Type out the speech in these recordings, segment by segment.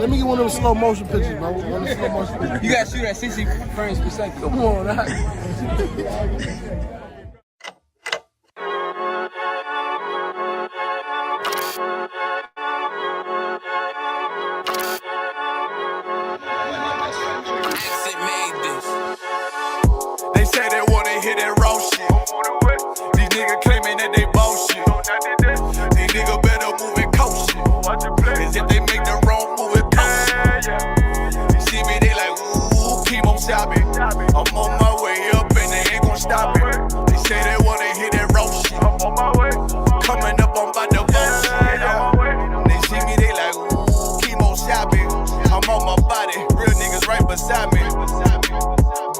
Let me get one of those slow motion pictures, bro. One of the slow motion pictures. You gotta shoot at 60 frames per second. Come on, that. They say they wanna hear that raw shit. These niggas claiming that they bullshit. These niggas better move and coach shit. Cause if they make the wrong move, it coach shit. You see me, they like, ooh, keep on shopping. I'm on my way up and they ain't gon' stop it. They say they wanna hear that raw shit. Coming up on by the bullshit. They see me, they like, ooh, keep on shopping. I'm on my body, real niggas right beside me.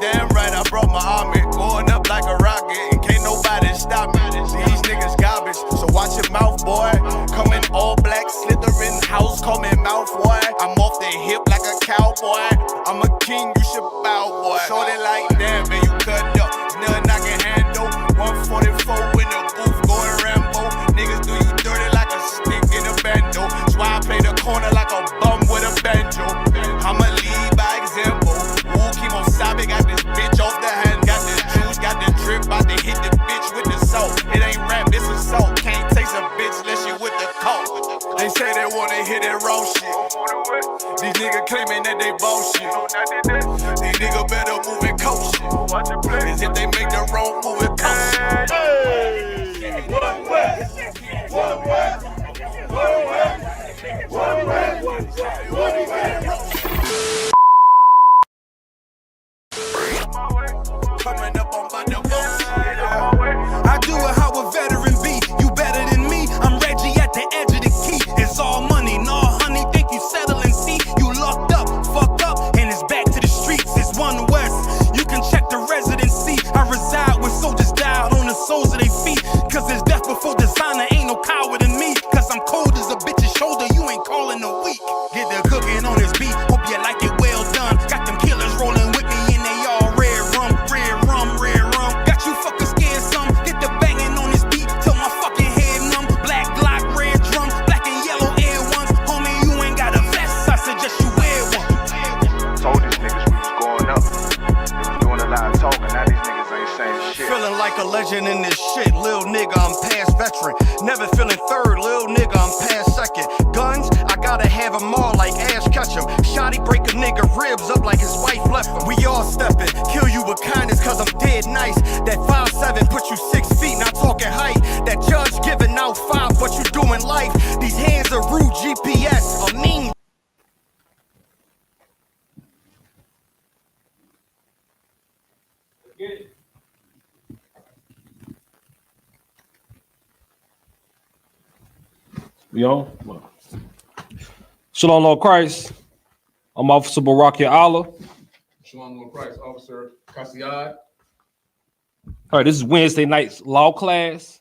Damn right, I brought my army, going up like a rocket, and can't nobody stop me. These niggas garbage, so watch your mouth, boy. Coming all black, slithering house, call me mouth, boy. I'm off the hip like a cowboy. I'm a king, you should bow, boy. Shorty like that, man, you cut up. It's nothing I can handle. 144 in the booth, going Rambo. Niggas do you dirty like a stick in a bando. That's why I play the corner like a bum with a banjo. I'ma lead by example. Ooh, keep on sobbing, got this bitch off the hand, got this juice, got the drip, about to hit the bitch with the salt. It ain't rap, it's assault. Can't taste a bitch unless you with the coke. They say they wanna hear that raw shit. These niggas claiming that they bullshit. These niggas better move and coach shit. Cause if they make the wrong move, it coach shit. Hey, one way, one way, one way, one way, one way. Coming up on my bullshit. I do it how a veteran be. You better than me. I'm Reggie at the edge of the key. It's all money, no honey. Think you settle and see. You locked up, fucked up, and it's back to the streets. It's One West. You can check the residency. I reside where soldiers died on the soles of their feet. Cause there's death before designer. Ain't no coward in me. Cause I'm cold as a bitch's shoulder. You ain't calling a week. Get the cooking on this beat. Hope you like it well done. Got them killers rolling with me and they all red rum, red rum, red rum. Got you fuckers scared some. Get the banging on this beat till my fucking head numb. Black Glock, red drum, black and yellow Air Ones. Homie, you ain't got a vest. I suggest you wear one. Told these niggas we was going up. They was doing a lot of talking. Now these niggas ain't saying shit. Feeling like a legend in this shit. Lil nigga, I'm past veteran. Never feeling third. Lil nigga, I'm past second. Guns, I gotta have them all like Ash Ketchum. Shotty break a nigga ribs up like his wife left him. We all stepping. Kill you with kindness cause I'm dead nice. That 5'7" put you 6 feet, not talking height. That judge giving out 5, but you doing life. These hands are rude GPS. A mean. Yo, Shalom, Lord Christ. I'm Officer Baraki Allah. Shalom, Lord Christ, Officer Kasiyad. All right, this is Wednesday night's law class.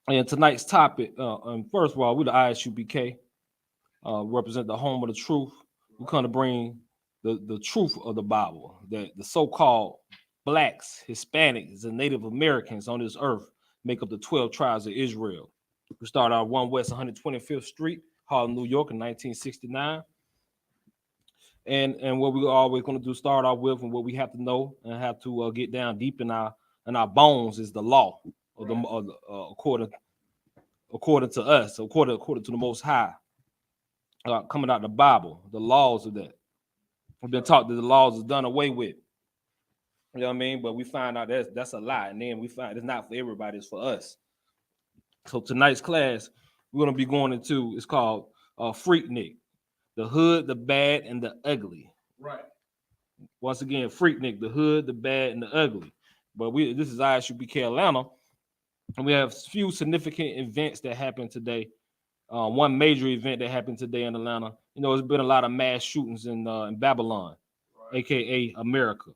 And tonight's topic, and first of all, we're the I.S.U.P.K, represent the home of the truth. We're going to bring the truth of the Bible, that the so-called blacks, Hispanics, and Native Americans on this earth make up the 12 tribes of Israel. We started out 1 West 125th Street, Harlem, New York in 1969. And what we're always going to do, start off with, and what we have to know and have to get down deep in our bones is the law, or according to us, according to the Most High, coming out of the Bible, the laws of that. We've been taught that the laws is done away with. You know what I mean? But we find out that's a lie, and then we find it's not for everybody, it's for us. So tonight's class, we're going to be going into, it's called Freaknik, the hood, the bad, and the ugly. Right. Once again, Freaknik, the hood, the bad, and the ugly. But this is I.S.U.P.K Atlanta, and we have a few significant events that happened today. One major event that happened today in Atlanta. You know, there's been a lot of mass shootings in Babylon, right, aka America.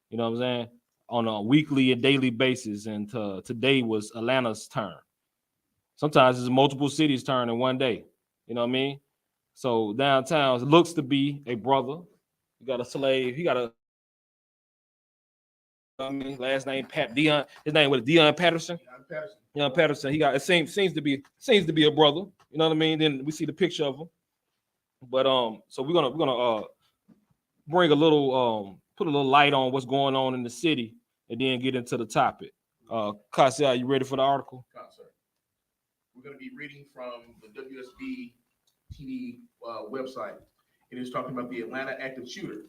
You know what I'm saying? On a weekly and daily basis, and today was Atlanta's turn. Sometimes it's multiple cities' turn in one day. You know what I mean? So downtown looks to be a brother. You got a slave. He got a last name Dion. His name was Dion Patterson. Dion Patterson. He got it seems to be a brother. You know what I mean? Then we see the picture of him. But so we're gonna bring a little put a little light on what's going on in the city, and then get into the topic. Kasi, are you ready for the article? Concert. We're going to be reading from the WSB TV website. It is talking about the Atlanta active shooter.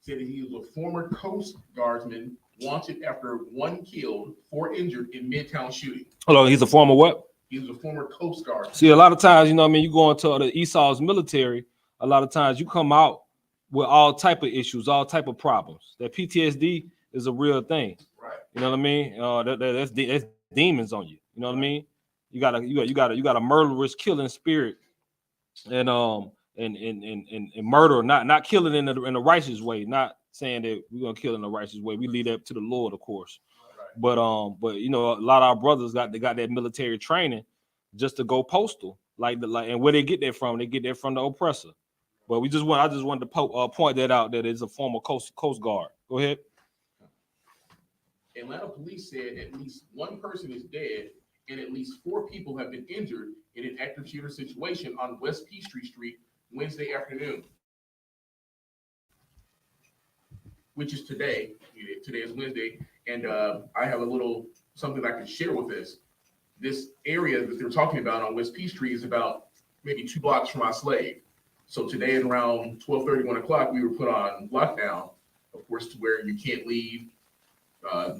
Said that he was a former Coast Guardsman wanted after 1 killed, 4 injured in Midtown shooting. Hello, he's a former what? He was a former Coast Guard. See, a lot of times, you know what I mean, you go into the Esau's military, a lot of times you come out with all type of issues, all type of problems. That PTSD is a real thing. Right. You know what I mean? That's demons on you. You know what I mean? You got a murderous killing spirit, and murder, not killing in the righteous way, not saying that we're gonna kill in the righteous way. We leave that to the Lord, of course. Right. But you know, a lot of our brothers got that military training just to go postal, and where they get that from? They get that from the oppressor. But I just wanted to point that out, that it's a former Coast Guard. Go ahead. Atlanta police said at least 1 person is dead and at least 4 people have been injured in an active shooter situation on West Peachtree Street Wednesday afternoon, which is today. Today is Wednesday, and I have a little something I can share with this. This area that they're talking about on West Peachtree is about maybe 2 blocks from our slave. So today at around 12:30, 1 o'clock, we were put on lockdown, of course, to where you can't leave,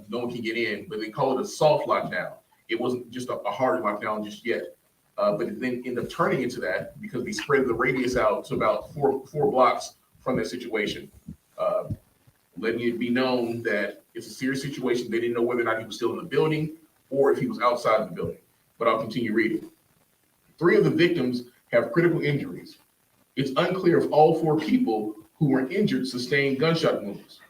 no one can get in, but they call it a soft lockdown. It wasn't just a hard lockdown just yet, but it then ended up turning into that because they spread the radius out to about four blocks from that situation, letting it be known that it's a serious situation. They didn't know whether or not he was still in the building or if he was outside the building, but I'll continue reading. 3 of the victims have critical injuries. It's unclear if all 4 people who were injured sustained gunshot wounds.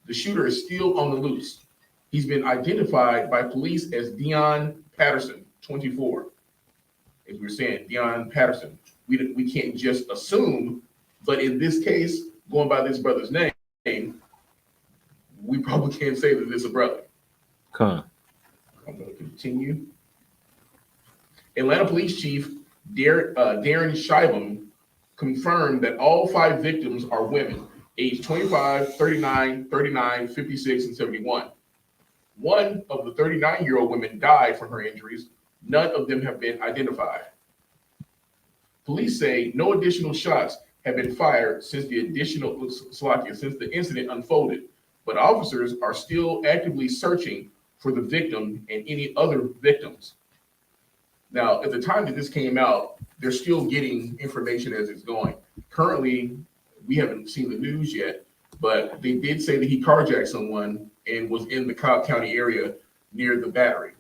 The shooter is still on the loose. He's been identified by police as Dion Patterson, 24. As we were saying, Dion Patterson. We can't just assume, but in this case, going by this brother's name, we probably can't say that it's a brother. I'm going to continue. Atlanta Police Chief Darren Shibam confirmed that all 5 victims are women, aged 25, 39, 39, 56, and 71. One of the 39-year-old women died from her injuries. None of them have been identified. Police say no additional shots have been fired since the incident unfolded, but officers are still actively searching for the victim and any other victims. Now, at the time that this came out, they're still getting information as it's going. Currently, we haven't seen the news yet, but they did say that he carjacked someone and was in the Cobb County area near the Battery.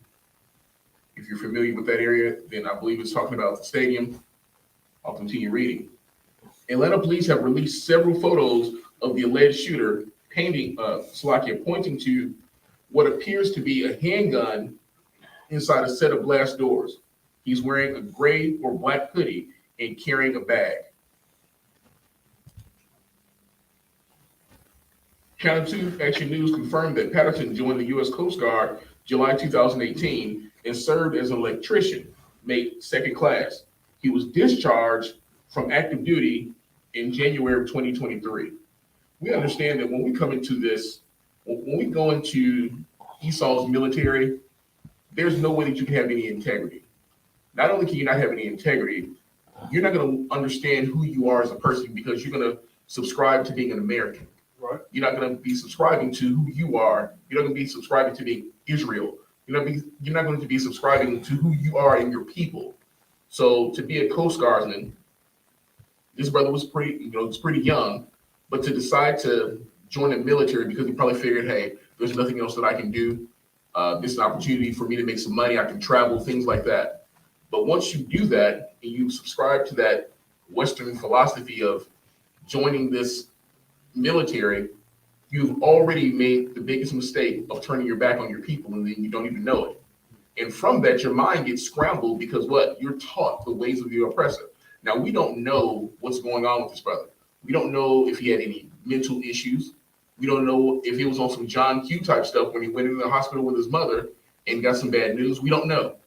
If you're familiar with that area, then I believe it's talking about the stadium. I'll continue reading. Atlanta police have released several photos of the alleged shooter pointing to what appears to be a handgun inside a set of glass doors. He's wearing a gray or black hoodie and carrying a bag. Channel 2 Action News confirmed that Patterson joined the U.S. Coast Guard July 2018 and served as an electrician, made 2nd class. He was discharged from active duty in January of 2023. We understand that when we come into this, when we go into Esau's military, there's no way that you can have any integrity. Not only can you not have any integrity, you're not going to understand who you are as a person because you're going to subscribe to being an American. Right. You're not going to be subscribing to who you are. You're not going to be subscribing to being Israel. You're not going to be subscribing to who you are and your people. So to be a Coast Guardsman, this brother was pretty young, but to decide to join the military because he probably figured, hey, there's nothing else that I can do. This is an opportunity for me to make some money. I can travel, things like that. But once you do that and you subscribe to that Western philosophy of joining this military, you've already made the biggest mistake of turning your back on your people, and then you don't even know it. And from that, your mind gets scrambled because you're taught the ways of the oppressor. Now, we don't know what's going on with this brother. We don't know if he had any mental issues. We don't know if he was on some John Q type stuff when he went into the hospital with his mother and got some bad news. We don't know.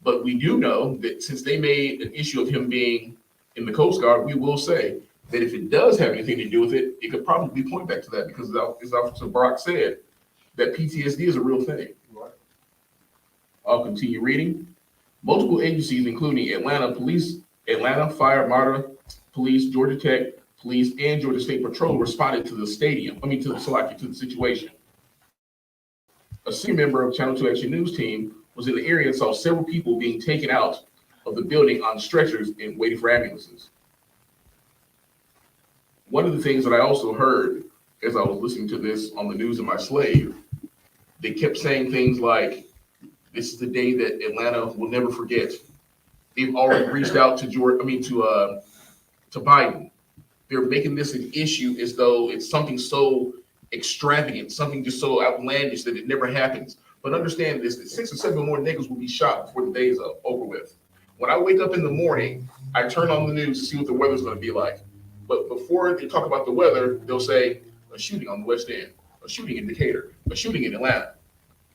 But we do know that since they made an issue of him being in the Coast Guard, we will say that if it does have anything to do with it, it could probably point back to that because, as Officer Brock said, that PTSD is a real thing. Right. I'll continue reading. Multiple agencies, including Atlanta Police, Atlanta Fire Martyr Police, Georgia Tech Police, and Georgia State Patrol responded to the situation. A senior member of Channel 2 Action News team was in the area and saw several people being taken out of the building on stretchers and waiting for ambulances. One of the things that I also heard as I was listening to this on the news in my slave, they kept saying things like, this is the day that Atlanta will never forget. They've already reached out to Biden. They're making this an issue as though it's something so extravagant, something just so outlandish that it never happens. But understand this, that 6 or 7 more niggas will be shot before the day is over with. When I wake up in the morning, I turn on the news to see what the weather's gonna be like. But before they talk about the weather, they'll say a shooting on the West End, a shooting in Decatur, a shooting in Atlanta.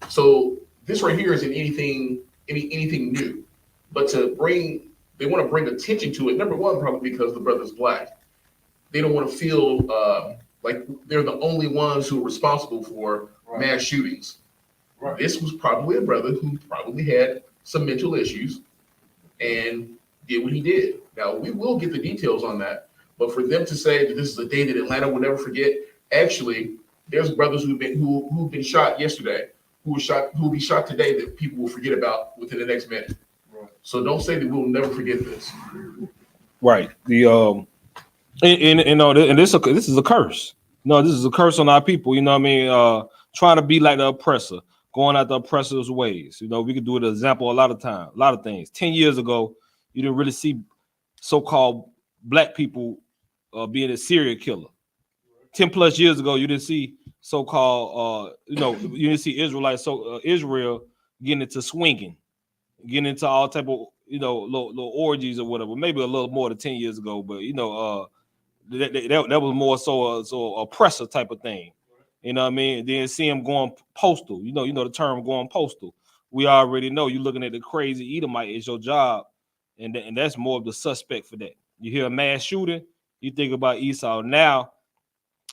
So this right here isn't anything new. But they want to bring attention to it. Number one, probably because the brother's black. They don't want to feel like they're the only ones who are responsible for mass shootings. Right. This was probably a brother who probably had some mental issues and did what he did. Now, we will get the details on that. But for them to say that this is a day that Atlanta will never forget, actually, there's brothers who've been shot yesterday, who will be shot today that people will forget about within the next minute. Right. So don't say that we'll never forget this. Right. And this is a curse. No, this is a curse on our people. You know what I mean? Trying to be like the oppressor, going out the oppressor's ways. You know, we could do an example a lot of things. 10 years ago, you didn't really see so-called black people being a serial killer. 10 plus years ago, you didn't see so-called, you didn't see Israelites, Israel getting into swinging, getting into all type of, little orgies or whatever. Maybe a little more than 10 years ago, but that was more so oppressor type of thing. You know what I mean? Then see him going postal. You know the term going postal. We already know you're looking at the crazy Edomite is your job, and that's more of the suspect for that. You hear a mass shooting, you think about Esau. Now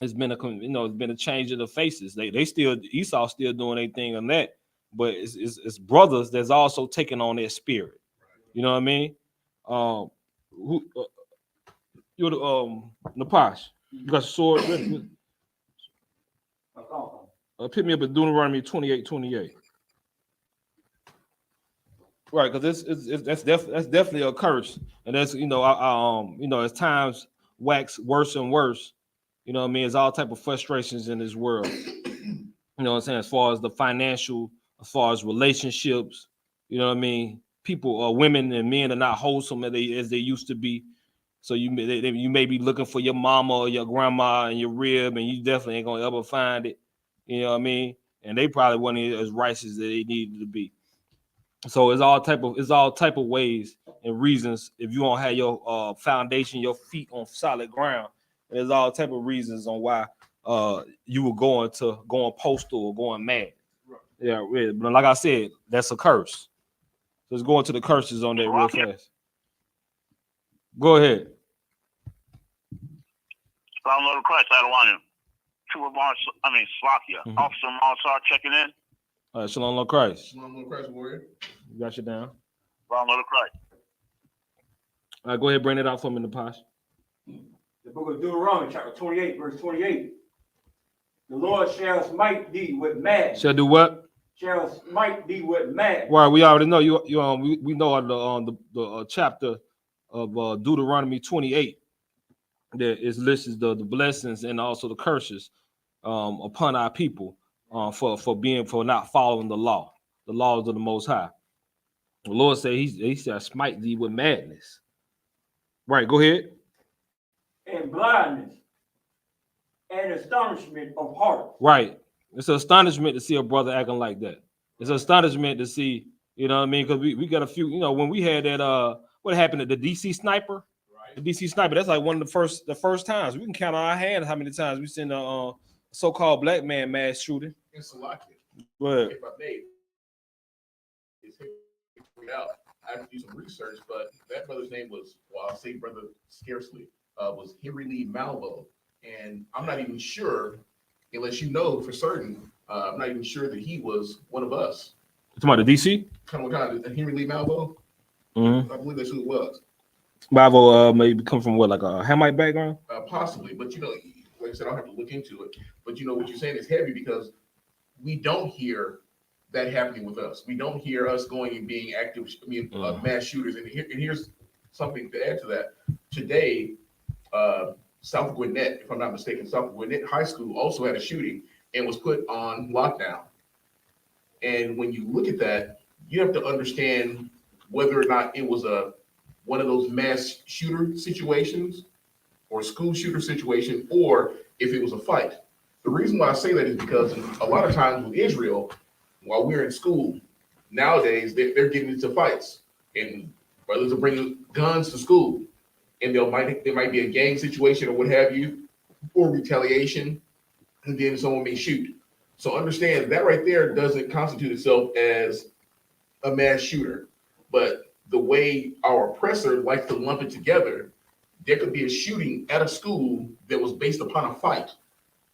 it's been a change of the faces. They still Esau still doing their thing on that, but it's brothers that's also taking on their spirit. You know what I mean? You're the Napash. You got your sword. Pick me up at Deuteronomy 28:28. Right, because that's definitely a curse, and that's as times wax worse and worse. You know what I mean? There's all type of frustrations in this world. You know what I'm saying? As far as the financial, as far as relationships, you know what I mean? People, women and men are not wholesome as they used to be. So you may be looking for your mama or your grandma and your rib, and you definitely ain't gonna ever find it. You know what I mean? And they probably weren't as righteous as they needed to be. So it's all type of ways and reasons. If you don't have your foundation, your feet on solid ground, there's all type of reasons on why you were going postal or going mad. Right. Yeah, really. But like I said, that's a curse. Let's go into the curses on that real fast. Go ahead. Shalom Lord of Christ, I don't want him. Slakia. Officer Malsar checking in. All right, Shalom Lord Christ. Shalom Lord Christ, warrior. You got you down. Shalom Lord of Christ. All right, go ahead, bring it out for me, Napash. The book of Deuteronomy, chapter 28, verse 28. The Lord shall smite thee with madness. Shall do what? Shall smite thee with madness. Well, we already know we know the chapter of Deuteronomy 28 that is listed the blessings and also the curses upon our people for not following the laws of the Most High. The Lord said he shall smite thee with madness. Right, go ahead. And blindness and astonishment of heart. Right. It's an astonishment to see a brother acting like that. It's an astonishment to see, you know what I mean? Because we got a few, when we had that what happened to the DC sniper? Right. The DC sniper, that's like one of the first times. We can count on our hands how many times we seen a so-called black man mass shooting. It's Salakia. Go ahead. I have to do some research, but that brother's name was, well, I'll say brother scarcely, was Henry Lee Malvo. And I'm not even sure, unless you know for certain, I'm not even sure that he was one of us. Talking about the DC? Kind of Henry Lee Malvo? Mm-hmm. I believe that's who it was. Malvo maybe come from what, like a Hamite background? Possibly, but like I said, I'll have to look into it. But what you're saying is heavy because we don't hear that happening with us. We don't hear us going and being active, mass shooters. And here's something to add to that. Today, South Gwinnett, if I'm not mistaken, South Gwinnett High School also had a shooting and was put on lockdown. And when you look at that, you have to understand whether or not it was one of those mass shooter situations or school shooter situation, or if it was a fight. The reason why I say that is because a lot of times with Israel, while we're in school, nowadays they're getting into fights, and brothers are bringing guns to school, and there might be a gang situation or what have you, or retaliation, and then someone may shoot. So understand that right there doesn't constitute itself as a mass shooter, but the way our oppressor likes to lump it together, there could be a shooting at a school that was based upon a fight.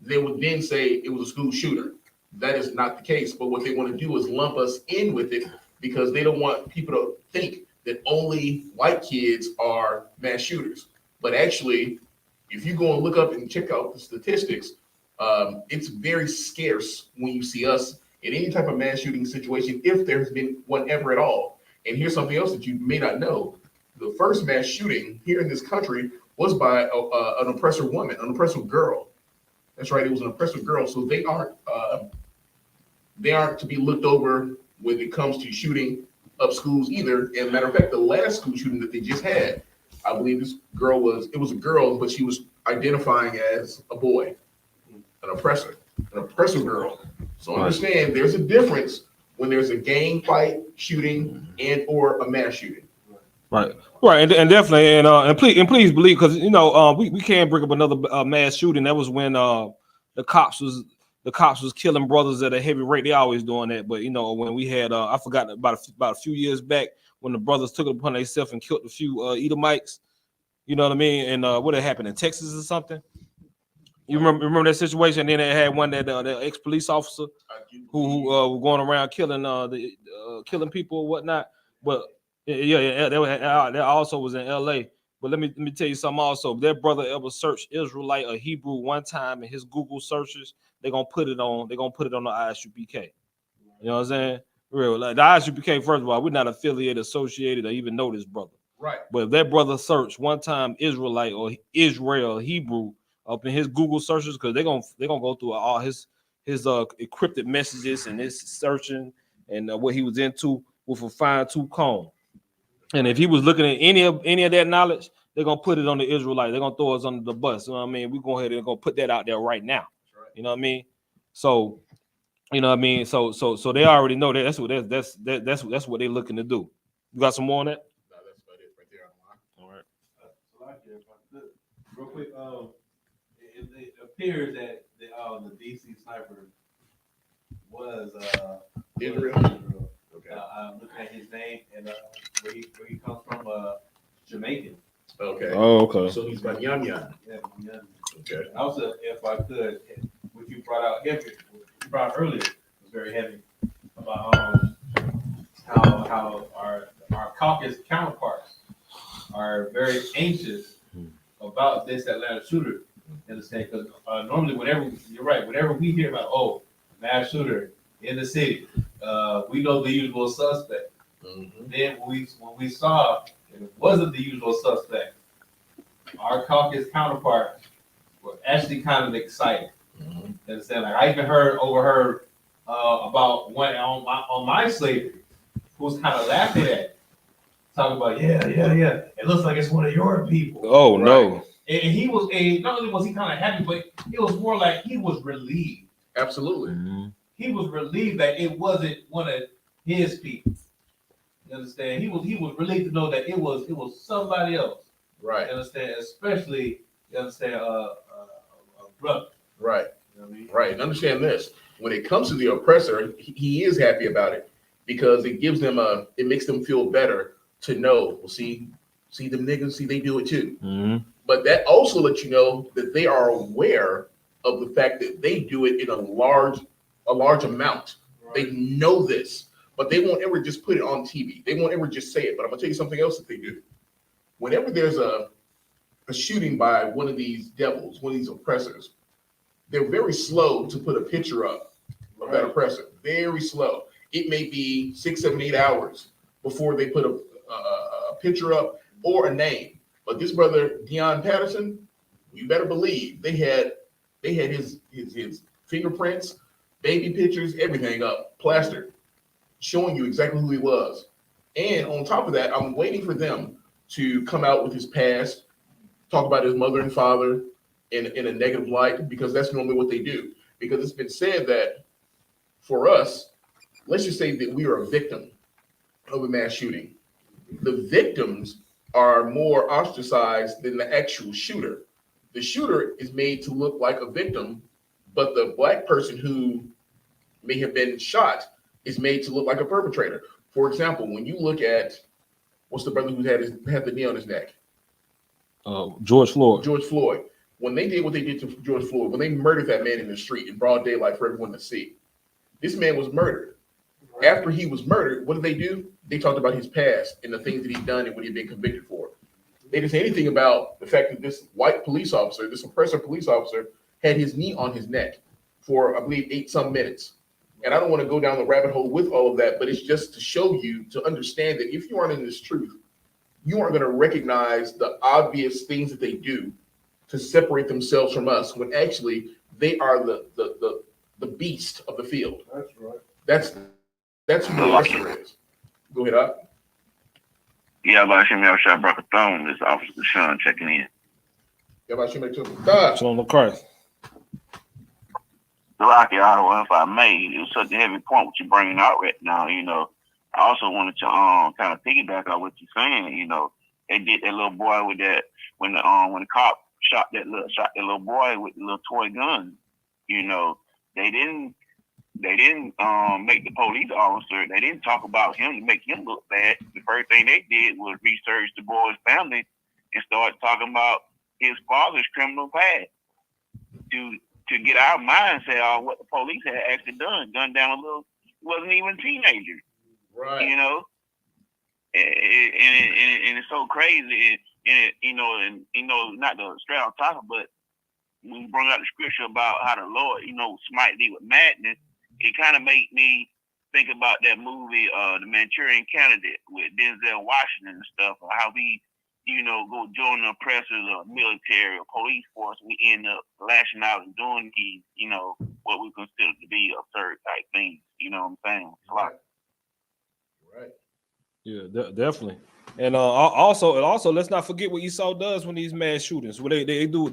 They would then say it was a school shooter. That is not the case. But what they want to do is lump us in with it because they don't want people to think that only white kids are mass shooters. But actually, if you go and look up and check out the statistics, it's very scarce when you see us in any type of mass shooting situation, if there's been one ever at all. And here's something else that you may not know. The first mass shooting here in this country was by an oppressor woman, an oppressive girl. That's right, it was an oppressive girl. So they aren't to be looked over when it comes to shooting up schools either. And matter of fact, the last school shooting that they just had, I believe this girl was a girl, but she was identifying as a boy, an oppressor girl. So understand there's a difference when there's a gang fight, shooting, and or a mass shooting. Right, and definitely, and please believe, because we can't bring up another mass shooting. That was when the cops was killing brothers at a heavy rate. They always doing that, but when we had I forgot about a few years back when the brothers took it upon themselves and killed a few Edomites. You know what I mean? And what had happened in Texas or something? You remember that situation? And then they had one that the ex-police officer who was going around killing people or whatnot, but. Yeah, that also was in LA. But let me tell you something also. If their brother ever searched Israelite or Hebrew one time in his Google searches, they're gonna put it on the I.S.U.P.K. You know what I'm saying? Real, like the I.S.U.P.K, first of all, we're not affiliated, associated, or even know this brother. Right. But if that brother searched one time Israelite or Israel Hebrew up in his Google searches, because they're gonna go through all his encrypted messages and his searching and what he was into with a fine-tooth comb. And if he was looking at any of that knowledge, they're gonna put it on the Israelite. They're gonna throw us under the bus. You know what I mean? We go ahead and go put that out there right now. Right. You know what I mean? So, you know what I mean? So they already know that. That's what they're looking to do. You got some more on that? No, that's about it right there. All right. Real quick, it appears that the DC sniper was Israel. Okay. I'm looking at his name and where he comes from, Jamaican. Okay. Oh, okay. So he's Banyan. Yeah, Banyan. Okay. Also, if I could, what you brought out earlier was very heavy about how our caucus counterparts are very anxious about this Atlanta shooter. You understand? Because normally, whenever we hear about mass shooter in the city, we know the usual suspect. Mm-hmm. Then when we saw it wasn't the usual suspect, our caucus counterparts were actually kind of excited. Mm-hmm. You understand? Like I even overheard about one on my slavery who was kind of laughing at it, talking about yeah, it looks like it's one of your people. Oh right. No! And he was not only was he kind of happy, but it was more like he was relieved. Absolutely. Mm-hmm. He was relieved that it wasn't one of his people. You understand? He was relieved to know that it was somebody else. Right. You understand? Especially, you understand, a brother. Right. You know what I mean? Right. And understand this: when it comes to the oppressor, he is happy about it because it gives them it makes them feel better to know, well, see them niggas, see they do it too. Mm-hmm. But that also lets you know that they are aware of the fact that they do it in a large amount. Right. They know this, but they won't ever just put it on TV. They won't ever just say it. But I'm gonna tell you something else that they do. Whenever there's a shooting by one of these devils, one of these oppressors, they're very slow to put a picture up of that oppressor. Very slow. It may be 6, 7, 8 hours before they put a picture up or a name. But this brother Deion Patterson, you better believe they had his fingerprints, baby pictures, everything up, plastered, showing you exactly who he was. And on top of that, I'm waiting for them to come out with his past, talk about his mother and father in a negative light, because that's normally what they do. Because it's been said that for us, let's just say that we are a victim of a mass shooting. The victims are more ostracized than the actual shooter. The shooter is made to look like a victim, but the black person who may have been shot is made to look like a perpetrator. For example, when you look at, what's the brother who had the knee on his neck? George Floyd. George Floyd. When they did what they did to George Floyd, when they murdered that man in the street in broad daylight for everyone to see, this man was murdered. After he was murdered, what did they do? They talked about his past and the things that he'd done and what he'd been convicted for. They didn't say anything about the fact that this white police officer, this oppressor police officer, had his knee on his neck for, I believe, 8 some minutes. And I don't want to go down the rabbit hole with all of that, but it's just to show you, to understand that if you aren't in this truth, you aren't going to recognize the obvious things that they do to separate themselves from us, when actually they are the beast of the field. That's right. That's who the oppressor is. Go ahead, Up. Yeah, about Shimmy Shot broke a thumb. This Officer Sean checking in. Yeah, about Shimmy Shot. Shalom to Christ. Salaki, Ottawa, if I may, it was such a heavy point what you're bringing out right now. You know, I also wanted to kind of piggyback on what you're saying. You know, they did that little boy with that when the cop shot that little boy with the little toy gun. You know, they didn't make the police officer. They didn't talk about him to make him look bad. The first thing they did was research the boy's family and start talking about his father's criminal past to get our mindset on what the police had actually done. Gunned down a little, wasn't even a teenager. Right. You know, and it's so crazy. And you know, not to straight off topic, but when you bring out the scripture about how the Lord, you know, smite thee with madness, it kind of made me think about that movie, The Manchurian Candidate, with Denzel Washington and stuff, or how we, you know, go join the oppressors or military or police force. We end up lashing out and doing these, you know, what we consider to be absurd type things. You know what I'm saying? Right. Yeah, definitely. And also let's not forget what Esau does when these mass shootings. What they use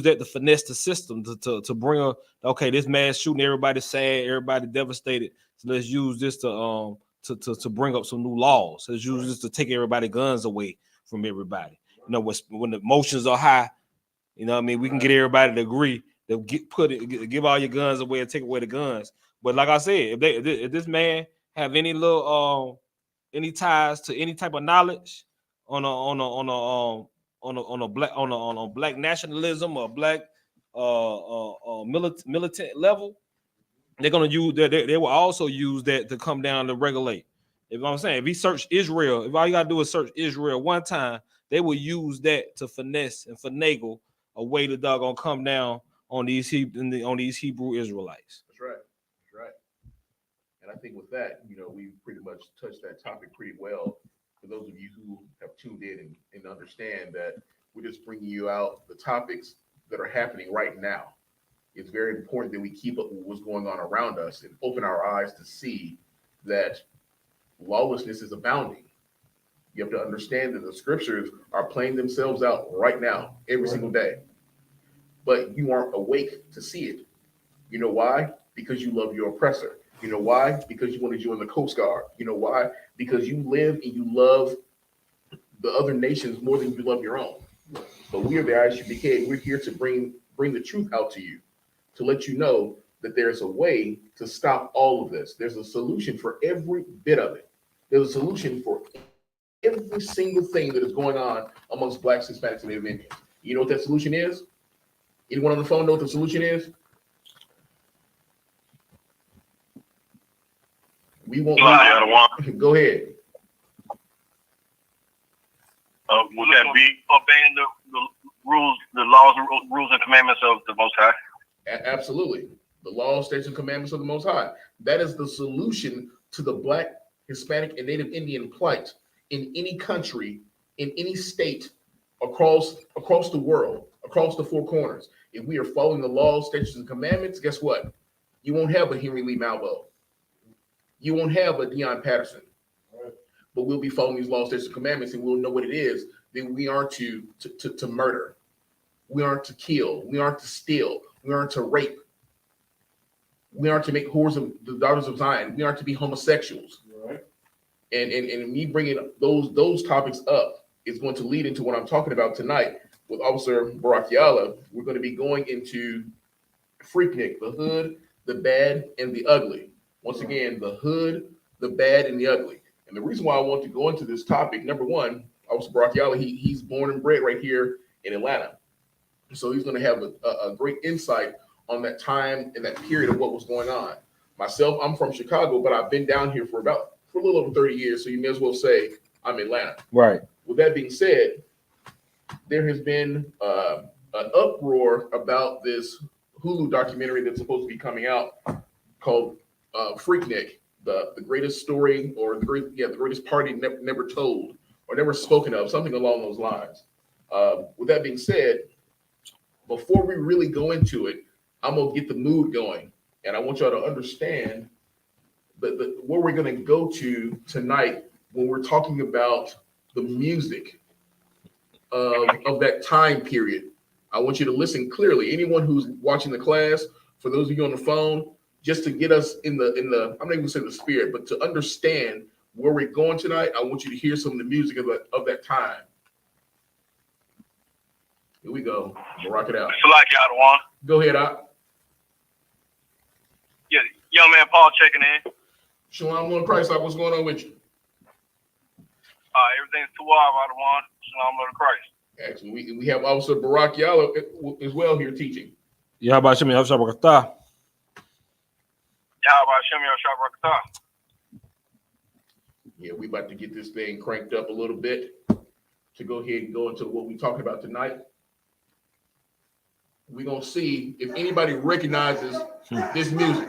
that to finesse the system to bring this mass shooting, everybody's sad, everybody devastated. So let's use this to bring up some new laws. Let's use this to take everybody guns away from everybody. You know, when the emotions are high, you know what I mean, we can get everybody to agree to give all your guns away and take away the guns. But like I said, if this man have any little any ties to any type of knowledge on a black nationalism or black militant level, they're gonna use that. They will also use that to come down to regulate. If I'm saying, if he search Israel, if all you gotta do is search Israel one time, they will use that to finesse and finagle a way to doggone come down on these Hebrew Israelites. That's right. That's right. And I think with that, you know, we pretty much touched that topic pretty well. For those of you who have tuned in and understand that we're just bringing you out the topics that are happening right now. It's very important that we keep up with what's going on around us and open our eyes to see that lawlessness is abounding. You have to understand that the scriptures are playing themselves out right now, every single day. But you aren't awake to see it. You know why? Because you love your oppressor. You know why? Because you want to join the Coast Guard. You know why? Because you live and you love the other nations more than you love your own. But we are the I.S.U.P.K. We're here to bring the truth out to you, to let you know that there's a way to stop all of this. There's a solution for every bit of it. There's a solution for every single thing that is going on amongst blacks, Hispanics, and Native Indians. You know what that solution is? Anyone on the phone know what the solution is? We won't. Go ahead. Would that be obeying the rules, the laws, rules and commandments of the Most High? Absolutely. The laws, statutes, and commandments of the Most High. That is the solution to the black, Hispanic, and Native Indian plight in any country, in any state, across the world, across the four corners. If we are following the laws, statutes, and commandments, guess what? You won't have a Henry Lee Malvo. You won't have a Deion Patterson. But we'll be following these laws, statutes, and commandments, and we'll know what it is. Then we aren't to murder. We aren't to kill. We aren't to steal. We aren't to rape. We aren't to make whores of the daughters of Zion. We aren't to be homosexuals. Right. And me bringing those topics up is going to lead into what I'm talking about tonight with Officer Barakiala. We're going to be going into Freaknik, the hood, the bad, and the ugly. Once again, the hood, the bad, and the ugly. And the reason why I want to go into this topic, number one, Officer Barakiala, he's born and bred right here in Atlanta. So he's going to have a great insight on that time and that period of what was going on. Myself, I'm from Chicago, but I've been down here for a little over 30 years. So you may as well say I'm Atlanta. Right. With that being said, there has been an uproar about this Hulu documentary that's supposed to be coming out called Freaknik, the greatest story, or the greatest party never told or never spoken of, something along those lines. With that being said, before we really go into it, I'm gonna get the mood going, and I want y'all to understand where we're gonna go to tonight when we're talking about the music of that time period. I want you to listen clearly. Anyone who's watching the class, for those of you on the phone, just to get us in the I'm not even saying the spirit, but to understand where we're going tonight, I want you to hear some of the music of that time. Here we go. We'll rock it out. Go ahead, Op. Yeah, young man Paul checking in. Shalom, Lord Christ. What's going on with you? Everything's too wild, Adawan. Shalom, Lord Christ. Actually, we have Officer Barack Yallo as well here teaching. Yahabashim Yahshabakata. Yeah, we about to get this thing cranked up a little bit to go ahead and go into what we're talking about tonight. We're going to see if anybody recognizes this music.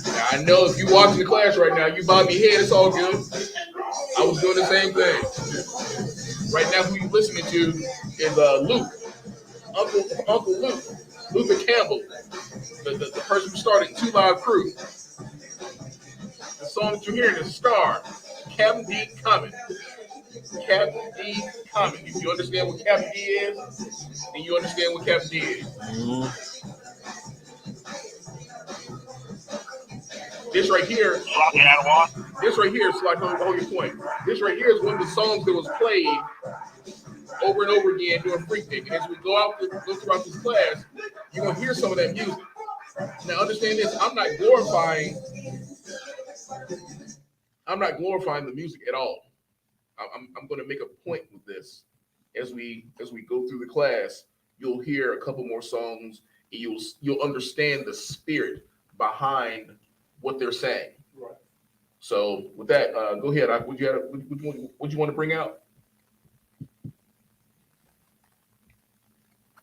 Now, I know if you're watching the class right now, you bob your head, it's all good. I was doing the same thing. Right now, who you listening to is Luke, Uncle Luke, Luther Campbell, the person who started 2 Live Crew. The song that you're hearing is Star, Captain D Coming. Captain D Coming. If you understand what Captain D is, then you understand what Captain D is. This right here is like, hold your point. This right here is one of the songs that was played over and over again during Freaknik. And as we go throughout this class, you're gonna hear some of that music. Now understand this, I'm not glorifying the music at all. I'm gonna make a point with this. As we go through the class, you'll hear a couple more songs and you'll understand the spirit behind what they're saying. Right. So with that, go ahead. What you want to bring out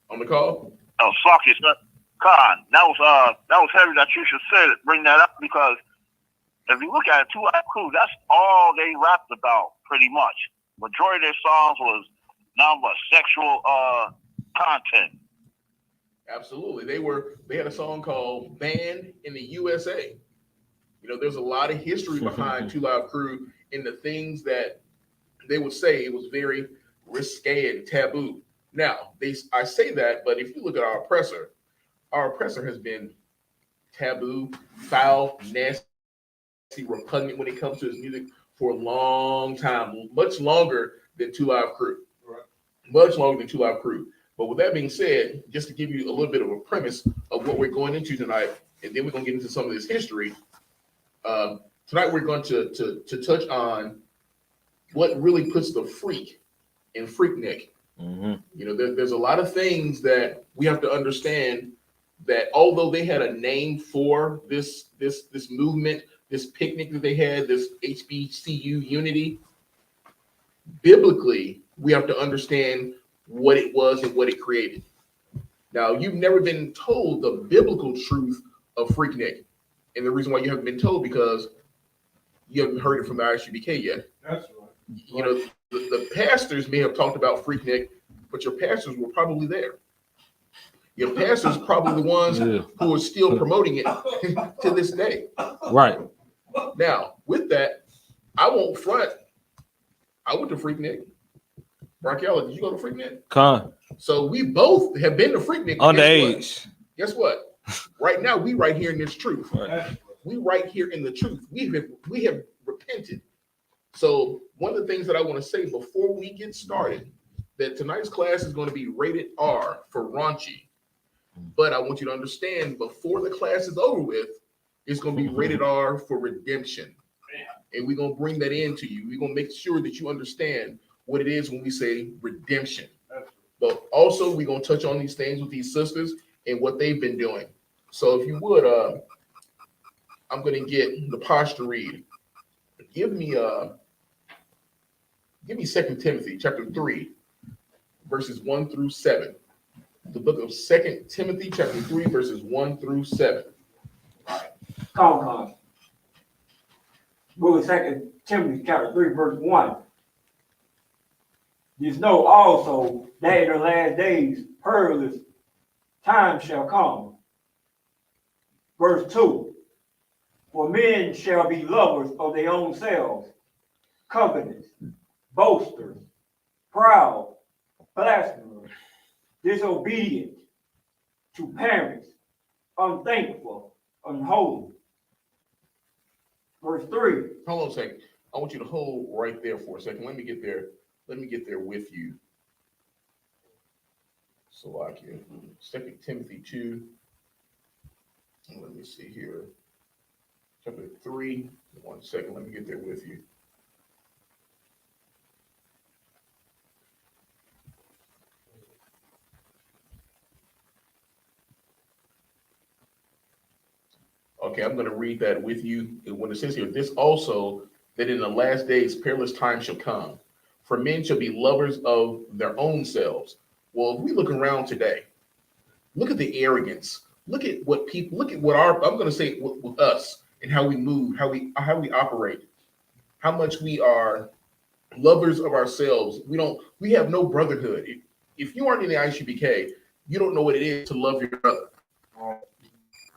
on the call? Oh, fuck it, Khan. That was heavy that you should say it. Bring that up because if you look at it, 2 Live Crew, that's all they rapped about pretty much. Majority of their songs was nothing but sexual content. Absolutely, they had a song called "Banned in the USA." You know, there's a lot of history behind 2 Live Crew in the things that they would say. It was very risque and taboo. Now, I say that, but if you look at our oppressor has been taboo, foul, nasty, repugnant when it comes to his music for a long time, much longer than 2 Live Crew. Right. much longer than 2 Live Crew. But with that being said, just to give you a little bit of a premise of what we're going into tonight, and then we're going to get into some of this history. Tonight we're going to touch on what really puts the freak in Freaknik. You know, there's a lot of things that we have to understand, that although they had a name for this movement, this picnic that they had, this HBCU unity, biblically, we have to understand what it was and what it created. Now, you've never been told the biblical truth of Freaknik. And the reason why you haven't been told, because you haven't heard it from the I.S.U.P.K yet. That's right. You know, the pastors may have talked about Freaknik, but your pastors were probably there. Your pastors probably the ones who are still promoting it to this day. Right. Now, with that, I won't front. I went to Freaknik. Raquel, did you go to Freaknik? Con. So we both have been to Freaknik. Underage. Guess what? Right now, we right here in this truth. Right. We right here in the truth. We have repented. So one of the things that I want to say before we get started, that tonight's class is going to be rated R for raunchy. But I want you to understand, before the class is over with, it's going to be rated R for redemption. And we're going to bring that into you. We're going to make sure that you understand what it is when we say redemption. But also, we're going to touch on these things with these sisters and what they've been doing. So if you would, I'm going to get the posture read. Give me 2 Timothy chapter 3, verses 1 through 7. The book of 2 Timothy chapter 3, verses 1 through 7. Book of 2 Timothy chapter 3, verse 1. You know also that in the last days perilous times shall come. Verse 2. For men shall be lovers of their own selves, covetous, boasters, proud, blasphemers, disobedient to parents, unthankful, unholy. Verse 3. Hold on a second. I want you to hold right there for a second. Let me get there. Let me get there with you. So I can 2 Timothy 2. Let me see here. Chapter 3. 1 second. Let me get there with you. Okay, I'm going to read that with you. When it says here, this also, that in the last days perilous times shall come. For men shall be lovers of their own selves. Well, if we look around today, look at the arrogance. Look at what people, look at what our, I'm going to say with us and how we move, how we operate, how much we are lovers of ourselves. We have no brotherhood. If you aren't in the I.S.U.P.K, you don't know what it is to love your brother.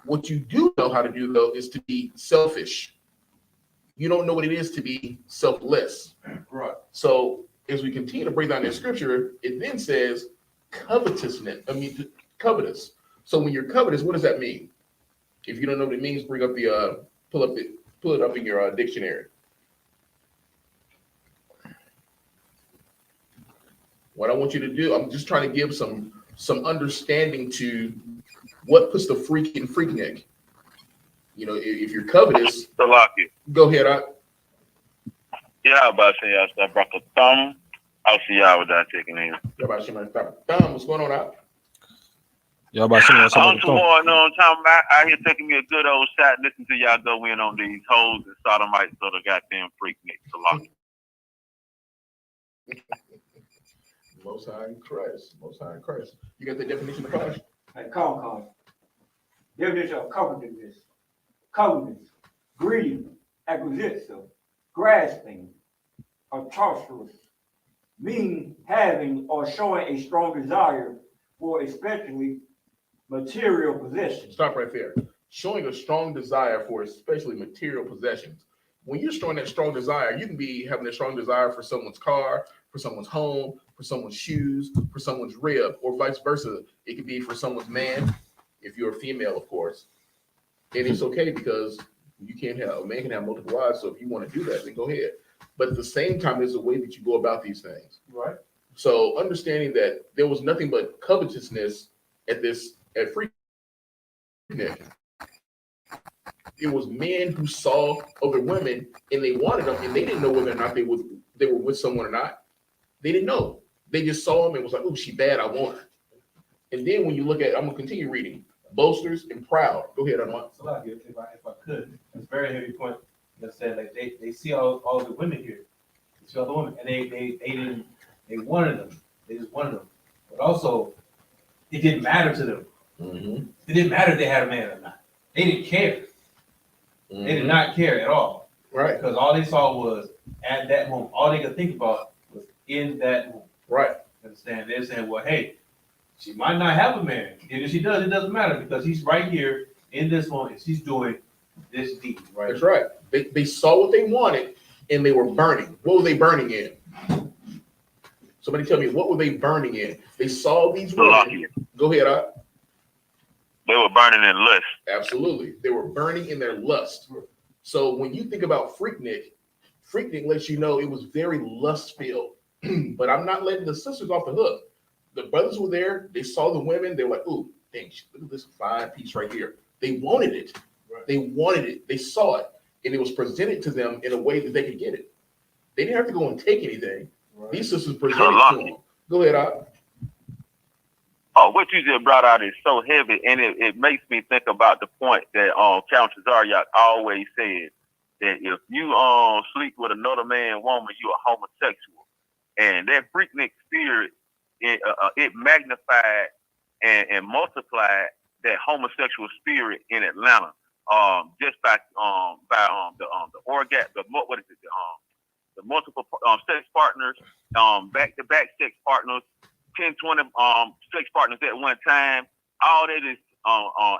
What you do know how to do, though, is to be selfish. You don't know what it is to be selfless. Right. So as we continue to break down that scripture, it then says covetousness. Covetous. So when you're covetous, what does that mean? If you don't know what it means, bring up the pull it up in your dictionary. What I want you to do, I'm just trying to give some understanding to what puts the freak in Freaknik. You know, if you're covetous, go ahead. Yeah, I'm about to say I broke a thumb. I'll see y'all without taking in. What's going on out? Y'all about to I'm tomorrow, no time back out here taking me a good old shot. Listen to y'all go in on these hoes and sodomites of the goddamn Freaknik. Salaki. Most High in Christ. Most High in Christ. You got the definition of covenant? Come. Definition of covetousness. Covenants, greed, acquisition, grasping, or torturous, meaning having or showing a strong desire for especially material possessions. Stop right there. Showing a strong desire for especially material possessions. When you're showing that strong desire, you can be having a strong desire for someone's car, for someone's home, for someone's shoes, for someone's rib, or vice versa. It could be for someone's man, if you're a female, of course. And it's okay because a man can have multiple wives. So if you want to do that, then go ahead. But at the same time, there's a way that you go about these things. Right. So understanding that there was nothing but covetousness at Freaknik. It was men who saw other women and they wanted them, and they didn't know whether or not they were with someone or not. They didn't know. They just saw them and was like, "Oh, she bad. I want her." And then when you look at, I'm gonna continue reading. Boasters and proud. Go ahead, Armand. So if I could, it's a very heavy point. That said, like they see all the women here, they see all the women, and they wanted them. They just wanted them, but also it didn't matter to them. Mm-hmm. It didn't matter if they had a man or not. They didn't care. Mm-hmm. They did not care at all. Right. Because all they saw was at that moment. All they could think about was in that moment. Right. Understand? They're saying, well, hey, she might not have a man. And if she does, it doesn't matter because he's right here in this moment. And she's doing this deed, right? That's right. They saw what they wanted and they were burning. What were they burning in? Somebody tell me, what were they burning in? They saw these women. Go ahead, They were burning in lust. Absolutely. They were burning in their lust. So when you think about Freaknik lets you know it was very lust-filled. But I'm not letting the sisters off the hook. The brothers were there. They saw the women. They were like, "Ooh, dang, look at this fine piece right here." They wanted it. Right. They wanted it. They saw it. And it was presented to them in a way that they could get it. They didn't have to go and take anything. Right. These sisters presented it to them. Go ahead, Oh, what you just brought out is so heavy, and it makes me think about the point that Count Tazariak always said, that if you sleep with another man, woman, you are homosexual. And that Freaknik spirit, it magnified and multiplied that homosexual spirit in Atlanta. Just by the orgasm, the multiple sex partners, back-to-back sex partners, 10, 20 sex partners at one time. All that is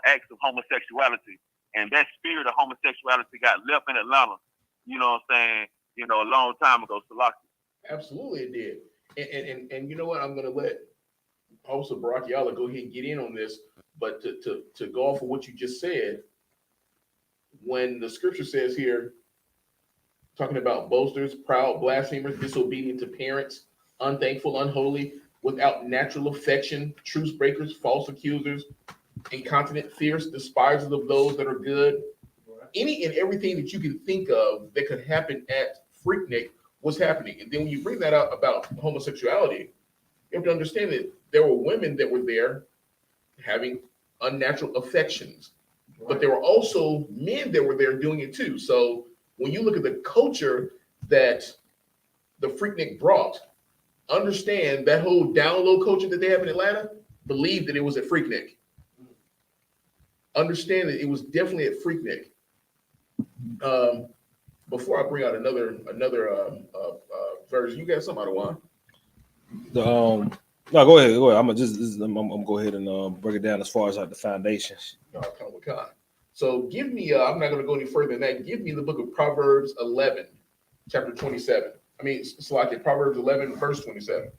acts of homosexuality, and that spirit of homosexuality got left in Atlanta. You know what I'm saying? A long time ago, Salaki. Absolutely, it did. And you know what? I'm going to let Officer Barakiala go ahead and get in on this. But to go off of what you just said, when the scripture says here, talking about boasters, proud, blasphemers, disobedient to parents, unthankful, unholy, without natural affection, truce breakers, false accusers, incontinent, fierce, despisers of those that are good, any and everything that you can think of that could happen at Freaknik was happening. And then when you bring that up about homosexuality, you have to understand that there were women that were there having unnatural affections, but there were also men that were there doing it too. So when you look at the culture that the Freaknik brought, understand that whole down low culture that they have in Atlanta, believe that it was at Freaknik. Understand that it was definitely at Freaknik. Before I bring out another version, you got something out of one? No, go ahead. I'm gonna go ahead and break it down as far as like the foundations. So give me, I'm not going to go any further than that. Give me the book of Proverbs 11, chapter 27. I mean, it's like Proverbs 11, verse 27.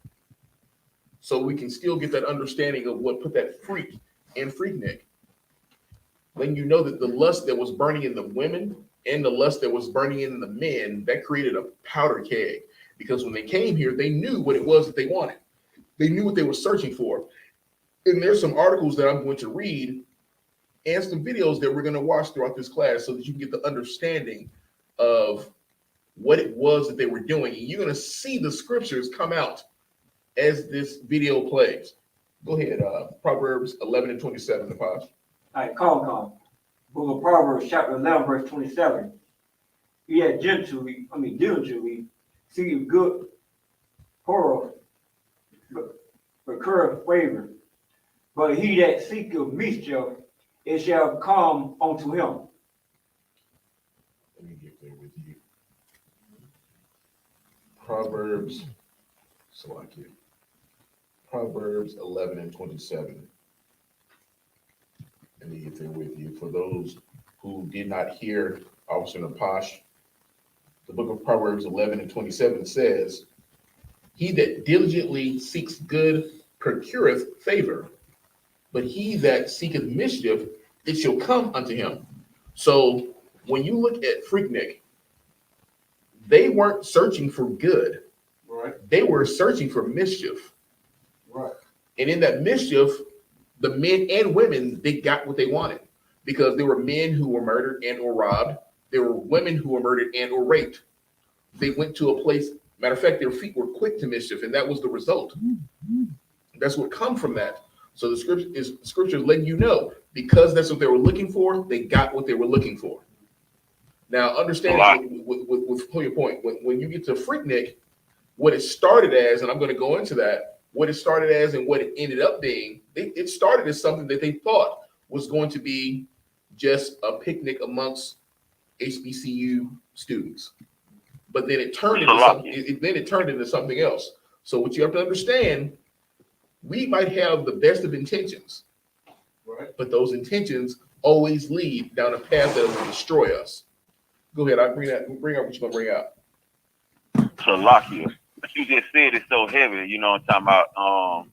So we can still get that understanding of what put that freak in Freaknik. When you know that the lust that was burning in the women and the lust that was burning in the men, that created a powder keg. Because when they came here, they knew what it was that they wanted. They knew what they were searching for. And there's some articles that I'm going to read and some videos that we're going to watch throughout this class so that you can get the understanding of what it was that they were doing. And you're going to see the scriptures come out as this video plays. Go ahead, Proverbs 11 and 27, the All right, calm. Book of Proverbs, chapter 11, verse 27. He that diligently seek good, poor, recur favor. But he that seeketh mischief, it shall come unto him. Let me get there with you. Proverbs 11 and 27. Let me get there with you. For those who did not hear Officer Napash, the book of Proverbs 11 and 27 says, he that diligently seeks good procureth favor, but he that seeketh mischief, it shall come unto him. So when you look at Freaknik, they weren't searching for good. Right. They were searching for mischief. Right. And in that mischief, the men and women, they got what they wanted, because there were men who were murdered and or robbed. There were women who were murdered and or raped. They went to a place, matter of fact, their feet were quick to mischief, and that was the result. That's what come from that. So the scripture is letting you know, because that's what they were looking for, they got what they were looking for. Now, understand with your point, when you get to Freaknik, what it started as, and I'm going to go into that, what it started as and what it ended up being, it started as something that they thought was going to be just a picnic amongst HBCU students. But then it turned into something, then it turned into something else. So what you have to understand, we might have the best of intentions, right? But those intentions always lead down a path that will destroy us. Go ahead, I'll bring up what you're gonna bring out. Salakia. What you just said is so heavy, you know what I'm talking about.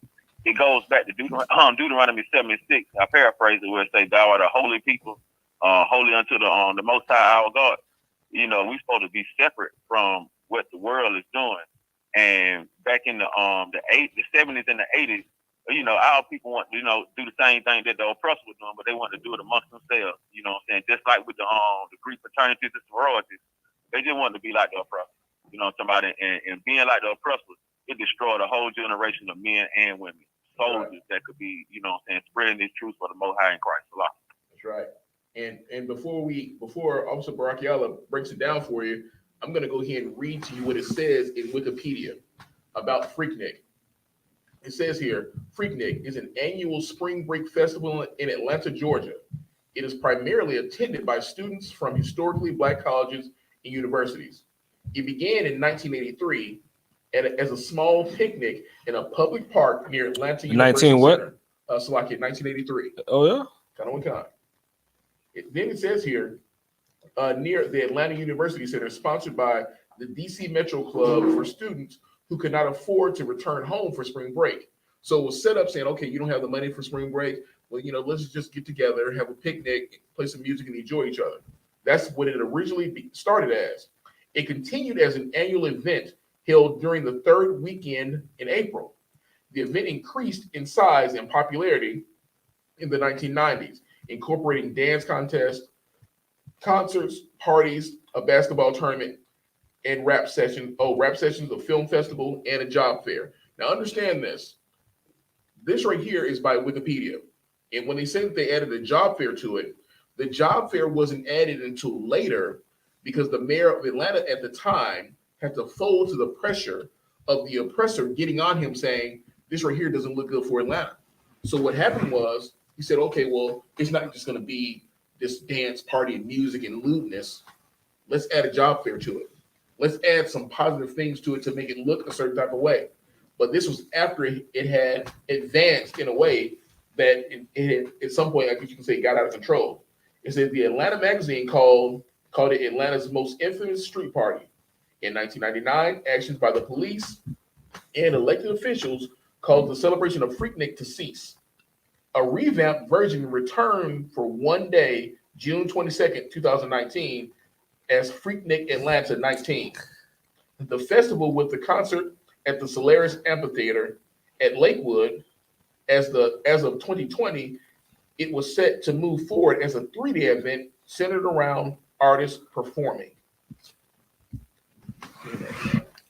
It goes back to Deuteronomy 76. I paraphrase it where it says, "Thou art a holy people, holy unto the Most High our God." You know, we're supposed to be separate from what the world is doing. And back in the 70s and the 80s, you know, our people want to, you know, do the same thing that the oppressors were doing, but they want to do it amongst themselves. You know what I'm saying? Just like with the Greek fraternities and sororities, they just want to be like the oppressors. You know, somebody and being like the oppressors, it destroyed a whole generation of men and women, soldiers that could be, you know what I'm saying, spreading this truth for the Most High in Christ. That's right. And before Officer Barakiala breaks it down for you, I'm going to go ahead and read to you what it says in Wikipedia about Freaknik. It says here, Freaknik is an annual spring break festival in Atlanta, Georgia. It is primarily attended by students from historically Black colleges and universities. It began in 1983 as a small picnic in a public park near Atlanta University Center. 1983. Oh, yeah? Kind. Then it says here, near the Atlanta University Center, sponsored by the DC Metro Club for students who could not afford to return home for spring break. So it was set up saying, okay, you don't have the money for spring break. Well, you know, let's just get together, have a picnic, play some music, and enjoy each other. That's what it originally started as. It continued as an annual event held during the third weekend in April. The event increased in size and popularity in the 1990s, incorporating dance contests, concerts, parties, a basketball tournament, and rap sessions, a film festival, and a job fair. Now understand this. This right here is by Wikipedia. And when they say that they added a job fair to it, the job fair wasn't added until later because the mayor of Atlanta at the time had to fold to the pressure of the oppressor getting on him saying, this right here doesn't look good for Atlanta. So what happened was he said, okay, well, it's not just going to be this dance party and music and lewdness. Let's add a job fair to it. Let's add some positive things to it to make it look a certain type of way. But this was after it had advanced in a way that it had, at some point, I guess you can say, got out of control. It said the Atlanta magazine called it Atlanta's most infamous street party. In 1999, actions by the police and elected officials caused the celebration of Freaknik to cease. A revamped version returned for one day, June 22nd, 2019, as Freaknik Atlanta 19. The festival with the concert at the Solaris Amphitheater at Lakewood, as of 2020, it was set to move forward as a 3-day event centered around artists performing.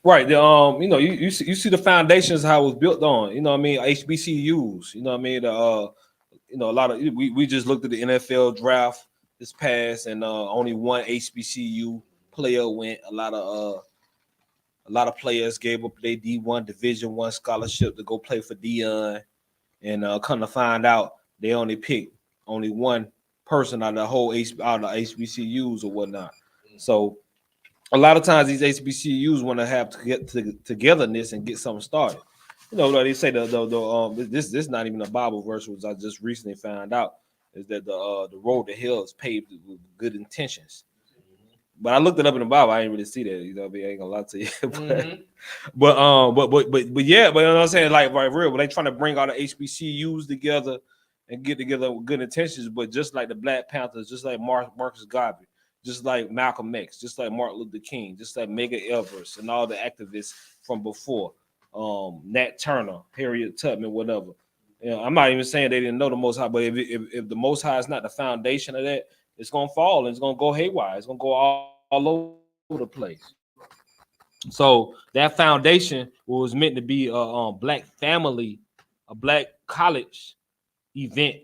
Right. You know, you see the foundations how it was built on. You know what I mean? HBCUs. You know what I mean? You know, a lot of we just looked at the NFL draft this past, and only one HBCU player went. A lot of players gave up their D1 Division I scholarship to go play for Dion, and come to find out they only picked only one person out of the whole out of the HBCUs or whatnot. So a lot of times these HBCUs want to have to get togetherness and get something started. You know, they say this is not even a Bible verse, which I just recently found out, is that the road to hell is paved with good intentions. But I looked it up in the Bible. I didn't really see that. You know, I ain't gonna lie to you. But yeah, but you know what I'm saying, like right real. But they trying to bring all the HBCUs together and get together with good intentions. But just like the Black Panthers, just like Marcus Garvey, just like Malcolm X, just like Martin Luther King, just like Medgar Evers and all the activists from before, Nat Turner, Harriet Tubman, whatever. You know, I'm not even saying they didn't know the Most High, but if the Most High is not the foundation of that, it's gonna fall and it's gonna go haywire. It's gonna go all over the place. So that foundation was meant to be a black family, a black college event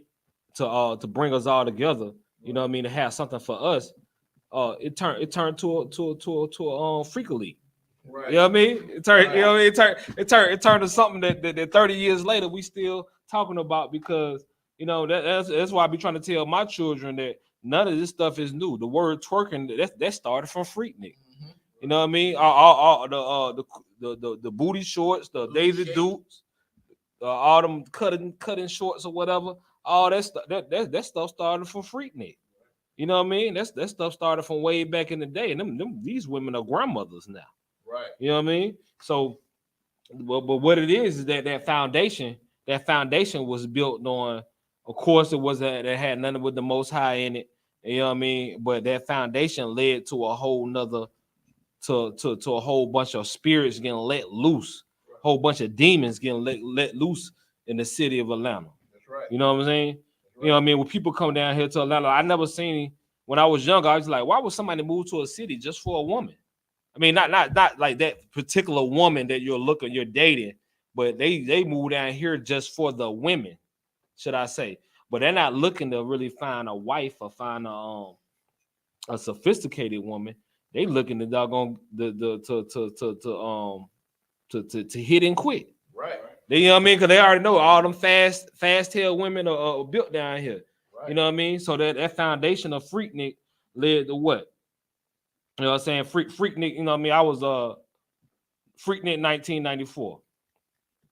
to bring us all together. You know what I mean? To have something for us. It turned to a freaky league. Right. You know what I mean? It turned, you know what I mean? It turned to something that 30 years later we still talking about, because you know that's why I be trying to tell my children that none of this stuff is new. The word twerking that started from Freaknik. You know what I mean? All the booty shorts, the Daisy Dukes, all them cutting shorts or whatever. All that stuff that stuff started from Freaknik. You know what I mean? That stuff started from way back in the day, and these women are grandmothers now. Right. You know what I mean? So, but what it is that foundation was built on. Of course, it was that had nothing with the Most High in it. You know what I mean? But that foundation led to a whole nother, to a whole bunch of spirits getting let loose, a whole bunch of demons getting let loose in the city of Atlanta. That's right. You know what I'm saying? You know what I mean? When people come down here to Atlanta, I never seen, when I was younger, I was like, why would somebody move to a city just for a woman? I mean, not like that particular woman that you're dating, but they move down here just for the women, should I say. But they're not looking to really find a wife or find a sophisticated woman. They looking to doggone to hit and quit. Right. They, you know what I mean? Because they already know all them fast tail women are built down here. Right. You know what I mean? So that foundation of Freaknik led to what? You know what I'm saying? Freaknik, you know what I mean? I was Freaknik 1994.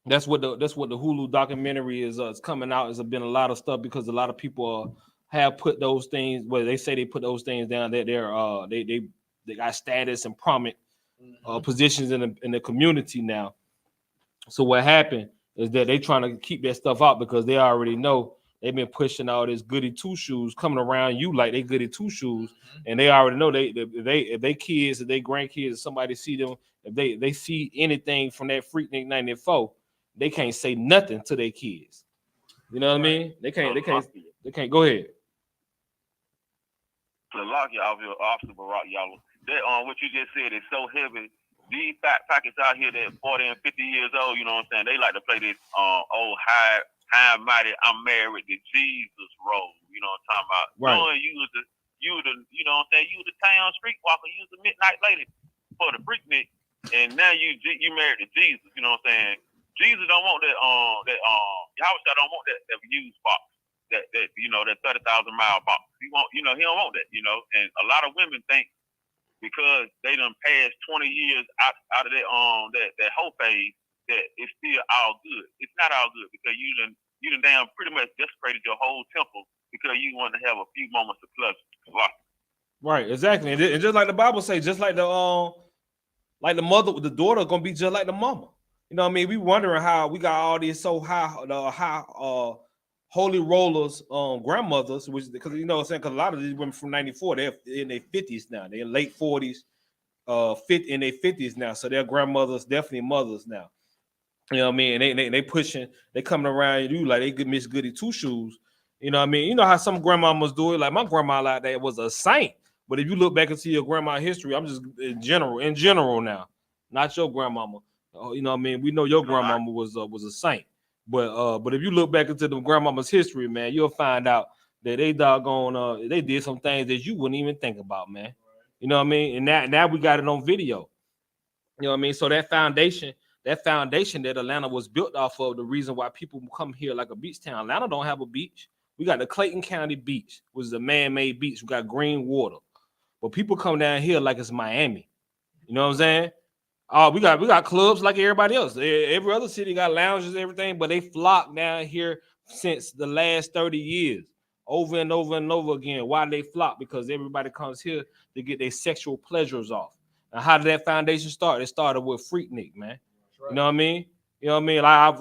That's what the Hulu documentary is coming out. There's been a lot of stuff because a lot of people have put those things, well, they say they put those things down that they got status and prominent positions in the community now. So what happened is that they trying to keep that stuff out because they already know they've been pushing all this goody two shoes coming around you like they goody two shoes, and they already know if they kids, if they grandkids, if somebody see them, if they see anything from that Freaknik 94, they can't say nothing to their kids. You know what I mean? They can't go ahead. To lock y'all, Officer Barack, y'all. That what you just said is so heavy. These fat pockets out here that 40 and 50 years old, you know what I'm saying? They like to play this old high and mighty, I'm married to Jesus role. You know what I'm talking about? Right. Knowing you was the you know what I'm saying? You was the town streetwalker. You was the midnight lady for the Freaknik, and now you married to Jesus. You know what I'm saying? Jesus don't want that Yahushua don't want that used box. That you know, that 30,000 mile box. He don't want that, you know. And a lot of women think because they done passed 20 years out of that whole phase that it's still all good. It's not all good because you done damn pretty much desecrated your whole temple because you want to have a few moments of pleasure. Right, exactly. And just like the Bible says, just like the mother with the daughter gonna be just like the mama. You know what I mean? We wondering how we got all these so high holy rollers grandmothers, which because you know what I'm saying, because a lot of these women from 94, they're in their 50s now, they're in late 40s, in their 50s now, so they're grandmothers, definitely mothers now. You know what I mean? And they pushing, they coming around you like they could miss goody two shoes. You know what I mean? You know how some grandmamas do it. Like my grandma like that was a saint. But if you look back into your grandma history, I'm just in general now, not your grandmama. You know what I mean? We know your grandmama was a saint. But if you look back into the grandmama's history, man, you'll find out that they doggone they did some things that you wouldn't even think about, man. You know what I mean? And now we got it on video. You know what I mean? So that foundation that Atlanta was built off of, the reason why people come here like a beach town. Atlanta don't have a beach. We got the Clayton County Beach, which is a man-made beach. We got green water. But people come down here like it's Miami. You know what I'm saying? We got clubs like everybody else. Every other city got lounges and everything, but they flock down here since the last 30 years, over and over and over again. Why they flock? Because everybody comes here to get their sexual pleasures off. And how did that foundation start? It started with Freaknik, man. Right. You know what I mean? You know what I mean? Like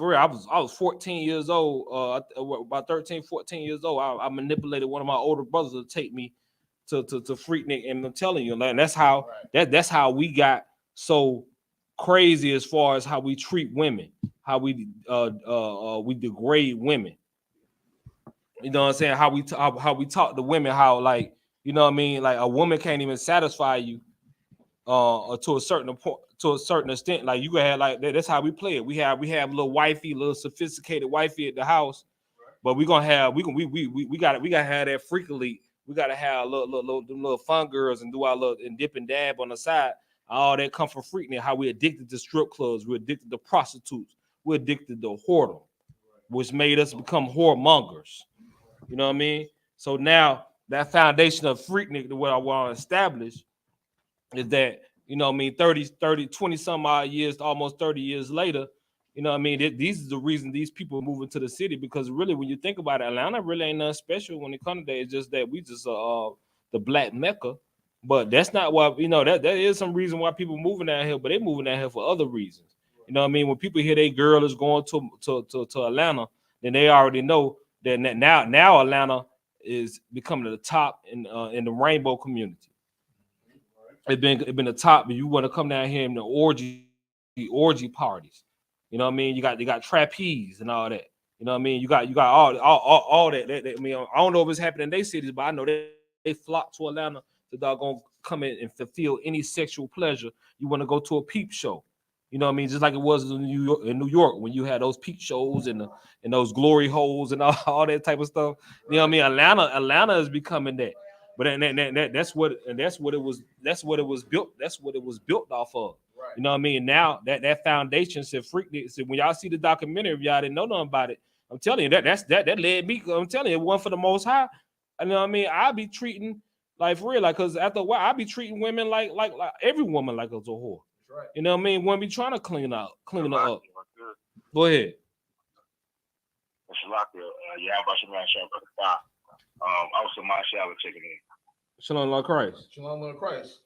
I was 14 years old, about 13, 14 years old. I manipulated one of my older brothers to take me to Freaknik, and I'm telling you, man, that's how that's how we got so crazy as far as how we treat women, how we degrade women. You know what I'm saying? How we talk to women, how like, you know what I mean? Like a woman can't even satisfy you to a certain point, to a certain extent. Like you can have like that's how we play it. We have little wifey, little sophisticated wifey at the house, but we gotta have that frequently. We gotta have little fun girls and do our little and dip and dab on the side. All that come from Freaknik. How we addicted to strip clubs, we're addicted to prostitutes, we're addicted to whoredom, which made us become whoremongers. You know what I mean? So now that foundation of Freaknik, what I want to establish is that, you know what I mean, 20 some odd years, almost 30 years later, you know what I mean, these are the reason these people are moving to the city, because really when you think about it, Atlanta really ain't nothing special when it comes to that. It's just that we just the black Mecca. But that's not why, you know, that is some reason why people moving down here, but they moving down here for other reasons. You know what I mean? When people hear their girl is going to Atlanta, then they already know that now Atlanta is becoming the top in the rainbow community. It's been the top, but you want to come down here in the orgy parties. You know what I mean? You got trapeze and all that. You know what I mean? You got all that. I mean, I don't know if it's happening in their cities, but I know they flock to Atlanta to doggone come in and fulfill any sexual pleasure. You want to go to a peep show. You know what I mean? Just like it was in New York when you had those peep shows and those glory holes and all that type of stuff. You know what I mean? Atlanta is becoming that. But that's what it was built off of. Right. You know what I mean? Now that foundation said Freaknik. So when y'all see the documentary, if y'all didn't know nothing about it, I'm telling you that led me. I'm telling you, it wasn't for the Most High. You know what I mean? I'll be treating like for real, like, because after a while, I'll be treating women like every woman like it's a whore. Right. You know what I mean? When we trying to clean her up. Go ahead. Also, my shower checking in. Shalom, Lord Christ. Shalom, Lord Christ.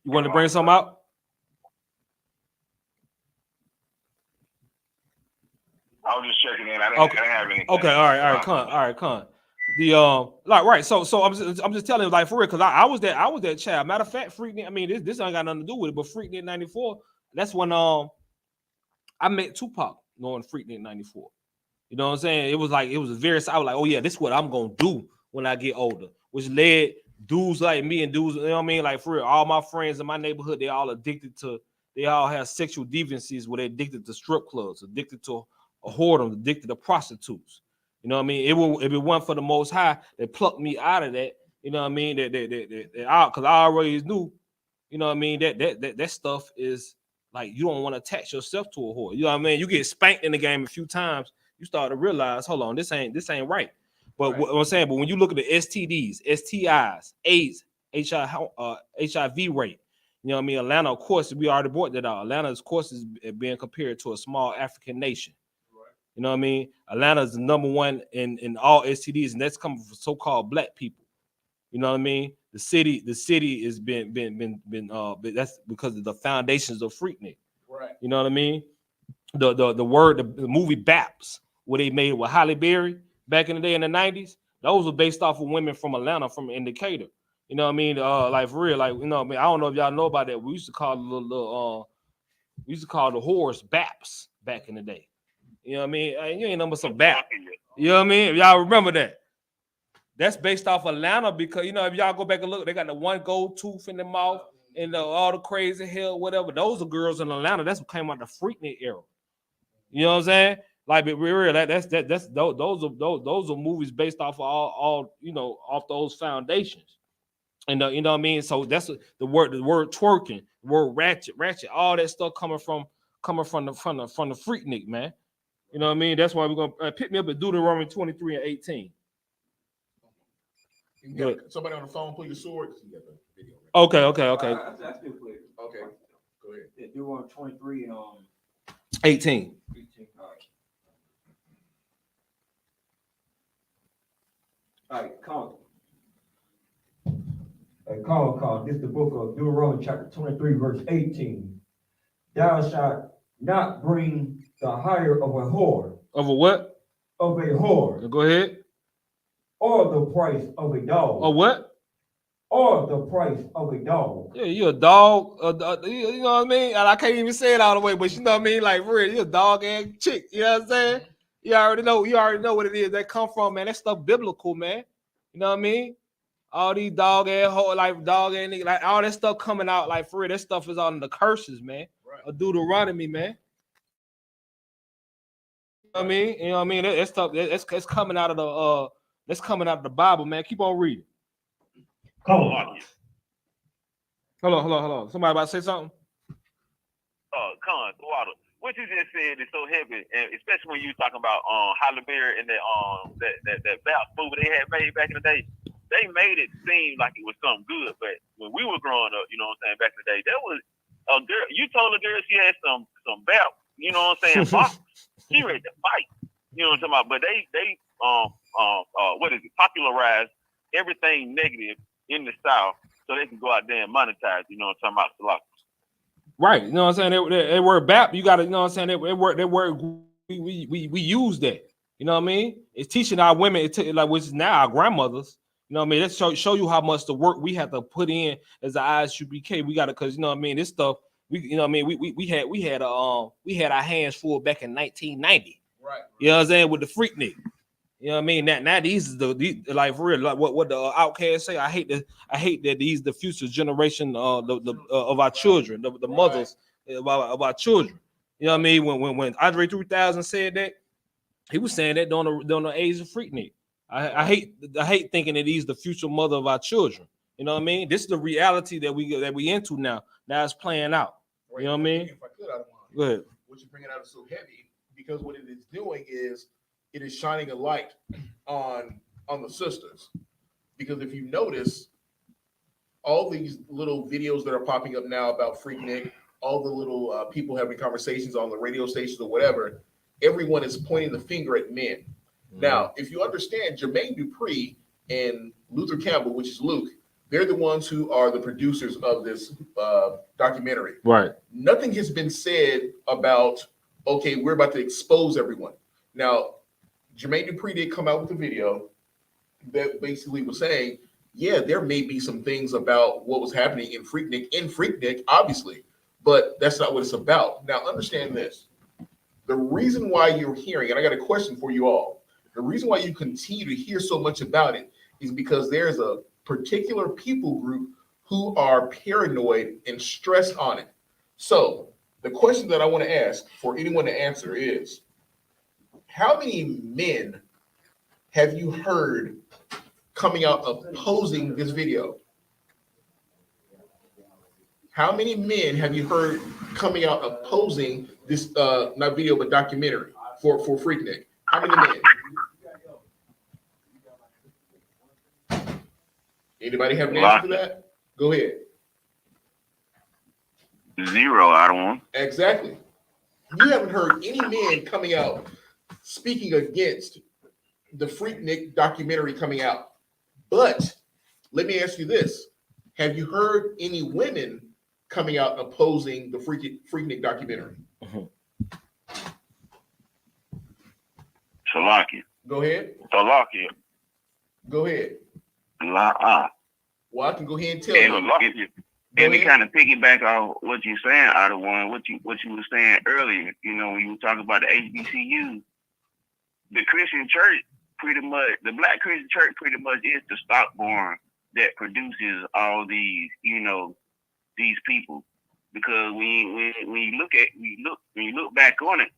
You want to bring something out? I was just checking in. I didn't have anything. Okay, all right, con. The right. So I'm just telling you, like, for real, because I was that child. Matter of fact, Freaknik. I mean, this ain't got nothing to do with it, but Freaknik '94. That's when I met Tupac knowing Freaknik '94. You know what I'm saying? It was I was like, oh yeah, this is what I'm gonna do when I get older, which led dudes like me and dudes, you know what I mean? Like for real, all my friends in my neighborhood, they all have sexual deviancies where they're addicted to strip clubs, addicted to a whoredom, addicted to prostitutes. You know what I mean? If it wasn't for the Most High that plucked me out of that, you know what I mean? Because I already knew, you know what I mean? That stuff is like, you don't want to attach yourself to a whore. You know what I mean? You get spanked in the game a few times, you start to realize, hold on, this ain't right. But what I'm saying, but when you look at the STDs, STIs, AIDS, HIV rate, you know what I mean? Atlanta, of course, we already brought that out. Atlanta, of course, is being compared to a small African nation. Right. You know what I mean? Atlanta is the number one in all STDs, and that's coming from so-called black people. You know what I mean? The city has been that's because of the foundations of Freaknik. Right. You know what I mean? The movie Baps, what they made with Halle Berry back in the day in the 90s, those were based off of women from Atlanta, from Indicator. You know what I mean? Like for real, like, you know what I mean? I don't know if y'all know about that. We used to call the whores Baps back in the day. You know what I mean? You ain't number some Bap. You know what I mean? If y'all remember that. That's based off Atlanta, because, you know, if y'all go back and look, they got the one gold tooth in the mouth and all the crazy hair, whatever. Those are girls in Atlanta. That's what came out the Freaknik era. You know what I'm saying? Like, but real, those are movies based off of all you know, off those foundations. And you know what I mean? So that's the word twerking, the word ratchet, all that stuff coming from the Freaknik, man. You know what I mean? That's why we're gonna pick me up at Deuteronomy 23 and 18. Somebody on the phone, pull your sword. You got the video. Okay. I still play it. Okay, go ahead. Yeah, do 23 and 18. 18. All right, call. Call. This is the book of Deuteronomy, chapter 23, verse 18. Thou shalt not bring the hire of a whore. Of a what? Of a whore. Go ahead. or the price of a dog. Or what? Or the price of a dog. Yeah, you a dog. You know what I mean? And I can't even say it all the way, but you know what I mean? Like, really, you a dog ass chick. You know what I'm saying? You already know what it is that come from, man. That stuff biblical, man. You know what I mean? All these dog ass whole like dog ass nigga, like all that stuff coming out, like for real, that stuff is on the curses, man. Right. Of Deuteronomy, man. You know what I mean? You know what I mean? That stuff that's coming out of the that's coming out of the Bible, man. Keep on reading. Come on. Hold on. Somebody about to say something? Con, Water. What you just said is so heavy, and especially when you talking about Halle Berry and that Bap movie they had made back in the day. They made it seem like it was something good, but when we were growing up, you know what I'm saying, back in the day, there was a girl. You told a girl she had some Bap, you know what I'm saying, box. She ready to fight. You know what I'm talking about? But they what is it? Popularized everything negative in the South so they can go out there and monetize. You know what I'm talking about? Right. You know what I'm saying? They word BAP. You got to, you know what I'm saying? They word we use that. You know what I mean? It's teaching our women, like which is now our grandmothers. You know what I mean? Let's show you how much the work we have to put in as the I.S.U.P.K. We got to, because you know what I mean. This stuff, you know what I mean. We had our hands full back in 1990. Right. You know what I'm saying, with the freak nigga. You know what I mean? Now these the like for real, like what the outcasts say. I hate that these the future generation of our children, the mothers of our children. You know what I mean? When Andre 3000 said that, he was saying that during the age of freak nigga. I hate thinking that he's the future mother of our children. You know what I mean? This is the reality that we into now. Now it's playing out. You know what I mean? If I could, I don't mind. Go ahead. What you bringing out is so heavy because what it is doing is it is shining a light on the sisters. Because if you notice, all these little videos that are popping up now about Freaknik, all the little people having conversations on the radio stations or whatever, everyone is pointing the finger at men. Now, if you understand, Jermaine Dupri and Luther Campbell, which is Luke, they're the ones who are the producers of this documentary. Right. Nothing has been said about, okay, we're about to expose everyone. Now, Jermaine Dupri did come out with a video that basically was saying, yeah, there may be some things about what was happening in Freaknik, obviously, but that's not what it's about. Now, understand this. The reason why you're hearing, and I got a question for you all. The reason why you continue to hear so much about it is because there's a particular people group who are paranoid and stressed on it. So the question that I want to ask for anyone to answer is, how many men have you heard coming out opposing this video? How many men have you heard coming out opposing this, not video, but documentary for Freaknik? How many men? Anybody have an answer to that? Go ahead. 0 out of 1. Exactly. You haven't heard any men coming out speaking against the Freaknik documentary coming out. But let me ask you this. Have you heard any women coming out opposing the Freaknik documentary? Salaki. Go ahead. Salaki. Go ahead. Well, I can go ahead and tell you. And to kind of piggyback on what you're saying, out of one, what you were saying earlier, you know, when you were talking about the HBCU, the Christian church pretty much, the Black Christian church pretty much is the stockborn that produces all these, you know, these people. Because when you look back on it,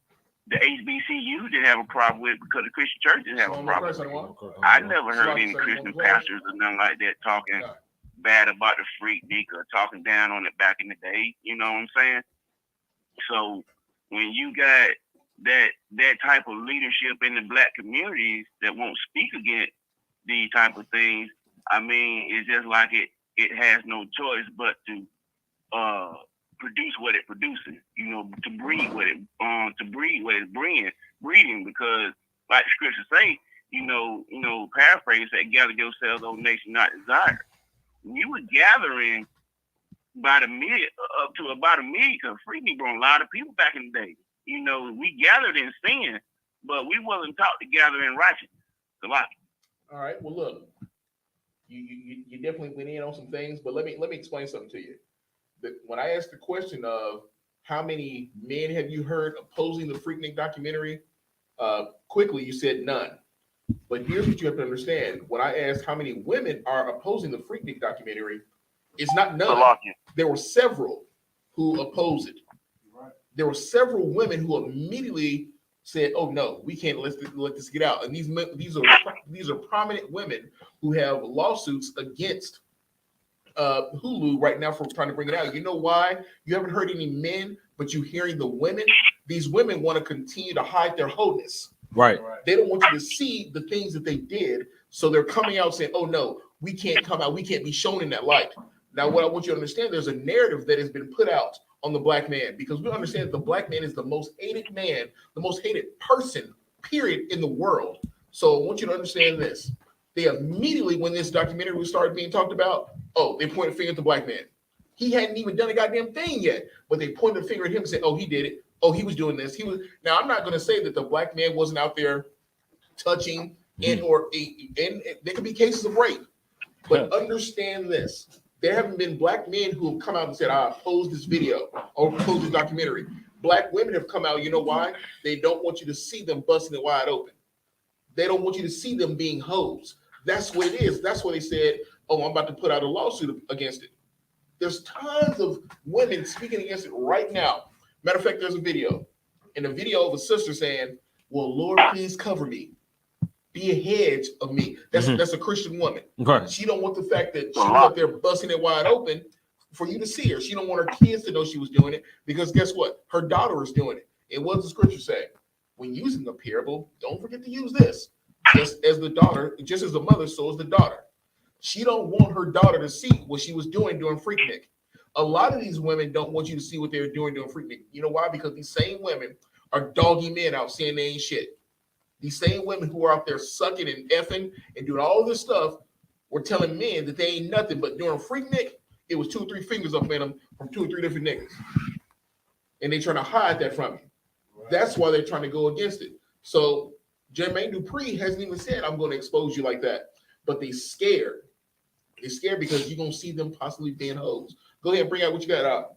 the HBCU didn't have a problem with it because the Christian church didn't have a problem with it. I never heard any Christian pastors or nothing like that talking bad about the Freaknik or talking down on it back in the day. You know what I'm saying? So when you got that type of leadership in the Black communities that won't speak against these type of things, I mean, it's just like it has no choice but to produce what it produces, you know, to breed what it's breeding, because like the scriptures say, you know, paraphrase that gather yourselves, O nation not desired. You were gathering about up to about a million, because Freaknik brought a lot of people back in the day. You know, we gathered in sin, but we wasn't taught to gather in righteousness. All right. Well, look, you definitely went in on some things, but let me explain something to you. When I asked the question of how many men have you heard opposing the Freaknik documentary, quickly you said none. But here's what you have to understand: when I asked how many women are opposing the Freaknik documentary, it's not none. There were several who opposed it. There were several women who immediately said, "Oh no, we can't let this get out." And these are prominent women who have lawsuits against Hulu right now for trying to bring it out. You know why? You haven't heard any men, but you're hearing the women. These women want to continue to hide their wholeness. Right. They don't want you to see the things that they did, so they're coming out saying, "Oh no, we can't come out. We can't be shown in that light." Now, what I want you to understand, there's a narrative that has been put out on the black man, because we understand that the black man is the most hated man, the most hated person, period, in the world. So I want you to understand this. They immediately, when this documentary started being talked about, they pointed a finger at the black man. He hadn't even done a goddamn thing yet, but they pointed a finger at him and said, "Oh, he did it. Oh, he was doing this. He was." Now, I'm not going to say that the black man wasn't out there touching, and there could be cases of rape, but understand this. There haven't been black men who have come out and said, "I oppose this video or oppose this documentary." Black women have come out. You know why? They don't want you to see them busting it wide open. They don't want you to see them being hoes. That's what it is. That's why they said, "Oh, I'm about to put out a lawsuit against it." There's tons of women speaking against it right now. Matter of fact, there's a video of a sister saying, "Well, Lord, please cover me. Be a hedge of me." That's a Christian woman. Okay. She don't want the fact that she was up there busting it wide open for you to see her. She don't want her kids to know she was doing it, because guess what? Her daughter is doing it. And what does the scripture say? When using a parable, don't forget to use this. Just as the mother, so is the daughter. She don't want her daughter to see what she was doing during Freaknik. A lot of these women don't want you to see what they're doing during Freaknik. You know why? Because these same women are doggy men out saying they ain't shit. These same women who are out there sucking and effing and doing all this stuff were telling men that they ain't nothing. But during Freaknik, it was 2 or 3 fingers up in them from 2 or 3 different niggas. And they trying to hide that from you. Right. That's why they're trying to go against it. So Jermaine Dupri hasn't even said, "I'm going to expose you like that." But they scared. They're scared because you're going to see them possibly being hoes. Go ahead and bring out what you got out.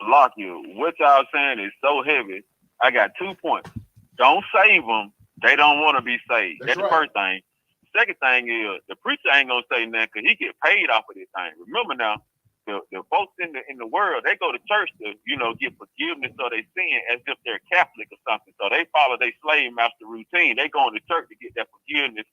Lock you. What y'all saying is so heavy. I got 2 points. Don't save them. They don't want to be saved. That's right. The first thing. Second thing is the preacher ain't gonna say nothing because he get paid off of this thing. Remember now, the folks in the world, they go to church to get forgiveness of their sin as if they're Catholic or something. So they follow their slave master routine. They going to church to get that forgiveness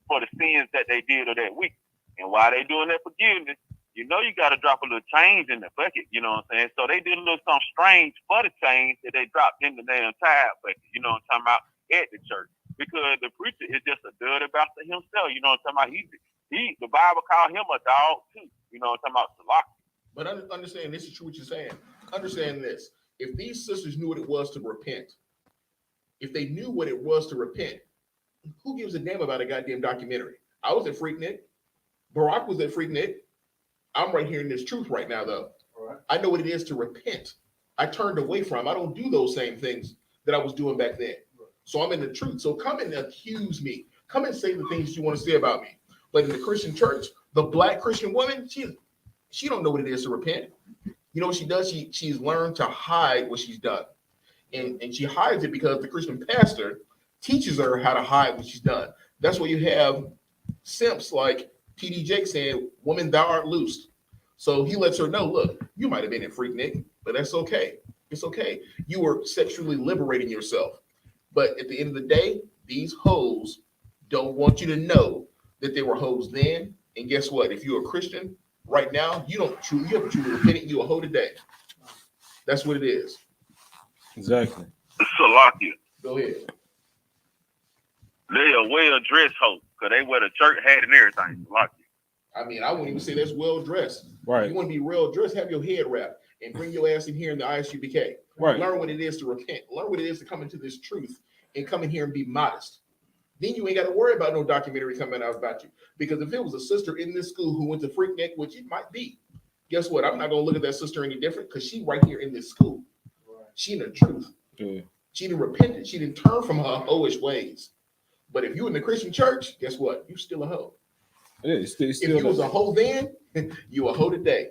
for the sins that they did of that week. And while they doing that forgiveness, you got to drop a little change in the bucket. You know what I'm saying? So they did a little something strange for the change that they dropped in the damn tithe bucket. You know what I'm talking about? At the church. Because the preacher is just a dirty bastard himself. You know what I'm talking about? The Bible called him a dog too. You know what I'm talking about? But understand, this is true what you're saying. Understand this. If these sisters knew what it was to repent, if they knew what it was to repent, who gives a damn about a goddamn documentary? I was at Freaknik. Barack was at Freaknik. I'm right here in this truth right now, though. Right. I know what it is to repent. I turned away from. I don't do those same things that I was doing back then. Right. So I'm in the truth. So come and accuse me. Come and say the things you want to say about me. But in the Christian church, the black Christian woman, she don't know what it is to repent. You know what she does? She's learned to hide what she's done. And she hides it because the Christian pastor teaches her how to hide what she's done. That's why you have simps like T.D. Jake saying, "Woman, thou art loosed." So he lets her know, look, you might have been in Freaknik, but that's okay. It's okay. You were sexually liberating yourself. But at the end of the day, these hoes don't want you to know that they were hoes then. And guess what? If you're a Christian right now, you haven't truly repented. You're a hoe today. That's what it is. Exactly. Salakia. Go ahead. They a well-dressed hoe because they wear the church hat and everything. Salakia. I mean, I wouldn't even say that's well-dressed. Right. You want to be well-dressed, have your head wrapped and bring your ass in here in the I.S.U.P.K. Right. Learn what it is to repent. Learn what it is to come into this truth and come in here and be modest. Then you ain't got to worry about no documentary coming out about you. Because if it was a sister in this school who went to Freaknik, which it might be, guess what? I'm not going to look at that sister any different because she right here in this school. Right. She in the truth. Yeah. She didn't repent. She didn't turn from her hoish ways. But if you in the Christian church, guess what? You still a hoe. Yeah, it's If you was a hoe then, you a hoe today.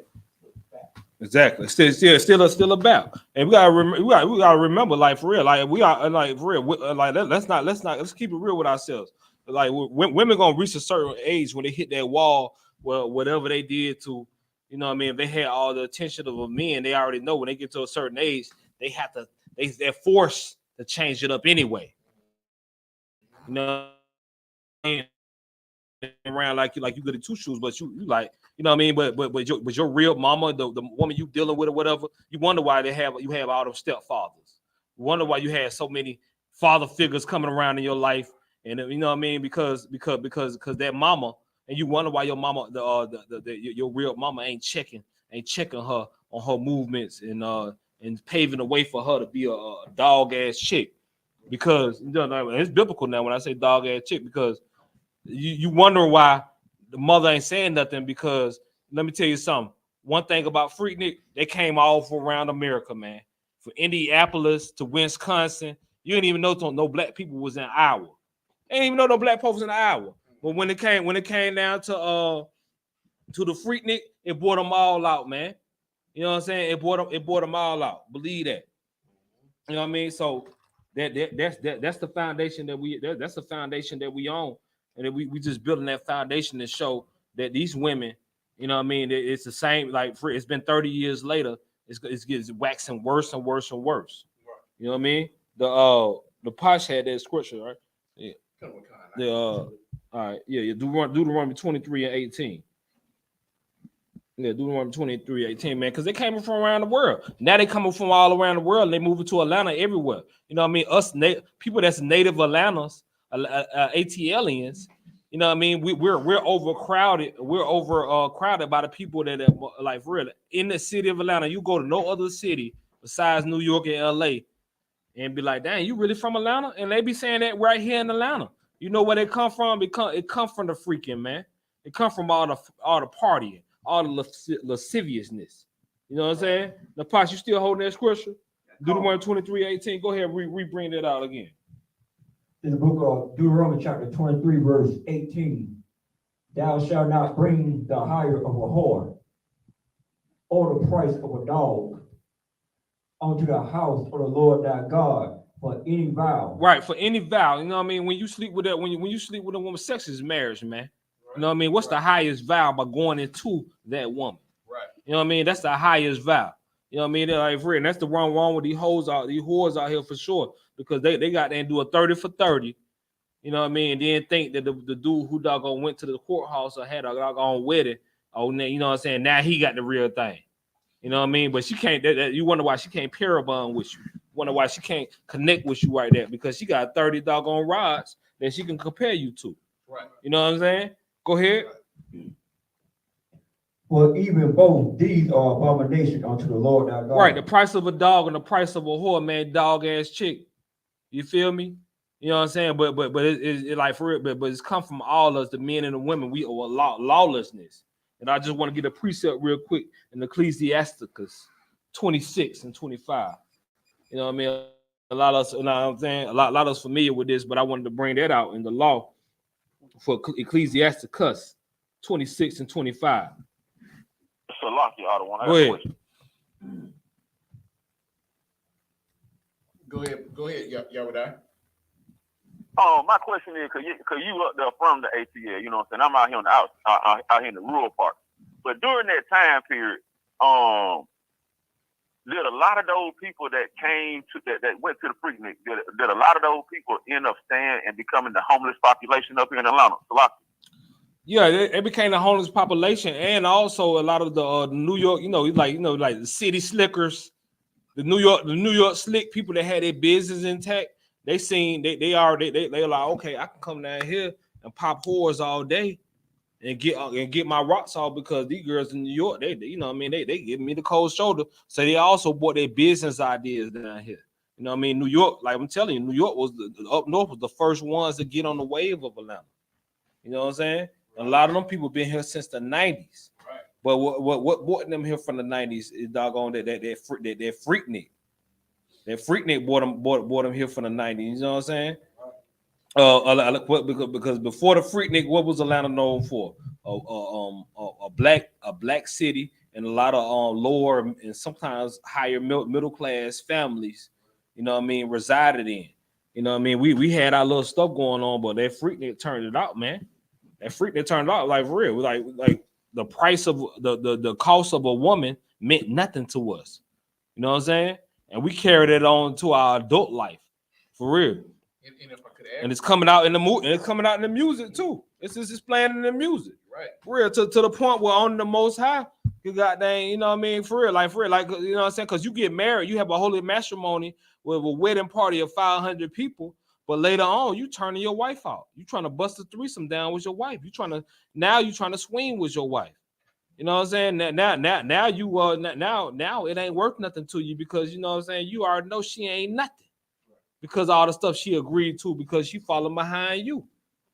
Exactly. Still about. And we gotta remember, like for real, like we are like for real, like let's keep it real with ourselves. Like women gonna reach a certain age when they hit that wall, well, whatever they did to, you know what I mean, if they had all the attention of a man, they already know when they get to a certain age, they have to, they're forced to change it up anyway. You know, around like you good at two shoes, but you like, you know what I mean, but your real mama, the woman you dealing with or whatever, you wonder why you have all them stepfathers. You wonder why you had so many father figures coming around in your life, and you know what I mean, because that mama, and you wonder why your mama, your real mama ain't checking her on her movements and paving the way for her to be a dog ass chick, because you know, it's biblical now when I say dog ass chick, because you wonder why the mother ain't saying nothing, because let me tell you something. One thing about Freaknik, they came all from around America, man. From Indianapolis to Wisconsin. You didn't even know no black people was in Iowa. They didn't even know no black folks was in Iowa. But when it came down to the Freaknik, it brought them all out, man. You know what I'm saying? It brought them all out. Believe that. You know what I mean? So that's the foundation that's the foundation that we own. And we just building that foundation to show that these women, you know what I mean, it's the same, like it's been 30 years later, it's waxing worse and worse and worse. You know what I mean? The Posh had that scripture, right? Yeah. All right, yeah, Deuteronomy 23 and 18. Yeah, Deuteronomy 23, 18, man, because they came from around the world. Now they coming from all around the world, and they moving to Atlanta everywhere. You know what I mean? Us people that's native Atlantas, ATLians, you know what I mean? We're overcrowded. We're crowded by the people that are like real in the city of Atlanta. You go to no other city besides New York and LA, and be like, dang, you really from Atlanta? And they be saying that right here in Atlanta. You know where they come from? It come from the freaking, man. It come from all the partying, all the lasciviousness. You know what I'm saying? The Posh, you still holding that scripture? Deuteronomy 23, 18. Go ahead, bring that out again. In the book of Deuteronomy chapter 23, verse 18, thou shalt not bring the hire of a whore or the price of a dog onto the house of the Lord thy God for any vow. Right, for any vow. You know what I mean? When you sleep with that, when you sleep with a woman, sex is marriage, man. Right. You know what I mean? What's the highest vow by going into that woman? Right. You know what I mean? That's the highest vow. You know what I mean? They're like, and that's the wrong with these whores out here for sure, because they got there and do a 30 for 30. You know what I mean? And then think that the dude who doggone went to the courthouse or had a doggone wedding, you know what I'm saying? Now he got the real thing. You know what I mean? But she can't. You wonder why she can't pair bond with you. Wonder why she can't connect with you right there, because she got 30 doggone rods that she can compare you to. Right. You know what I'm saying? Go ahead. Well, even both these are abomination unto the Lord thy God. Right, the price of a dog and the price of a whore, man, dog ass chick. You feel me? You know what I'm saying? But it like for real, but it's come from all of us, the men and the women. We owe a lawlessness. And I just want to get a precept real quick in Ecclesiasticus 26 and 25. You know what I mean? A lot of us, you know what I'm saying? A lot of us familiar with this, but I wanted to bring that out in the law for Ecclesiasticus 26 and 25. So lock you out of one. Go ahead. Go ahead, Yahanna. My question is, cause you up there from the ATL, you know what I'm saying? I'm out here on the out here in the rural part. But during that time period, did a lot of those people that came to that went to the Freaknik, did a lot of those people end up staying and becoming the homeless population up here in Atlanta? Yeah, it became the homeless population, and also a lot of the New York, like the city slickers, the New York slick people that had their business intact. They seen they like, okay, I can come down here and pop whores all day and get my rocks off, because these girls in New York, they you know what I mean, they give me the cold shoulder. So they also brought their business ideas down here. You know what I mean? New York, like I'm telling you, New York was up north was the first ones to get on the wave of Atlanta. You know what I'm saying? A lot of them people been here since the 90s. Right. But what brought them here from the 90s is doggone that Freaknik. That Freaknik brought them here from the 90s. You know what I'm saying? Because before the Freaknik, what was Atlanta known for? A black city and a lot of lower and sometimes higher middle class families, you know what I mean, resided in. You know what I mean? We had our little stuff going on, but that Freaknik turned it out, man. That Freaknik turned out like real. Like the price of the cost of a woman meant nothing to us. You know what I'm saying? And we carried it on to our adult life, for real. And if I could add, And it's coming out in the movie, and it's coming out in the music too. It's just playing in the music, right? For real, to the point where on the Most High, you got dang, you know what I mean, for real, like you know what I'm saying, because you get married, you have a holy matrimony with a wedding party of 500 people, but later on you turning your wife out. You trying to bust a threesome down with your wife. You trying to swing with your wife. You know what I'm saying? Now it ain't worth nothing to you because you know what I'm saying. You already know she ain't nothing. Because all the stuff she agreed to, because she following behind you.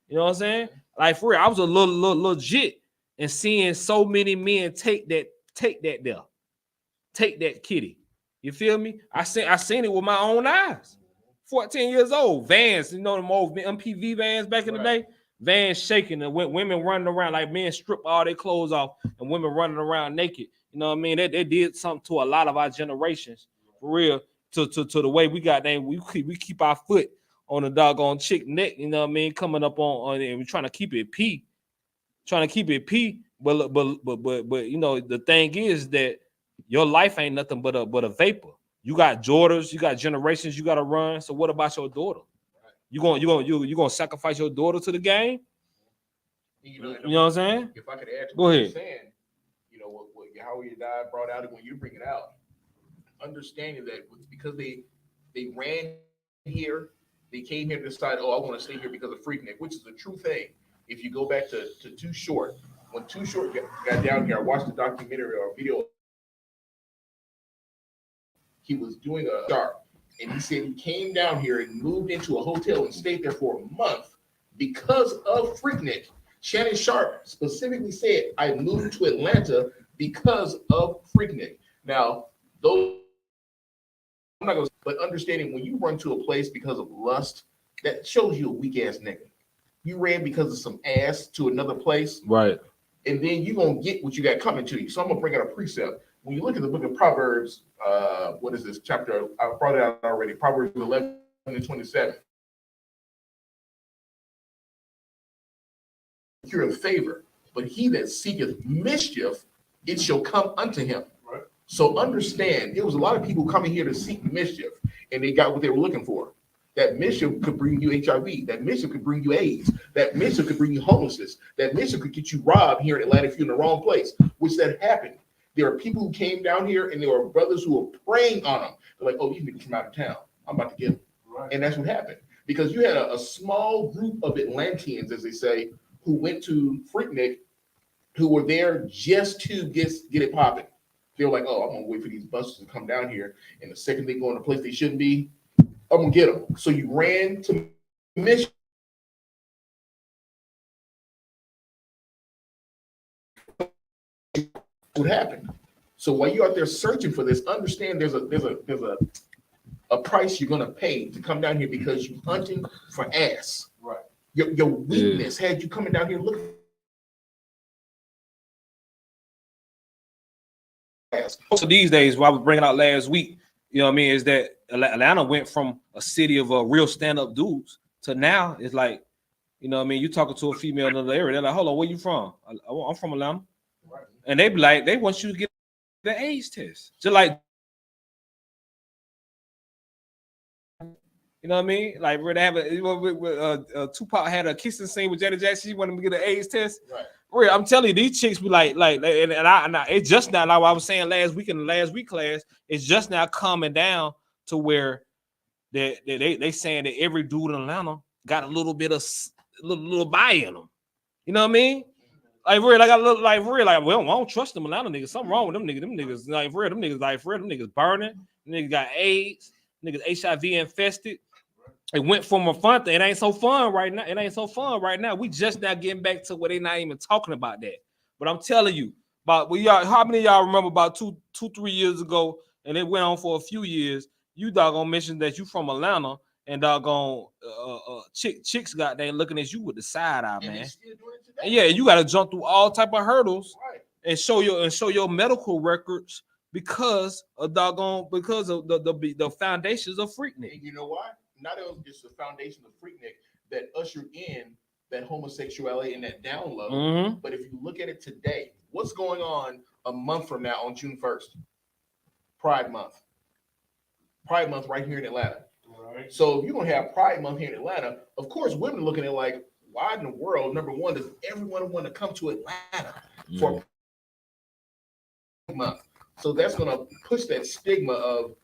You know what I'm saying? Like for real, I was a little legit and seeing so many men take that kitty. You feel me? I seen it with my own eyes. 14 years old, Vans, you know them old MPV Vans back in the day. Vans shaking and women running around like men strip all their clothes off and women running around naked. You know what I mean? They did something to a lot of our generations, for real. To the way we got there, we keep our foot on the doggone chick neck, you know what I mean, coming up on it, and we're trying to keep it P, but you know the thing is that your life ain't nothing but a vapor. You got daughters, you got generations you got to run. So what about your daughter? You gonna sacrifice your daughter to the game? You know what I'm saying? If I could add to Go what ahead. you're saying, you know what Yahweh died brought out, and when you bring it out. Understanding that because they ran here, they came here to decide, I want to stay here because of Freaknik, which is a true thing. If you go back to Too Short, when Too Short got down here, I watched the documentary or video. He was doing a sharp, and he said he came down here and moved into a hotel and stayed there for a month because of Freaknik. Shannon Sharp specifically said, I moved to Atlanta because of Freaknik. Now, those I'm not gonna, but understanding when you run to a place because of lust, that shows you a weak ass nigga. You ran because of some ass to another place, right? And then you gonna get what you got coming to you. So I'm gonna bring out a precept. When you look at the book of Proverbs, what is this chapter? I brought it out already. Proverbs 11 and 27. You're in favor, but he that seeketh mischief, it shall come unto him. So understand, there was a lot of people coming here to seek mischief, and they got what they were looking for. That mischief could bring you HIV. That mischief could bring you AIDS. That mischief could bring you homelessness. That mischief could get you robbed here in Atlanta if you're in the wrong place, which that happened. There are people who came down here, and there were brothers who were preying on them. They're like, oh, these niggas from out of town. I'm about to get them. Right. And that's what happened. Because you had a small group of Atlanteans, as they say, who went to Freaknik, who were there just to get it popping. They were like, oh, I'm going to wait for these buses to come down here. And the second they go in a place they shouldn't be, I'm going to get them. So you ran to mission. What happened? So while you're out there searching for this, understand there's a price you're going to pay to come down here because you're hunting for ass. Right. Your weakness had you coming down here looking. So these days, what I was bringing out last week, you know what I mean, is that Atlanta went from a city of real stand-up dudes to now it's like, you know what I mean, you talking to a female in another area, they're like, hold on, where you from? I'm from Atlanta. Right. And they be like, they want you to get the AIDS test. Just like, you know what I mean? Like, we're have Tupac had a kissing scene with Janet Jackson. She wanted him to get an AIDS test. Right. Real, I'm telling you, these chicks be like, and I it's just now, like I was saying last week in the last week class, it's just now calming down to where they saying that every dude in Atlanta got a little bit of little bi in them. You know what I mean? Like real, I got a little like real, like well, I don't trust them Atlanta niggas. Something wrong with them niggas. Them niggas like real, them niggas burning. Them niggas got AIDS. Niggas HIV infested. It went from a fun thing. It ain't so fun right now. We just now getting back to where they not even talking about that. But I'm telling you, how many of y'all remember about 2-3 years ago, and it went on for a few years, you doggone mentioned that you from Atlanta, and doggone chicks got there looking at you with the side eye, And they man. still doing it today. And yeah, you got to jump through all type of hurdles Right. and show your medical records because of the foundations of Freaknik. And you know why? Not only just the foundation of Freaknik that ushered in that homosexuality and that download, Mhm. but if you look at it today, what's going on a month from now on June 1st? Pride Month. Pride Month right here in Atlanta. Right. So if you're gonna have Pride Month here in Atlanta, of course, women are looking at it like, why in the world, number one, does everyone want to come to Atlanta for Pride Month? So that's gonna push that stigma of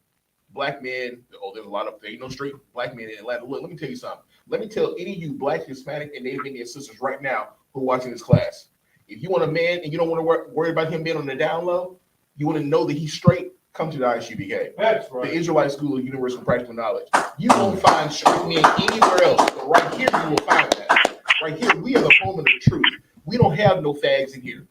black men. Oh, there ain't no straight black men in Atlanta. Look, let me tell you something. Let me tell any of you black, Hispanic, and Native Indian sisters right now who are watching this class. If you want a man and you don't want to worry about him being on the down low, you want to know that he's straight, come to the I.S.U.P.K. That's The right. Israelite School of Universal and Practical Knowledge. You won't find straight men anywhere else, but right here you will find that. Right here, we are the home of the truth. We don't have no fags in here.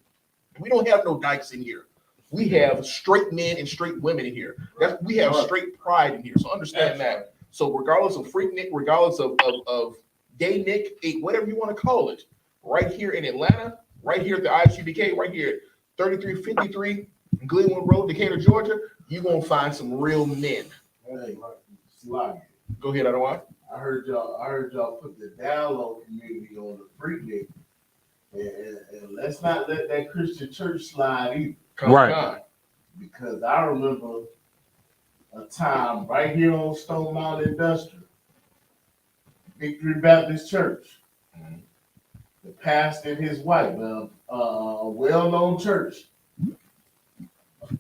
We don't have no dykes in here. We have straight men and straight women in here. We have straight pride in here. So understand that. So regardless of Freaknik, regardless of gay Nick, whatever you want to call it, right here in Atlanta, right here at the I.S.U.P.K, right here at 3353 Glenwood Road, Decatur, Georgia, you're gonna find some real men. Hey, Slide. Go ahead, Adonai. I heard y'all put the download community on the Freaknik. And let's not let that Christian church slide either. Right. Because I remember a time right here on Stone Mountain Industrial, Victory Baptist Church. The pastor and his wife, a well-known church,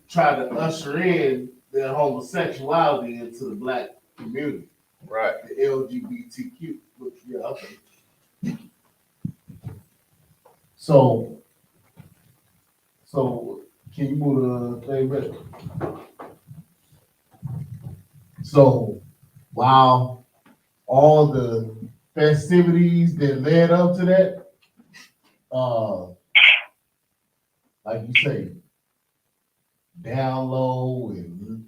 tried to usher in their homosexuality into the black community. Right. The LGBTQ. Which, yeah, okay. So can you move the thing back? So while all the festivities that led up to that, like you say, down low and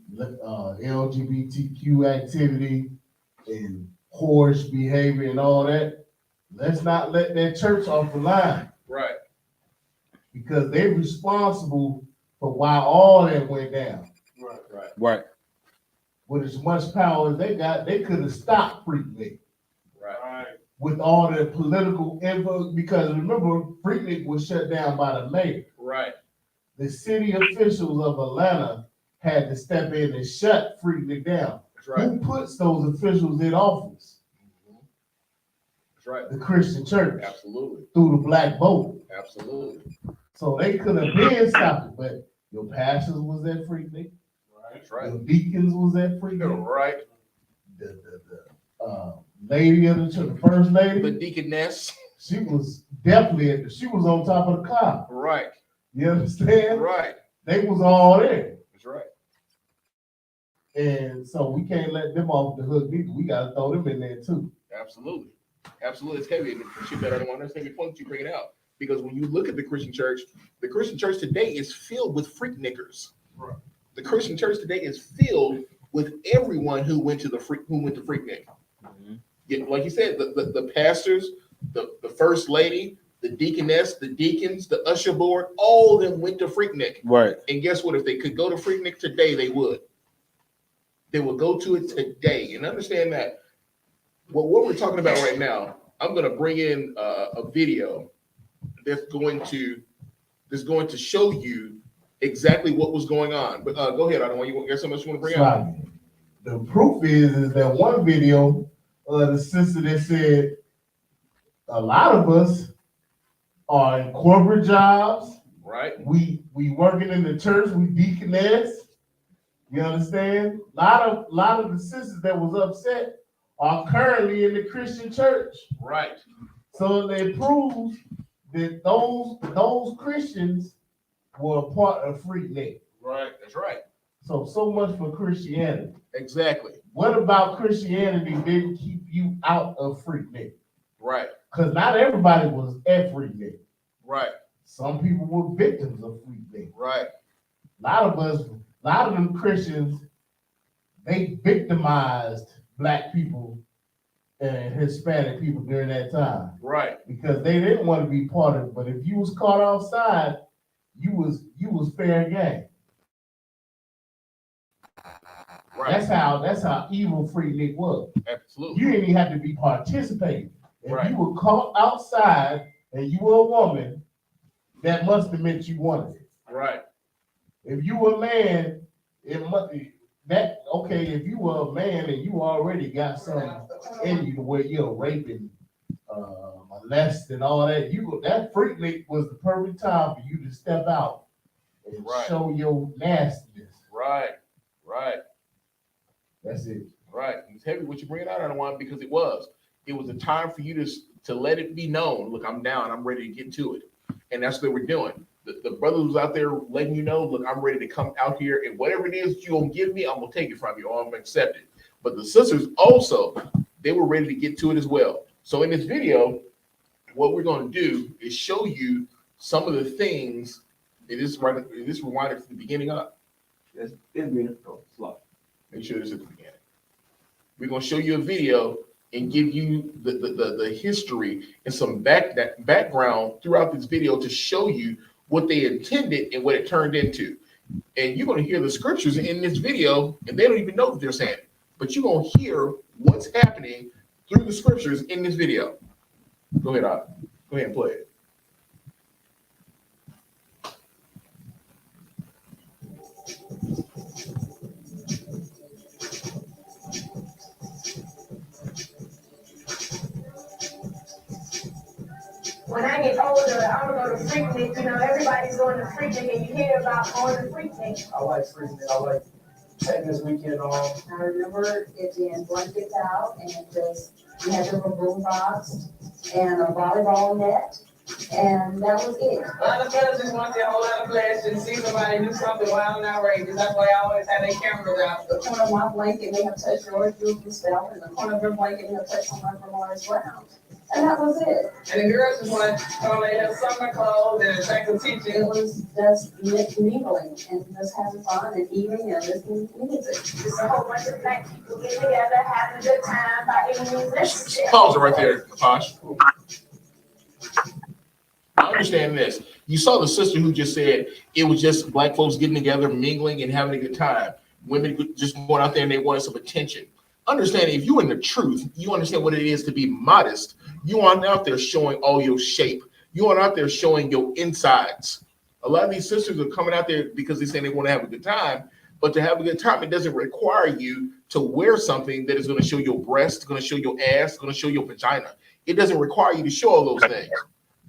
LGBTQ activity and whorish behavior and all that, let's not let that church off the line. Right. Because they're responsible for why all that went down. Right. With as much power as they got, they could have stopped Freaknik. Right. With all the political info, because remember, Freaknik was shut down by the mayor. Right. The city officials of Atlanta had to step in and shut Freaknik down. That's right. Who puts those officials in office? That's right. The Christian church. Absolutely. Through the black vote. Absolutely. So they could have been stopped it, but your pastors was at Freaknik. That's right. Your deacons was at Freaknik. Right. The lady of the church, the first lady. The deaconess. She was definitely she was on top of the cloud. Right. You understand? Right. They was all there. That's right. And so we can't let them off the hook either. We gotta throw them in there too. Absolutely. Absolutely. It's heavy. And appreciate that. I don't want to say the point you bring it out. Because when you look at the Christian church today is filled with freaknickers. Right. The Christian church today is filled with everyone who went to Freaknik. Mm-hmm. Yeah, like you said, the pastors, the first lady, the deaconess, the deacons, the usher board, all of them went to Freaknik. Right. And guess what? If they could go to Freaknik today, they would. They would go to it today. And understand that what we're talking about right now, I'm going to bring in a video that's going to show you exactly what was going on. But go ahead, I don't want you got something else you want to bring out. The proof is that one video, the sister that said a lot of us are in corporate jobs. Right. We working in the church, we deaconess. You understand? A lot of the sisters that was upset are currently in the Christian church. Right. So they prove that those Christians were a part of Freaknik. Right. That's right. So much for Christianity. Exactly. What about Christianity didn't keep you out of Freaknik? Right. Because not everybody was at Freaknik. Right. Some people were victims of Freaknik. Right. A lot of them Christians, they victimized black people and Hispanic people during that time. Right. Because they didn't want to be part of it. But if you was caught outside, you was fair game. Right. That's how evil Freaknik was. Absolutely. You didn't even have to be participating. If Right. you were caught outside and you were a woman, that must have meant you wanted it. Right. If you were a man, it must that okay. If you were a man and you already got something in you to where you're raping, molest, and all that, that Freaknik was the perfect time for you to step out and Right. show your nastiness. Right. Right. That's it. Right. It's heavy what you bring out on one because it was a time for you to let it be known. Look, I'm down. I'm ready to get to it, and that's what we're doing. The brother who's out there letting you know, look, I'm ready to come out here, and whatever it is you're gonna give me, I'm gonna take it from you, or I'm gonna accept it. But the sisters also, they were ready to get to it as well. So in this video, what we're gonna do is show you some of the things. This rewind it to the beginning up. It's beautiful. Slow. Make sure this is at the beginning. We're gonna show you a video and give you the history and some background throughout this video to show you what they intended and what it turned into. And you're gonna hear the scriptures in this video, and they don't even know what they're saying. But you're gonna hear what's happening through the scriptures in this video. Go ahead, Op. Go ahead and play it. When I get older, I'm gonna go to Freaknik. You know, everybody's going to Freaknik, and you hear about going to Freaknik. I like Freaknik. I like taking this weekend off. I remember it being blankets out, and just we had the room box and a volleyball net, and that was it. A lot of fellas just want their whole lot of flesh and see somebody do something wild and outrageous. That's why I always have their cameras out. The corner of my blanket may have touched yours, Drew spell, and the corner of your blanket may have touched someone from Morris Brown. And that was it. And the girls just want to throw their summer clothes and attractive teaching. It was just mingling and just having fun and eating and listening to music. Just a whole bunch of black people getting together, having a good time by any means necessary. Pause it right there, Posh. I understand this. You saw the sister who just said it was just black folks getting together, mingling, and having a good time. Women just going out there and they wanted some attention. Understanding if you're in the truth, you understand what it is to be modest. You aren't out there showing all your shape. You aren't out there showing your insides. A lot of these sisters are coming out there because they say they want to have a good time, but to have a good time, it doesn't require you to wear something that is going to show your breast, going to show your ass, going to show your vagina. It doesn't require you to show all those things.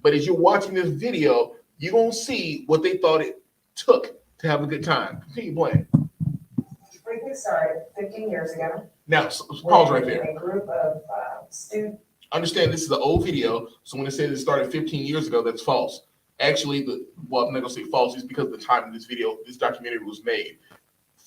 But as you're watching this video, you're going to see what they thought it took to have a good time. Continue playing. Freaknik started 15 years ago. Now, pause right there. A group of students. Understand this is an old video, so when it says it started 15 years ago, that's false. Actually, I'm not going to say false, it's because of the time this documentary was made.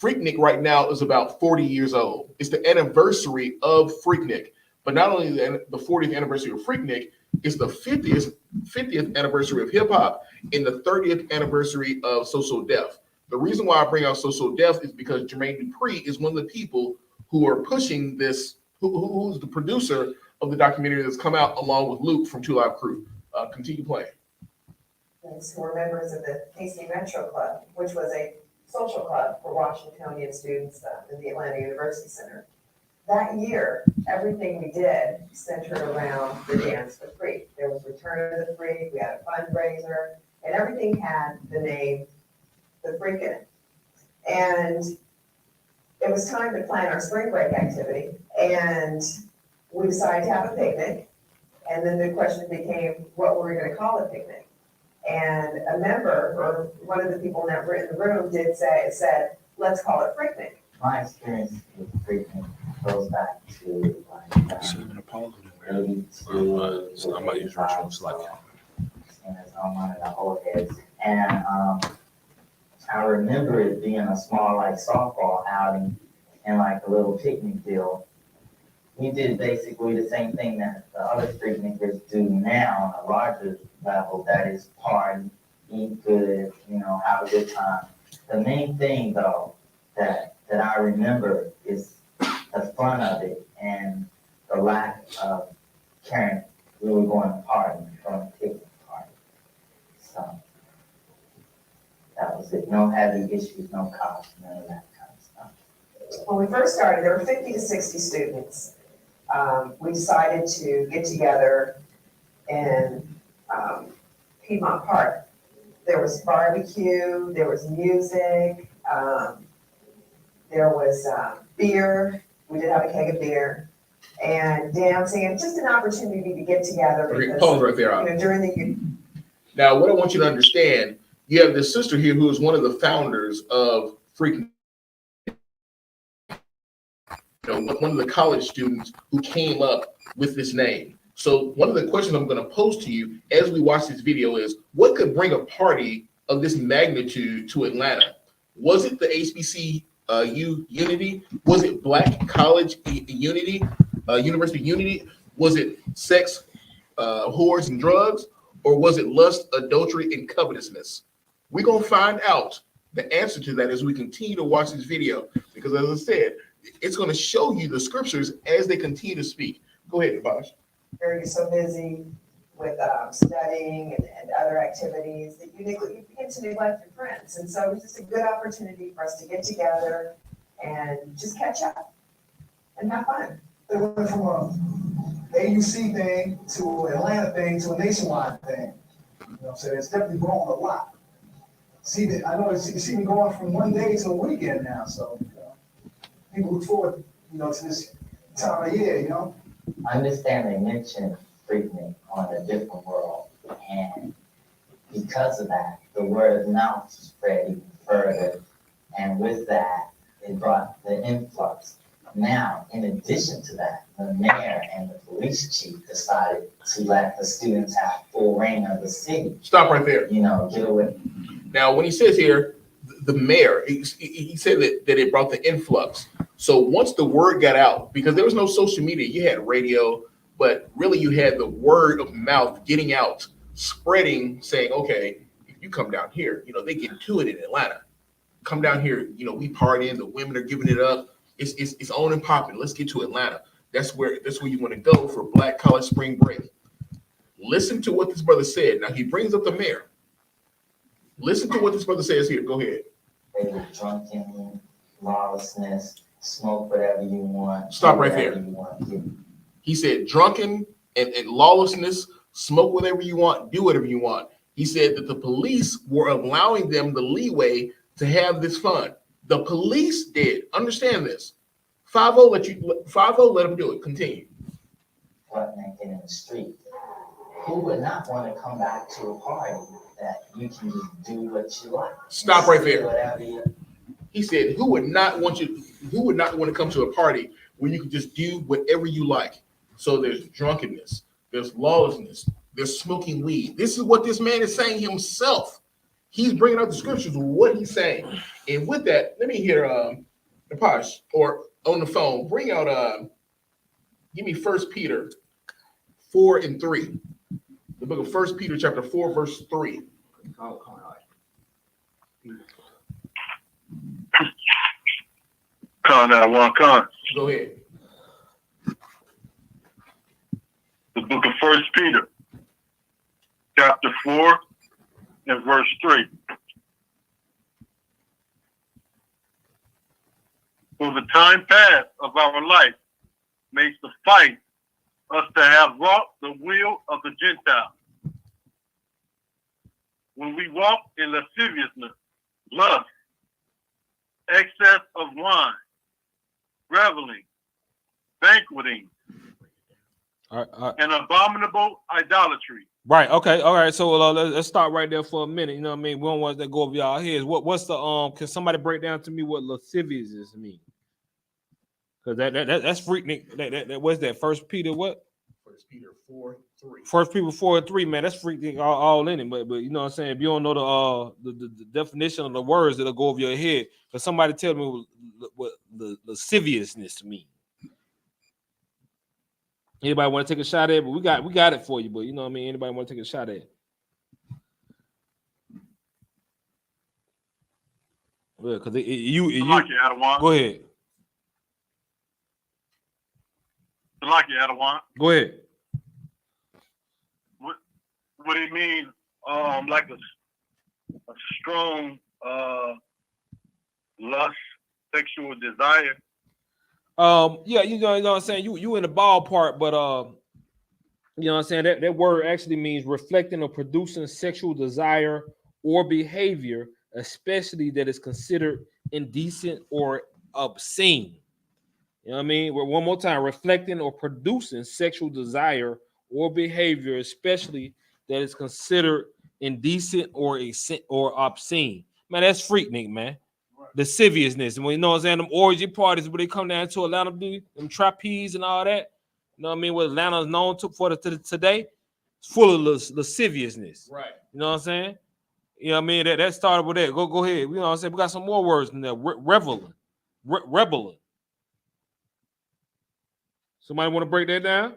Freaknik right now is about 40 years old. It's the anniversary of Freaknik. But not only the 40th anniversary of Freaknik, it's the 50th anniversary of hip hop and the 30th anniversary of So Def. The reason why I bring out So Def is because Jermaine Dupri is one of the people who are pushing this, who's the producer of the documentary that's come out along with Luke from 2 Live Crew. Continue playing. Who were members of the KC Metro Club, which was a social club for Washingtonian students in the Atlanta University Center. That year, everything we did centered around the Dance for Free. There was Return of the Freak, we had a fundraiser, and everything had the name The Freak in it. And it was time to plan our spring break activity, and we decided to have a picnic. And then the question became, what were we going to call the picnic? And a member, or one of the people in the room, said, let's call it Freaknik. My experience with Freaknik goes back to like 82, and it's on one of the old heads. And I remember it being a small like softball outing and like a little picnic deal. We did basically the same thing that the other Freaknickers do now on a larger level, that is party, eat good, have a good time. The main thing though that I remember is the fun of it and the lack of caring. We were going to party, going to picnic party. So that was it. No heavy issues, no cops, none of that kind of stuff. When we first started, there were 50 to 60 students. We decided to get together in Piedmont Park. There was barbecue, there was music, there was beer. We did have a keg of beer and dancing, and just an opportunity to get together. Because, pause right there. You know, during the year. Now, what I want you to understand, you have this sister here who is one of the founders of Freak. One of the college students who came up with this name. So one of the questions I'm going to pose to you as we watch this video is, what could bring a party of this magnitude to Atlanta? Was it the HBCU unity? Was it Black college unity, university unity? Was it sex, whores, and drugs? Or was it lust, adultery, and covetousness? We're going to find out the answer to that as we continue to watch this video. Because as I said, it's going to show you the scriptures as they continue to speak. Go ahead, Bosh. You're so busy with studying and other activities that you begin to neglect your friends. And so it's just a good opportunity for us to get together and just catch up and have fun. It went from a AUC thing to an Atlanta thing to a nationwide thing. You know what I'm saying? It's definitely grown a lot. I know you see me going from one day to a weekend now, so people look forward, to this time of year, I understand they mentioned Freaknik on a different world, and because of that, the word of mouth spread even further, and with that, it brought the influx. Now, in addition to that, the mayor and the police chief decided to let the students have full reign of the city. Stop right there. Get away. Now, when he says here, the mayor, he said that it brought the influx. So once the word got out, because there was no social media, you had radio, but really you had the word of mouth getting out, spreading, saying, okay, if you come down here, they get into it in Atlanta. Come down here, we partying, the women are giving it up. It's on and popping. Let's get to Atlanta. That's where you want to go for Black college spring break. Listen to what this brother said. Now he brings up the mayor. Listen to what this brother says here. Go ahead. They were drunken, lawlessness, smoke whatever you want. Stop right there. He said drunken and lawlessness, smoke whatever you want, do whatever you want. He said that the police were allowing them the leeway to have this fun. The police did. Understand this. 5-0 let them do it. Continue. Butt naked in the street. Who would not want to come back to a party that you can just do what you like? Stop right there. He said, who would not want to come to a party where you can just do whatever you like? So there's drunkenness, there's lawlessness, there's smoking weed. This is what this man is saying himself. He's bringing out the scriptures of what he's saying. And with that, let me hear Napash, or on the phone, bring out, give me 1 Peter 4 and 3. The book of 1 Peter chapter 4, verse 3. Go ahead. The book of 1 Peter, chapter 4 and verse 3. For the time past of our life may suffice us to have wrought the will of the Gentiles, when we walk in lasciviousness, lust, excess of wine, reveling, banqueting, and abominable idolatry. Right. Okay. All right. So let's stop right there for a minute. You know what I mean? We don't want that go over y'all heads. What's the Can somebody break down to me what lasciviousness mean? Because that's freaknik. That what's that? 1 Peter what? 1 Peter 4, 3. 1 Peter 4 and 3, man. That's freaking all in it. But you know what I'm saying? If you don't know the definition of the words, that'll go over your head. But somebody tell me what the lasciviousness mean. Anybody want to take a shot at it? But we got it for you. But you know what I mean? Anybody want to take a shot at it? Yeah, because you Go ahead. Like you, Adawan. Go ahead. What do you mean? Like a strong lust, sexual desire. Yeah, you know what I'm saying. You in the ballpark, but you know what I'm saying. That word actually means reflecting or producing sexual desire or behavior, especially that is considered indecent or obscene. You know what I mean? One more time, reflecting or producing sexual desire or behavior, especially that is considered indecent or obscene. Man, that's freaknik, man. Lasciviousness. And when you know what I'm saying, them orgy parties where they come down to Atlanta, them trapeze and all that. You know what I mean? What Atlanta is known for today, it's full of lasciviousness. Right. You know what I'm saying? You know what I mean? That started with that. Go ahead. You know what I'm saying? We got some more words in there. Reveling. Rebelling. Somebody want to break that down?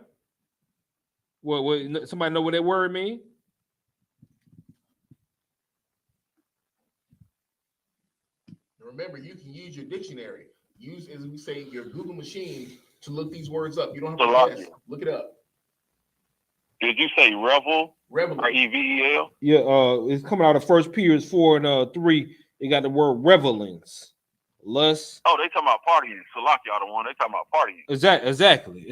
What somebody know what that word mean? Remember, you can use your dictionary. Use, as we say, your Google machine to look these words up. You don't have to guess. Look it up. Did you say revel? Revel. R-E-V-E-L? Yeah, it's coming out of 1 Peter 4 and 3. They got the word revelings, lust. Oh, they talking about partying. Salaki, y'all the one. They talking about partying. Exactly.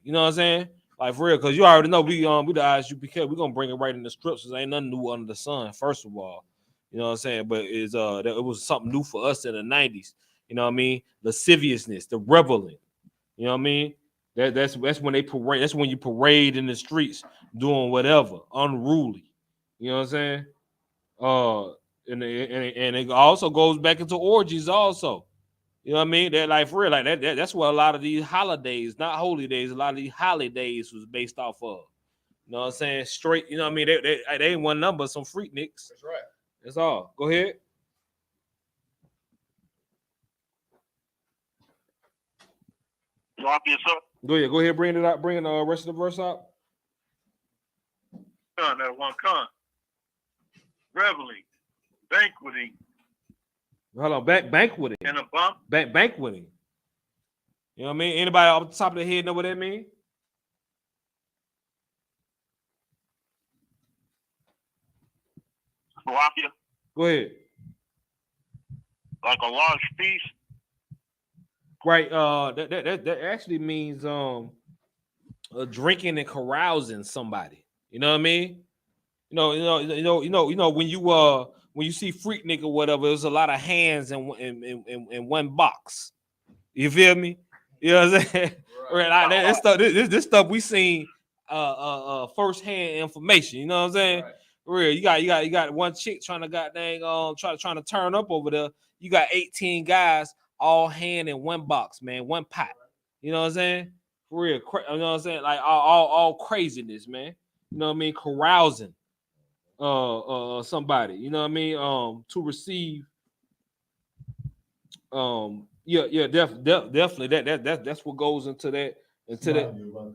You know what I'm saying? Like for real, because you already know we the I.S.U.P.K. We're gonna bring it right in the scriptures. Ain't nothing new under the sun, first of all. You know what I'm saying? But it was something new for us in the 90s. You know what I mean? Lasciviousness, the reveling. You know what I mean? That's when they parade. That's when you parade in the streets doing whatever, unruly. You know what I'm saying? And it also goes back into orgies also. You know what I mean? That like for real, like that's what a lot of these holidays, not holy days, a lot of these holidays was based off of. You know what I'm saying? Straight, you know what I mean? They ain't one number, some freakniks. That's right. That's all. Go ahead. Go ahead, bring it out, bring the rest of the verse out. That one con. Reveling, banqueting. Hold on, banqueting. And a bump. Banqueting. You know what I mean? Anybody off the top of the head know what that means? Go ahead. Like a large feast. Right. That actually means drinking and carousing somebody. You know what I mean? You know when you see freaknik or whatever, there's a lot of hands in one box. You feel me? You know what I'm saying? Right. This stuff we seen first-hand information. You know what I'm saying? Right. Real. You got one chick trying to turn up over there. You got 18 guys all hand in one box, man, one pot. You know what I'm saying? For real. You know what I'm saying? Like all craziness, man. You know what I mean? Carousing somebody. You know what I mean? To receive definitely that's what goes into that.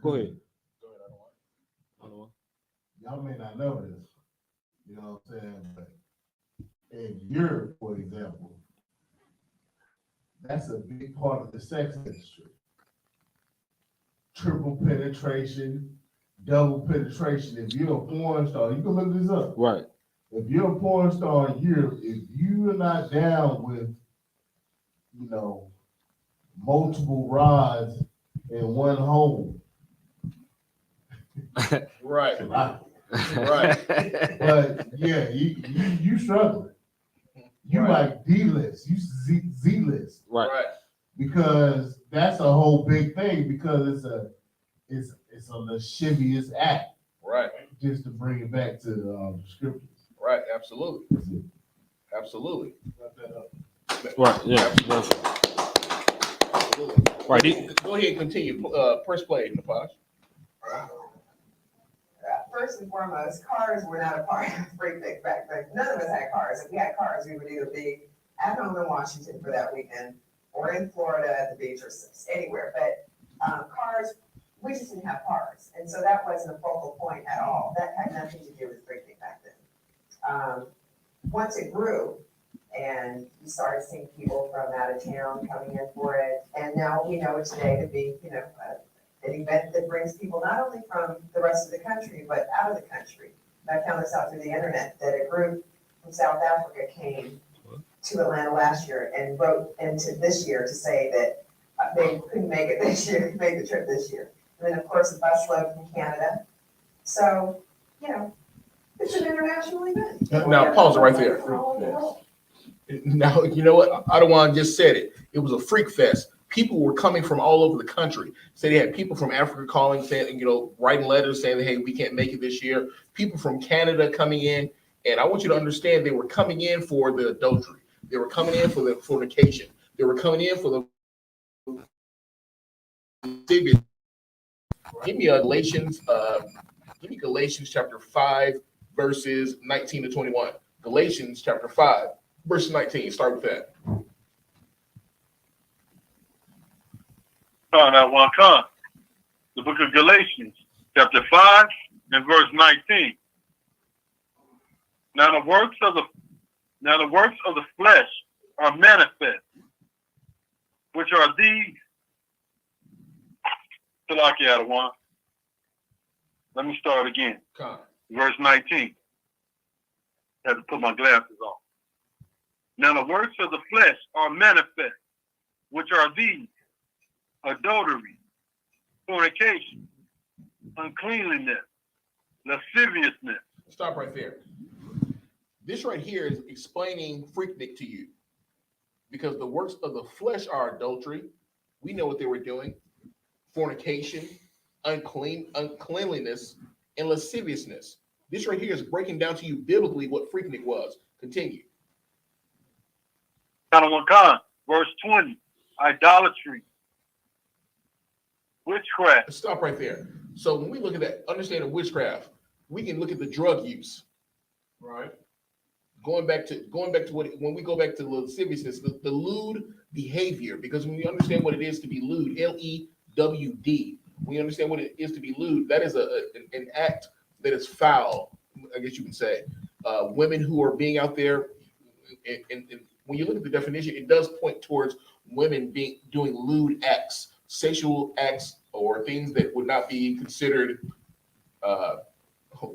Go ahead. Y'all may not know this, you know what I'm saying, but in Europe, for example, that's a big part of the sex industry. Triple penetration, double penetration. If you're a porn star, you can look this up. Right. If you're a porn star in Europe, if you are not down with, you know, multiple rods in one hole. Right. Right. But yeah, you struggling. You like D-list, you Z-list. Right. Because that's a whole big thing, because it's a lascivious act. Right. Just to bring it back to the scriptures. Right, absolutely. Absolutely. Right, yeah. Absolutely. Right. Go ahead and continue. Press play, Napash. First and foremost, cars were not a part of freaknik back then. None of us had cars. If we had cars, we would either be at home in Washington for that weekend or in Florida at the beach or anywhere. But cars, we just didn't have cars. And so that wasn't a focal point at all. That had nothing to do with freaknik back then. Once it grew and you started seeing people from out of town coming in for it, and now we know it today to be, an event that brings people not only from the rest of the country, but out of the country. I found this out through the internet, that a group from South Africa came to Atlanta last year and wrote into this year to say that they couldn't make it this year, made the trip this year. And then, of course, a busload from Canada. So, you know, it's an international event. Now, pause it right there. Now, you know what? I don't want to just said it. It was a freak fest. People were coming from all over the country. So they had people from Africa calling, saying, you know, writing letters saying, hey, we can't make it this year. People from Canada coming in. And I want you to understand they were coming in for the adultery. They were coming in for the fornication. They were coming in for the. Give me Galatians chapter 5, verses 19 to 21. Galatians chapter 5, verse 19. Start with that. That one time. The book of Galatians, chapter 5, and verse 19. Now the works of the flesh are manifest, which are these. Salakia, let me start again. Verse 19. I had to put my glasses on. Now the works of the flesh are manifest, which are these: adultery, fornication, uncleanliness, lasciviousness. Stop right there. This right here is explaining freaknik to you, because the works of the flesh are adultery. We know what they were doing: fornication, uncleanliness, and lasciviousness. This right here is breaking down to you biblically what freaknik was. Continue. Verse 20, idolatry, witchcraft. Stop right there. So when we look at that, understanding witchcraft, we can look at the drug use. Right. Going back to what, when we go back to lasciviousness, the lewd behavior, because when we understand what it is to be lewd, L-E-W-D, we understand what it is to be lewd. That is an act that is foul, I guess you can say. Women who are being out there, and when you look at the definition, it does point towards women doing lewd acts, sexual acts, or things that would not be considered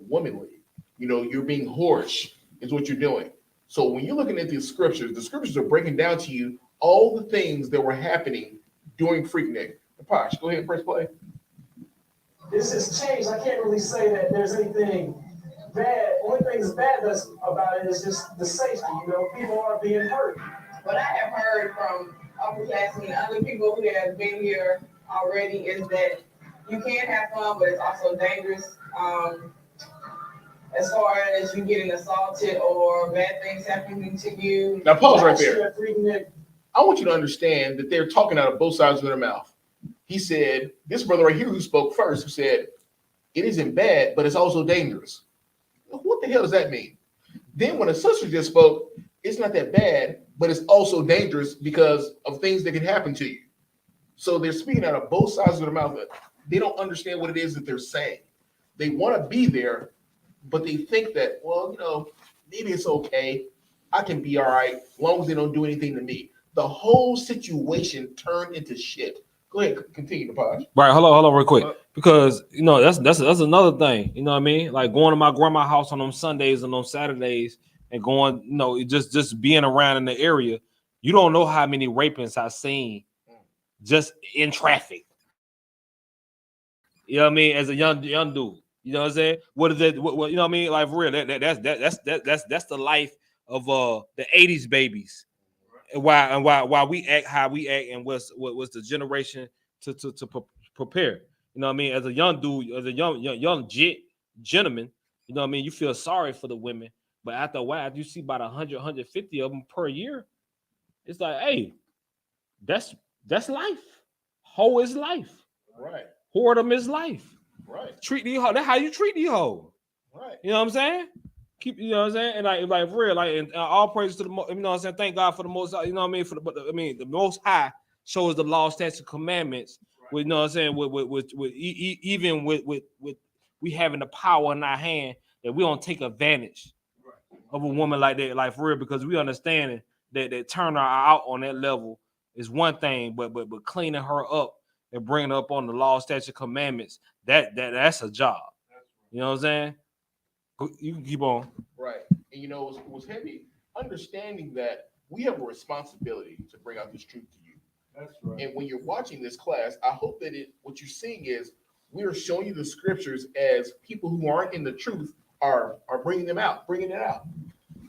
womanly. You know, you're being whorish is what you're doing. So when you're looking at the scriptures are breaking down to you all the things that were happening during Freaknik. Posh, go ahead and press play. This has changed. I can't really say that there's anything bad. Only thing that's bad about it is just the safety. You know, people are being hurt. What I have heard from upperclassmen and other people who have been here already is that you can have fun, but it's also dangerous. As far as you getting assaulted or bad things happening to you. Now pause right there. I want you to understand that they're talking out of both sides of their mouth. He said, this brother right here who spoke first, who said, it isn't bad, but it's also dangerous. What the hell does that mean? Then when a sister just spoke, it's not that bad, but it's also dangerous because of things that can happen to you. So they're speaking out of both sides of their mouth. They don't understand what it is that they're saying. They want to be there, but they think that, well, you know, maybe it's okay. I can be all right as long as they don't do anything to me. The whole situation turned into shit. Go ahead, continue the pod. Right, hold on real quick. Because, you know, that's another thing. You know what I mean? Like going to my grandma's house on them Sundays and on Saturdays and going, you know, just being around in the area. You don't know how many rapings I've seen just in traffic. You know what I mean? As a young dude. You know what I'm saying? What is it? What you know what I mean? Like for real, that's the life of the 80s babies. And why we act how we act, and what's the generation to prepare. You know what I mean? As a young dude, as a young gentleman, you know what I mean? You feel sorry for the women, but after a while, you see about 100, 150 of them per year. It's like, hey, that's life. Hoe is life. Right. Whoredom is life. Right. Treat these hoes. That's how you treat these hoes. Right. You know what I'm saying? Keep, you know what I'm saying? And like for real, like, and all praise to the, you know what I'm saying? Thank God for the most, you know what I mean? The Most High shows the law, statutes, and commandments. Right. With, you know what I'm saying? Even with we having the power in our hand, that we don't take advantage of a woman like that, like for real, because we understand that turning her out on that level is one thing, but cleaning her up and bringing up on the law, statute, commandments, that's a job. You know what I'm saying? You can keep on. Right. And you know, it was heavy understanding that we have a responsibility to bring out this truth to you. That's right. And when you're watching this class, I hope that what you're seeing is we are showing you the scriptures as people who aren't in the truth are bringing it out.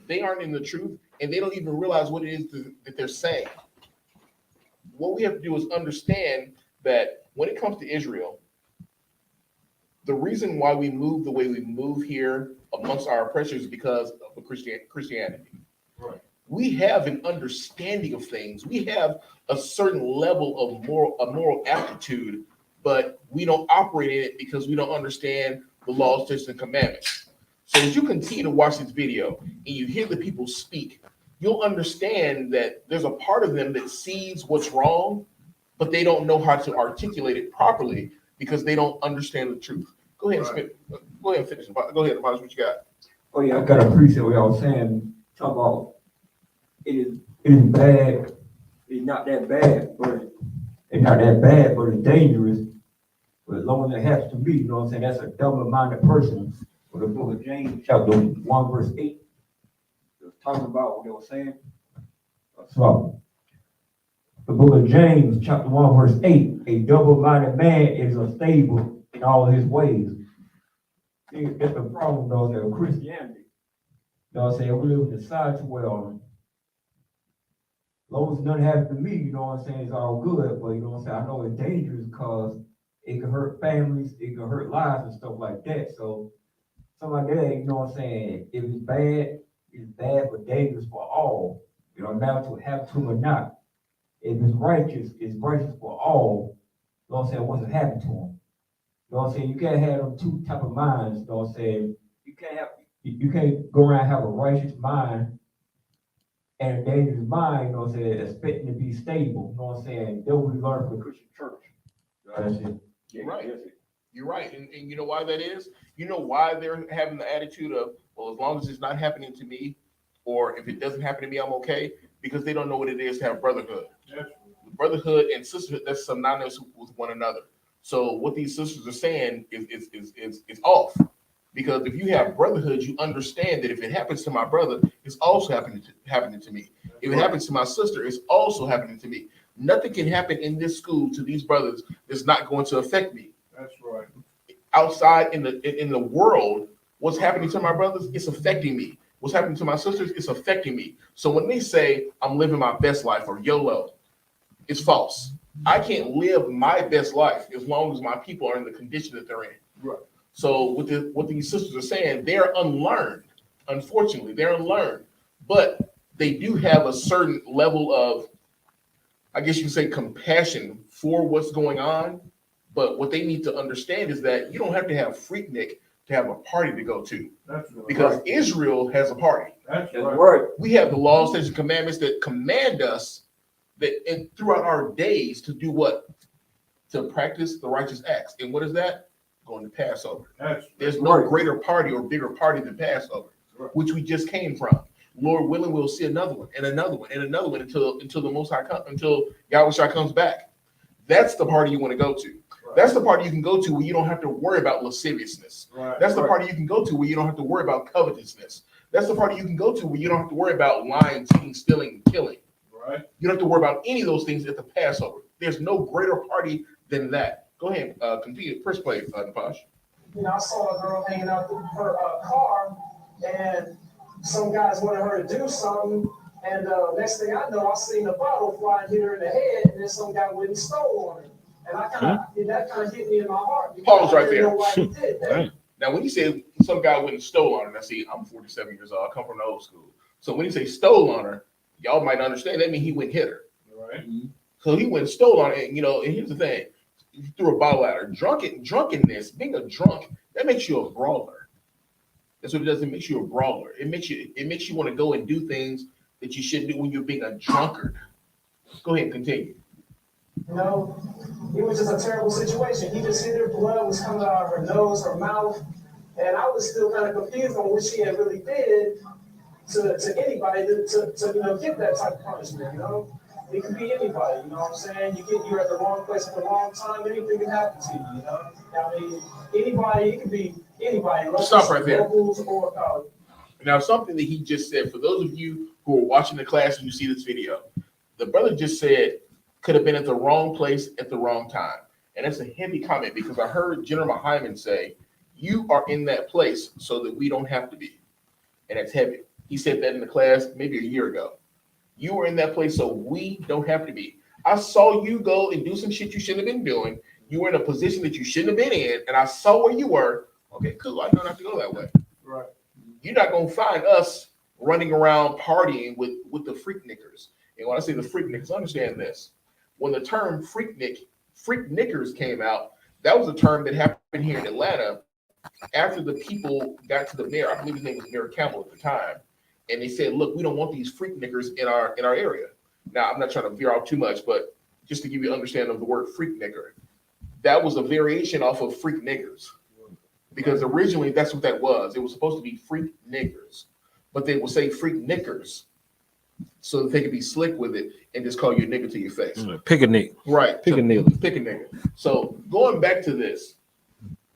They aren't in the truth, and they don't even realize what it is that they're saying. What we have to do is understand that when it comes to Israel, the reason why we move the way we move here amongst our oppressors is because of Christianity. Right. We have an understanding of things. We have a certain level of moral aptitude, but we don't operate in it because we don't understand the laws, statutes, and commandments. So as you continue to watch this video and you hear the people speak, you'll understand that there's a part of them that sees what's wrong, but they don't know how to articulate it properly because they don't understand the truth. Go ahead and finish. Go ahead, Apostle, what you got? Oh yeah, I gotta appreciate what y'all saying. Talk about it is bad. It's not that bad, but it's dangerous. But as long as it happens to me, you know what I'm saying? That's a double-minded person. For the book of James, chapter 1, verse 8, it was talking about what they were saying. So, the book of James, chapter 1, verse 8, a double-minded man is unstable in all his ways. See, that's the problem, though, that with Christianity. You know what I'm saying? We live in the society where, as long as nothing happens to me, you know what I'm saying, it's all good. But, you know what I'm saying, I know it's dangerous because it can hurt families, it can hurt lives and stuff like that. So, something like that, you know what I'm saying, if it's bad but dangerous for all. You know, now to have to or not. If it's righteous for all. You know what I'm saying, once it happened to them. You know what I'm saying? You can't have them two type of minds, you know what I'm saying? You can't go around and have a righteous mind and a dangerous mind, you know what I'm saying, expecting to be stable, you know what I'm saying? That we learn from the Christian church. That's it. You're right. You're right. And you know why that is? You know why they're having the attitude of, well, as long as it's not happening to me, or if it doesn't happen to me, I'm okay, because they don't know what it is to have brotherhood. Yes. Brotherhood and sisterhood, that's synonymous with one another. So what these sisters are saying is off. Because if you have brotherhood, you understand that if it happens to my brother, it's also happening to me. If it happens to my sister, it's also happening to me. Nothing can happen in this school to these brothers that's not going to affect me. That's right. Outside in the world, what's happening to my brothers, it's affecting me. What's happening to my sisters, it's affecting me. So when they say I'm living my best life or YOLO, it's false. I can't live my best life as long as my people are in the condition that they're in. Right. So what these sisters are saying, they're unlearned. Unfortunately, they're unlearned. But they do have a certain level of, I guess you could say, compassion for what's going on. But what they need to understand is that you don't have to have Freaknik to have a party to go to. That's right. Because Israel has a party. That's right. We have the laws, statutes, and commandments that command us that throughout our days to do what? To practice the righteous acts. And what is that? Going to Passover. There's no greater party or bigger party than Passover, which we just came from. Lord willing, we'll see another one and another one and another one until the Most High comes, until Yahushua comes back. That's the party you want to go to. Right. That's the party you can go to where you don't have to worry about lasciviousness. Right. That's the party you can go to where you don't have to worry about covetousness. That's the party you can go to where you don't have to worry about lying, cheating, stealing, killing. Right. You don't have to worry about any of those things at the Passover. There's no greater party than that. Go ahead, continue. First play, Napash. You know, I saw a girl hanging out her car, and some guys wanted her to do something. And next thing I know, I seen a bottle fly and hit her in the head, and then some guy went and stole on her. And that kind of hit me in my heart. Pause right there. Know why he did that. Now, when you say some guy went and stole on her, now see, I'm 47 years old. I come from the old school. So when you say stole on her, y'all might understand that means he went and hit her. Right. So he went and stole on her, and and here's the thing. You threw a bottle at her. Drunkenness, being a drunk, that makes you a brawler. That's what it does. It makes you a brawler. It makes you want to go and do things that you shouldn't do when you're being a drunkard. Go ahead and continue. You know, it was just a terrible situation. He just hit her, blood was coming out of her nose, her mouth, and I was still kind of confused on what she had really did to anybody to get that type of punishment, you know? It could be anybody, you know what I'm saying? You're at the wrong place at the wrong time, anything can happen to you, you know? I mean, anybody, it could be anybody. Stop right there. Locals or Now, something that he just said, for those of you who are watching the class and you see this video, the brother just said, could have been at the wrong place at the wrong time. And that's a heavy comment because I heard General Hyman say, you are in that place so that we don't have to be. And that's heavy. He said that in the class maybe a year ago. You were in that place so we don't have to be. I saw you go and do some shit you shouldn't have been doing. You were in a position that you shouldn't have been in, and I saw where you were. Okay, cool. I don't have to go that way. Right. You're not gonna find us running around partying with the freak knickers. And when I say the freak knickers, understand this. When the term freak knickers came out, that was a term that happened here in Atlanta after the people got to the mayor. I believe his name was Mayor Campbell at the time. And they said, look, we don't want these freak knickers in our area. Now, I'm not trying to veer off too much, but just to give you an understanding of the word freak nigger, that was a variation off of freak niggers. Because originally that's what that was. It was supposed to be freak niggers, but they would say freak knickers so that they could be slick with it and just call you a nigger to your face. Pick a nick. Right. Pick a nigger. Pick a nigger. So going back to this,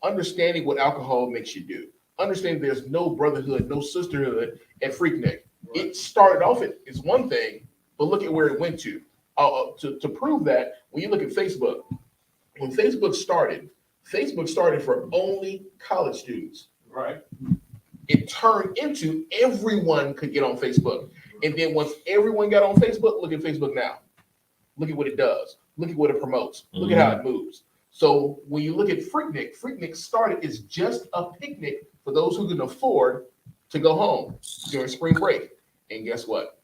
understanding what alcohol makes you do. Understand there's no brotherhood, no sisterhood at Freaknik. Right. It started off as one thing, but look at where it went to. To prove that, when you look at Facebook, when Facebook started for only college students. Right. It turned into everyone could get on Facebook. And then once everyone got on Facebook, look at Facebook now. Look at what it does. Look at what it promotes. Look at how it moves. So when you look at Freaknik started as just a picnic for those who can afford to go home during spring break. And guess what?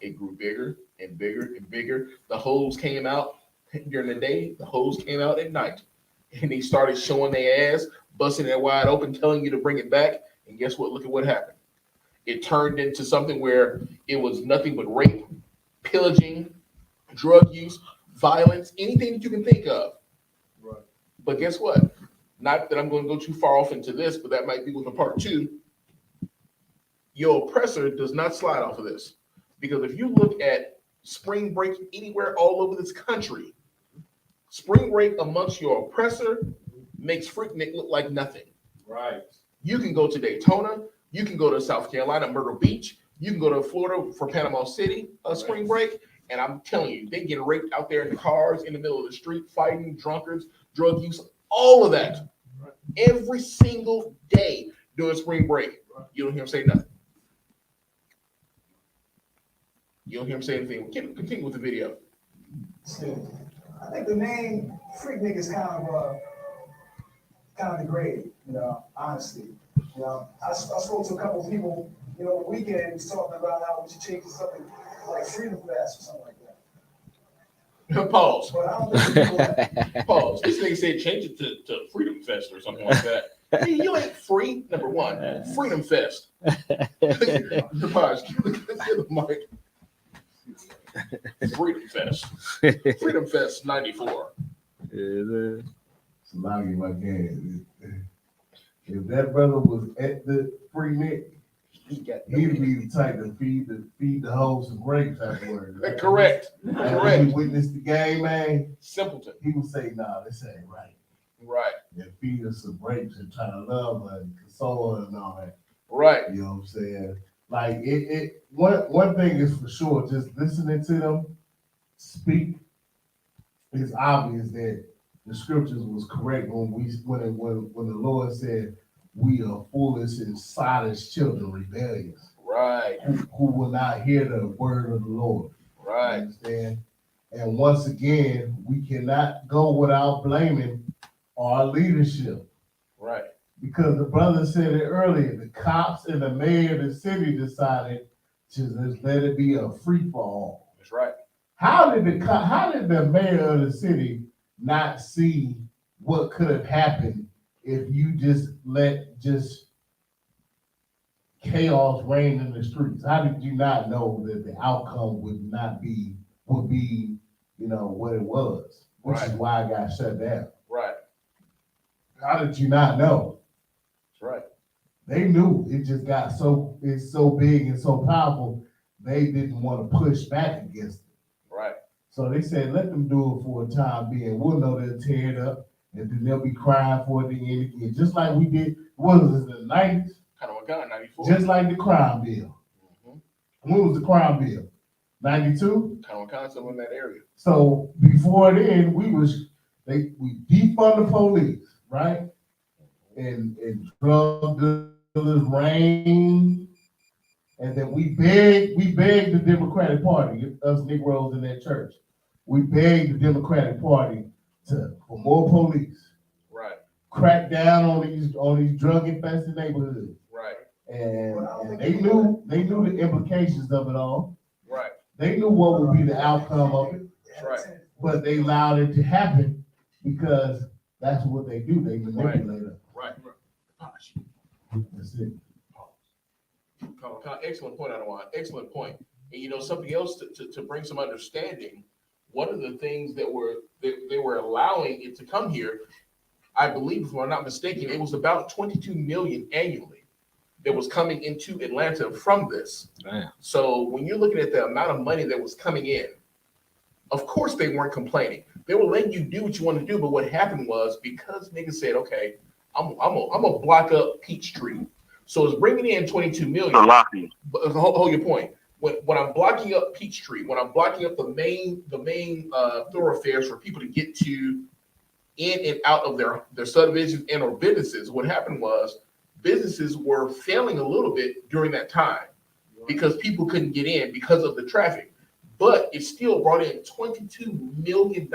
It grew bigger and bigger and bigger. The hoes came out during the day. The hoes came out at night. And they started showing their ass, busting it wide open, telling you to bring it back. And guess what? Look at what happened. It turned into something where it was nothing but rape, pillaging, drug use, violence, anything that you can think of. Right. But guess what? Not that I'm going to go too far off into this, but that might be with a part two. Your oppressor does not slide off of this. Because if you look at spring break anywhere all over this country, spring break amongst your oppressor makes Freaknik look like nothing. Right. You can go to Daytona. You can go to South Carolina, Myrtle Beach. You can go to Florida for Panama City spring break. And I'm telling you, they get raped out there in the cars, in the middle of the street, fighting, drunkards, drug use, all of that. Right. Every single day during spring break. Right. You don't hear them say nothing. You don't hear them say anything. Continue with the video. I think the name Freaknik is kind of degraded, you know, honestly. You know, I spoke to a couple of people, you know, the weekend was talking about how we should change to something like Freedom Fest or something like that. Pause. But I don't think Pause. This nigga said change it to Freedom Fest or something like that. Hey, you ain't free, number one. Freedom Fest. Pause. Freedom Fest. Freedom Fest 94. Salami, my game. If that brother was at the Freaknik, he'd be the type to feed the hoes some grapes afterwards. Right? Correct. Correct. He witnessed the game, man. Simpleton. He would say, "Nah, this ain't right." Right. And feed us some grapes and try to love her and console her and all that. Right. You know what I'm saying? Like one thing is for sure, just listening to them speak, it's obvious that the scriptures was correct when the Lord said we are foolish and sottish children, rebellious. Right. Who will not hear the word of the Lord. Right. You understand? And once again, we cannot go without blaming our leadership. Right. Because the brother said it earlier, the cops and the mayor of the city decided to just let it be a free for all. That's right. How did the mayor of the city not see what could have happened if you just let chaos reign in the streets? How did you not know that the outcome would be, you know, what it was, which is why I got shut down. Right. How did you not know? That's right. They knew. It just got it's so big and so powerful, they didn't want to push back against it. Right. So they said, let them do it for a time being. We'll know they'll tear it up, and then they'll be crying for it again, just like we did. What was it, the 90s? Kind of gun, 94. Just like the crime bill. When was the crime bill? 92? Kind of something in that area. So before then, we defund the police, right? And drug dealers reign. And then we begged the Democratic Party, us Negroes in that church. We begged the Democratic Party for more police. Right. Crack down on these drug infested neighborhoods. Right. And they knew the implications of it all. Right. They knew what would be the outcome of it. Right. But they allowed it to happen because that's what they do. They manipulate us. Right. That's it. Excellent point, Adawan. Excellent point. And something else to bring some understanding. One of the things that they were allowing it to come here, I believe, if I'm not mistaken, it was about 22 million annually that was coming into Atlanta from this. Damn. So when you're looking at the amount of money that was coming in, of course they weren't complaining. They were letting you do what you want to do, but what happened was because niggas said, okay, I'm gonna block up Peachtree. So it's bringing in 22 million. But hold your point. When I'm blocking up Peachtree, when I'm blocking up the main thoroughfares for people to get to in and out of their subdivisions and or businesses, what happened was businesses were failing a little bit during that time because people couldn't get in because of the traffic. But it still brought in $22 million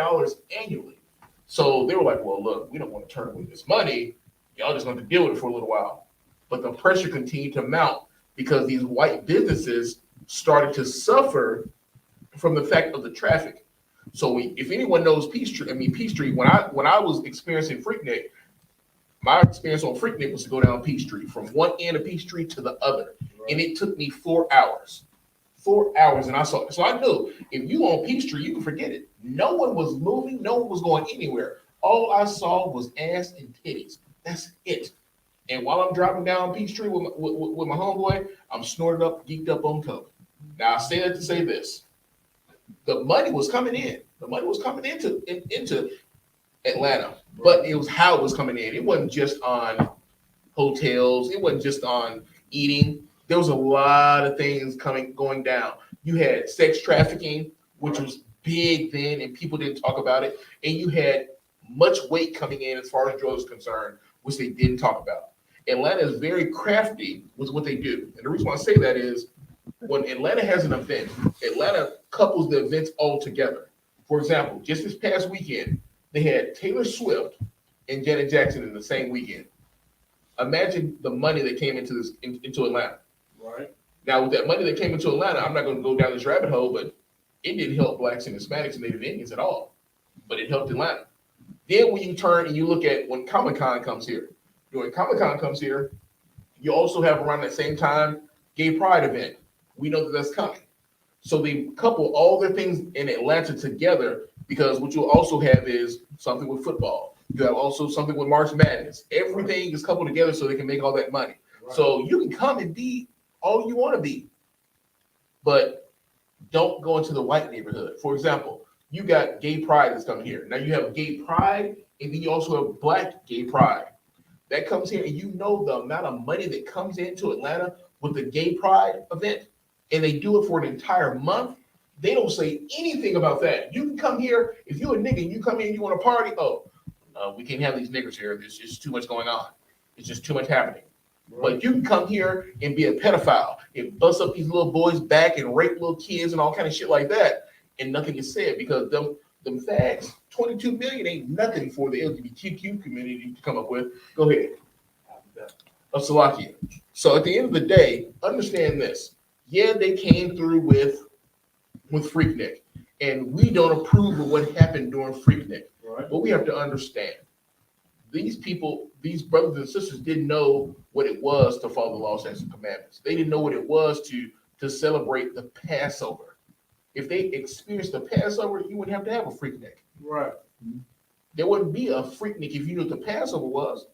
annually. So they were like, well, look, we don't want to turn away this money. Y'all just going to deal with it for a little while. But the pressure continued to mount because these white businesses started to suffer from the fact of the traffic. So if anyone knows Peachtree, when I was experiencing Freaknik, my experience on Freaknik was to go down Peachtree from one end of Peachtree to the other. Right. And it took me 4 hours. 4 hours, and I saw it. So I knew if you on Peachtree, you can forget it. No one was moving, no one was going anywhere. All I saw was ass and titties. That's it. And while I'm driving down Peachtree with my homeboy, I'm snorted up, geeked up on coke. Now I say that to say this: the money was coming in. The money was coming into Atlanta, but it was how it was coming in. It wasn't just on hotels. It wasn't just on eating. There was a lot of things going down. You had sex trafficking, which was big then, and people didn't talk about it. And you had much weight coming in as far as drugs concerned, which they didn't talk about. Atlanta is very crafty with what they do. And the reason why I say that is when Atlanta has an event, Atlanta couples the events all together. For example, just this past weekend, they had Taylor Swift and Janet Jackson in the same weekend. Imagine the money that came into Atlanta. Right. Now, with that money that came into Atlanta, I'm not going to go down this rabbit hole, but it didn't help Blacks and Hispanics and Native Indians at all. But it helped Atlanta. Then when you turn and you look at when Comic-Con comes here, when Comic-Con comes here, you also have around that same time Gay Pride event. We know that that's coming. So they couple all their things in Atlanta together because what you'll also have is something with football. You have also something with March Madness. Everything is coupled together so they can make all that money. Right. So you can come and be all you want to be, but don't go into the white neighborhood. For example, you got Gay Pride that's coming here. Now you have Gay Pride, and then you also have Black Gay Pride. That comes here, and you know the amount of money that comes into Atlanta with the Gay Pride event, and they do it for an entire month. They don't say anything about that. You can come here, if you're a nigga and you come here and you want to party, we can't have these niggers here. There's just too much going on. It's just too much happening. Right. But you can come here and be a pedophile and bust up these little boys' back and rape little kids and all kind of shit like that, and nothing is said because them fags, 22 million ain't nothing for the LGBTQ community to come up with. Go ahead. Of Salakia. So at the end of the day, understand this. Yeah, they came through with Freaknik, and we don't approve of what happened during Freaknik. Right. But we have to understand. These people, these brothers and sisters didn't know what it was to follow the law, statutes, and commandments. They didn't know what it was to celebrate the Passover. If they experienced the Passover, you wouldn't have to have a Freaknik. Right. There wouldn't be a Freaknik if you knew what the Passover was.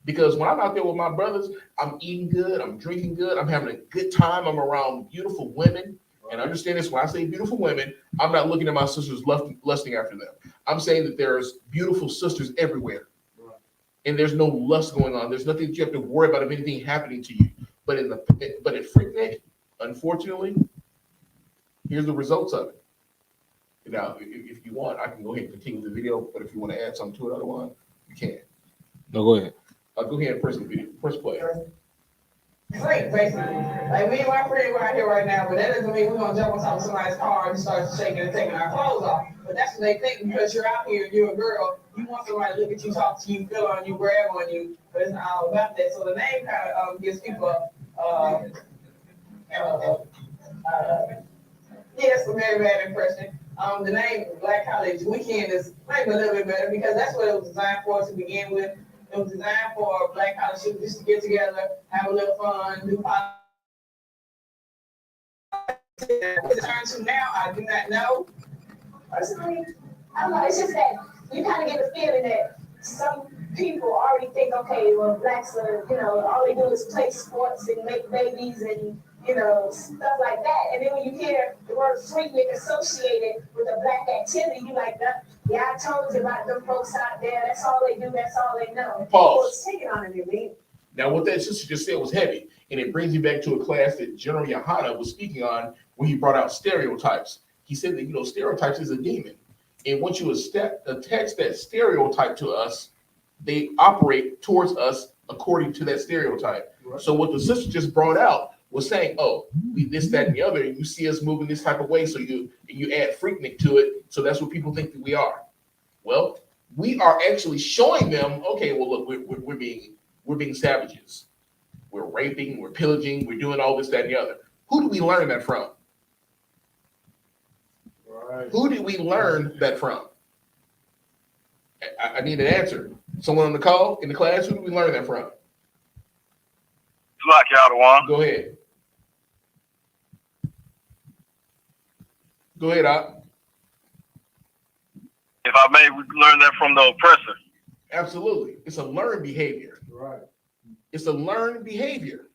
Because when I'm out there with my brothers, I'm eating good, I'm drinking good, I'm having a good time, I'm around beautiful women, And understand this, when I say beautiful women, I'm not looking at my sisters lusting after them. I'm saying that there's beautiful sisters everywhere. And there's no lust going on. There's nothing that you have to worry about of anything happening to you. But in Freaknik, unfortunately, here's the results of it. Now, if you want, I can go ahead and continue the video, but if you want to add something to it, otherwise, you can. No, go ahead. I'll go ahead and press the video. Press play. Freak, basically. Like me and my friend, we're out here right now, but that doesn't mean we're gonna jump on top of somebody's car and start shaking and taking our clothes off. But that's what they think, because you're out here, you're a girl, you want somebody to look at you, talk to you, feel on you, grab on you, but it's not all about that. So the name kind of gives people yes, a very bad impression. The name Black College Weekend is maybe a little bit better because that's what it was designed for to begin with. It was designed for Black college students just to get together, have a little fun, do politics. What it turned to now, I do not know. Personally, I don't know. It's just that you kind of get the feeling that some people already think, okay, well, blacks are, all they do is play sports and make babies and, stuff like that. And then when you hear the word freaknik associated with a black activity, you like, yeah, I told you about them folks out there. That's all they do. That's all they know. Pause. Taking on it, man. Now, what that sister just said was heavy, and it brings me back to a class that General Yahanna was speaking on when he brought out stereotypes. He said that, stereotypes is a demon. And once you attach that stereotype to us, they operate towards us according to that stereotype. Right. So what the sister just brought out was saying, oh, we this, that, and the other, and you see us moving this type of way, so you add freaknik to it, so that's what people think that we are. Well, we are actually showing them, okay, well, look, we're being savages. We're raping, we're pillaging, we're doing all this, that, and the other. Who do we learn that from? Right. Who did we learn that from? I need an answer. Someone on the call, in the class, who did we learn that from? Like Yahanna. Go ahead. Go ahead, Op. If I may, we learn that from the oppressor. Absolutely. It's a learned behavior. Right. It's a learned behavior.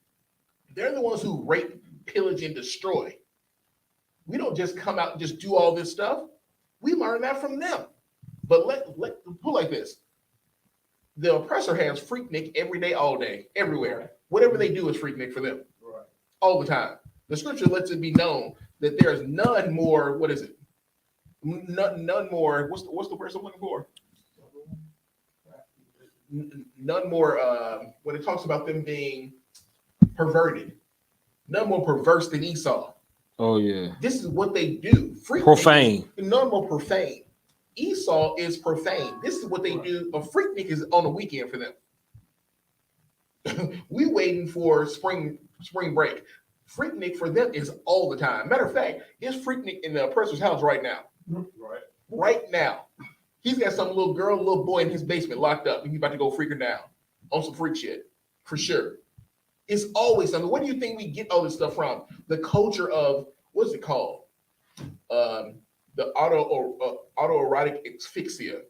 They're the ones who rape, pillage, and destroy. We don't just come out and just do all this stuff. We learn that from them. But let put like this. The oppressor has freaknik every day, all day, everywhere. Whatever they do is freaknik for them. Right. All the time. The scripture lets it be known that there's none more, what is it? None more, what's the word I'm looking for? None more, when it talks about them being perverted. None more perverse than Esau. Oh, yeah. This is what they do. Freaknik Profane. None more profane. Esau is profane. This is what they do. A freaknik is on the weekend for them. We waiting for spring break. Freaknik for them is all the time. Matter of fact, it's freaknik in the oppressor's house right now. Right. Right now. He's got some little girl, little boy in his basement locked up, and he's about to go freak her down on some freak shit. For sure. It's always something. Where do you think we get all this stuff from? The culture of, what's it called? The autoerotic asphyxia.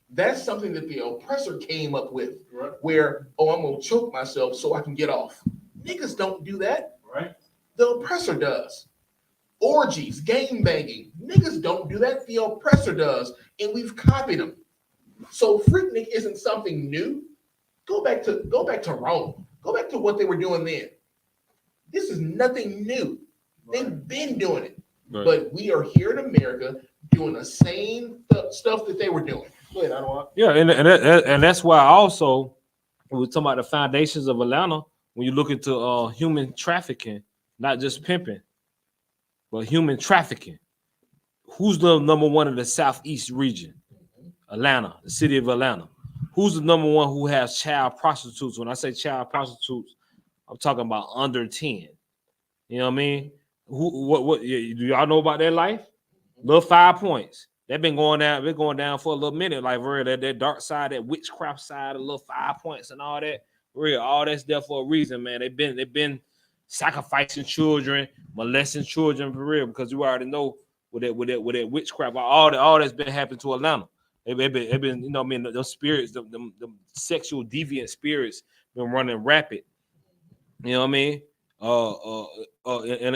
That's something that the oppressor came up with. Right. Where, I'm gonna choke myself so I can get off. Niggas don't do that. Right. The oppressor does. Orgies, game banging. Niggas don't do that. The oppressor does, and we've copied them. So freaknik isn't something new. Go back to Rome. Go back to what they were doing then. This is nothing new. Right. They've been doing it. Right. But we are here in America doing the same stuff that they were doing. Go ahead, I don't want. Yeah, and that's why also when we're talking about the foundations of Atlanta, when you look into human trafficking, not just pimping, but human trafficking. Who's the number one in the Southeast region? Atlanta, the city of Atlanta. Who's the number one who has child prostitutes? When I say child prostitutes, I'm talking about under 10. You know what I mean? What do y'all know about their life? Little 5 points. They've been going down for a little minute, like real that dark side, that witchcraft side, a little 5 points and all that. Real, all that's there for a reason, man. They've been sacrificing children, molesting children for real, because you already know with that witchcraft, all that's been happening to Atlanta. They've been, you know what I mean, those spirits, the sexual deviant spirits been running rapid. You know what I mean?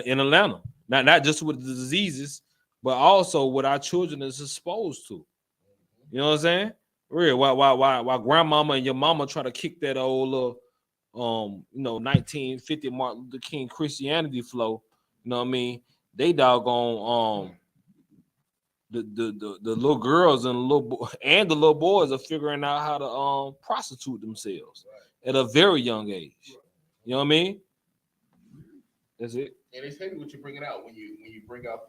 In Atlanta. Not just with the diseases, but also what our children is exposed to. You know what I'm saying? Real. Why grandmama and your mama try to kick that old little 1950 Martin Luther King Christianity flow, you know what I mean? They doggone the little girls and the little boys are figuring out how to prostitute themselves at a very young age. You know what I mean? That's it. And it's heavy what you're bringing out when you bring out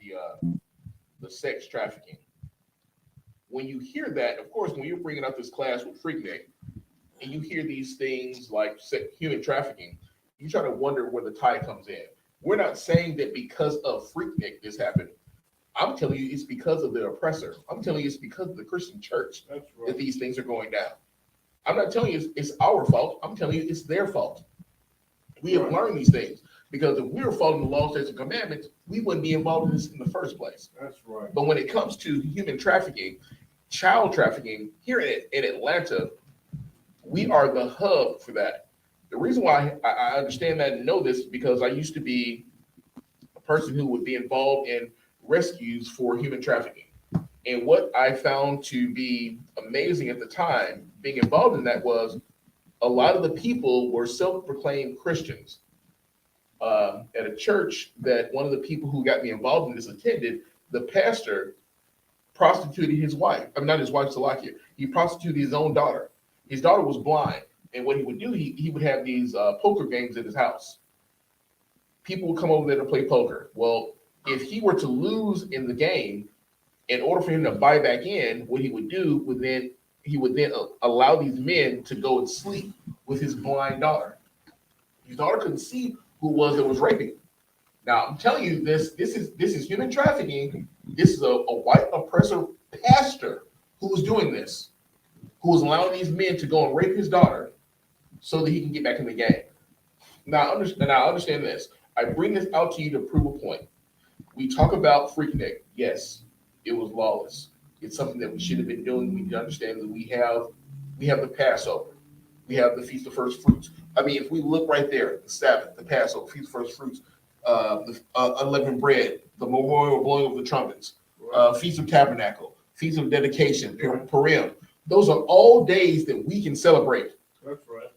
the sex trafficking. When you hear that, of course, when you're bringing out this class with Freaknik, and you hear these things like human trafficking, you try to wonder where the tie comes in. We're not saying that because of Freaknik this happened. I'm telling you, it's because of the oppressor. I'm telling you, it's because of the Christian church that these things are going down. I'm not telling you it's our fault. I'm telling you it's their fault. We have learned these things because if we were following the laws, statutes, and commandments, we wouldn't be involved in this in the first place. That's right. But when it comes to human trafficking, child trafficking, here in Atlanta, we are the hub for that. The reason why I understand that and know this is because I used to be a person who would be involved in rescues for human trafficking. And what I found to be amazing at the time, being involved in that, was a lot of the people were self-proclaimed Christians. At a church that one of the people who got me involved in this attended, the pastor prostituted his wife. I'm not his wife, Salakia. He prostituted his own daughter. His daughter was blind. And what he would do, he would have these poker games at his house. People would come over there to play poker. Well, if he were to lose in the game, in order for him to buy back in, what he would do he would then allow these men to go and sleep with his blind daughter. His daughter couldn't see who it was that was raping him. Now I'm telling you, this is human trafficking. This is a white oppressor pastor who was doing this, who was allowing these men to go and rape his daughter so that he can get back in the game. Now I understand this. I bring this out to you to prove a point. We talk about Freaknik. Yes, it was lawless. It's something that we should have been doing. We need to understand that we have the Passover. We have the Feast of First Fruits. I mean, if we look right there, the Sabbath, the Passover, Feast of First Fruits, the unleavened bread, the memorial blowing of the trumpets, Feast of Tabernacle, Feast of Dedication, Purim. Those are all days that we can celebrate. That's right.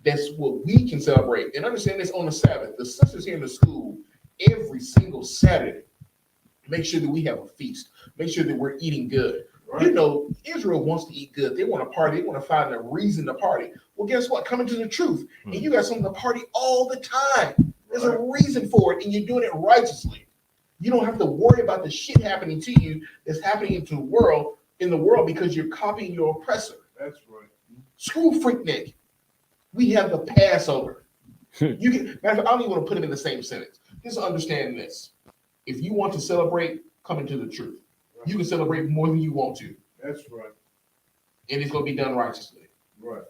That's what we can celebrate. And understand this on the Sabbath. The sisters here in the school, every single Saturday, make sure that we have a feast. Make sure that we're eating good. Right. You know, Israel wants to eat good. They want to party. They want to find a reason to party. Well, guess what? Coming to the truth. And you got something to party all the time. There's a reason for it, and you're doing it righteously. You don't have to worry about the shit happening to you that's happening in the world because you're copying your oppressor. That's right. Screw Freaknik. We have the Passover. You can. I don't even want to put it in the same sentence. Just understand this. If you want to celebrate, come into the truth. Right. You can celebrate more than you want to. That's right. And it's going to be done righteously. Right.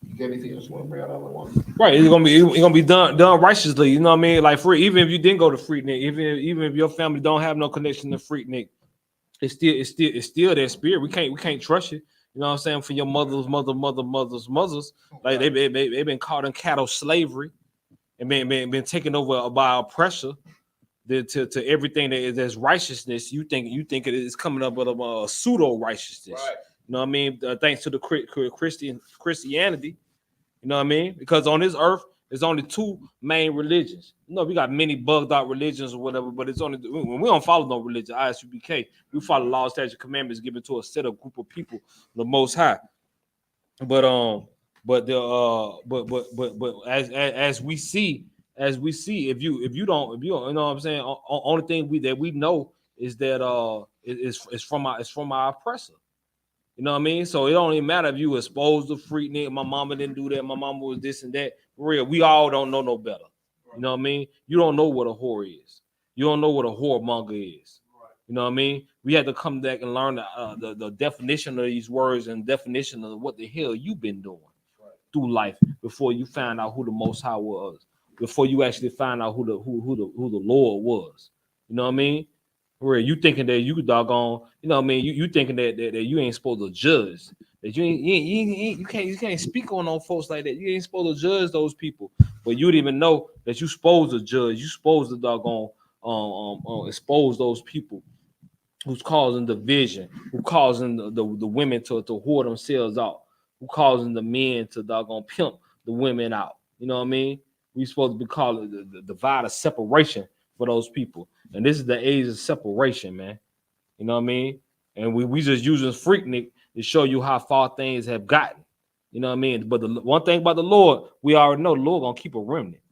You got anything else you want to bring out on the one? Right, it's gonna be done righteously. You know what I mean? Like even if you didn't go to Freaknik, even if your family don't have no connection to Freaknik, it's still that spirit. We can't trust you. You know what I'm saying? For your mothers, like they've been caught in cattle slavery and been taken over by oppressor. To everything that's righteousness, you think it is coming up with a pseudo righteousness. Right. You know what I mean? Thanks to the Christianity. You know what I mean? Because on this earth, there's only two main religions. You know, we got many bugged out religions or whatever, but it's only when we don't follow no religion, I.S.U.P.K. We follow laws, statutes, commandments given to a set of group of people, the Most High. But as we see, if you don't, you know what I'm saying, only thing that we know is that it's from our oppressor. You know what I mean? So it don't even matter if you exposed to Freaknik. My mama didn't do that. My mama was this and that. For real, we all don't know no better. You know what I mean? You don't know what a whore is. You don't know what a whoremonger is. You know what I mean? We had to come back and learn the definition of these words and definition of what the hell you've been doing through life before you found out who the Most High was. Before you actually find out who the Lord was. You know what I mean? Where you thinking that you doggone, you know what I mean? You thinking that you ain't supposed to judge. That you can't speak on those folks like that. You ain't supposed to judge those people. But you didn't even know that you supposed to judge. You supposed to doggone expose those people who's causing division, who causing the women to whore themselves out, who causing the men to doggone pimp the women out. You know what I mean? We supposed to be calling the divide of separation for those people. And this is the age of separation, man. You know what I mean? And we just using Freaknik to show you how far things have gotten. You know what I mean? But the one thing about the Lord, we already know the Lord gonna keep a remnant.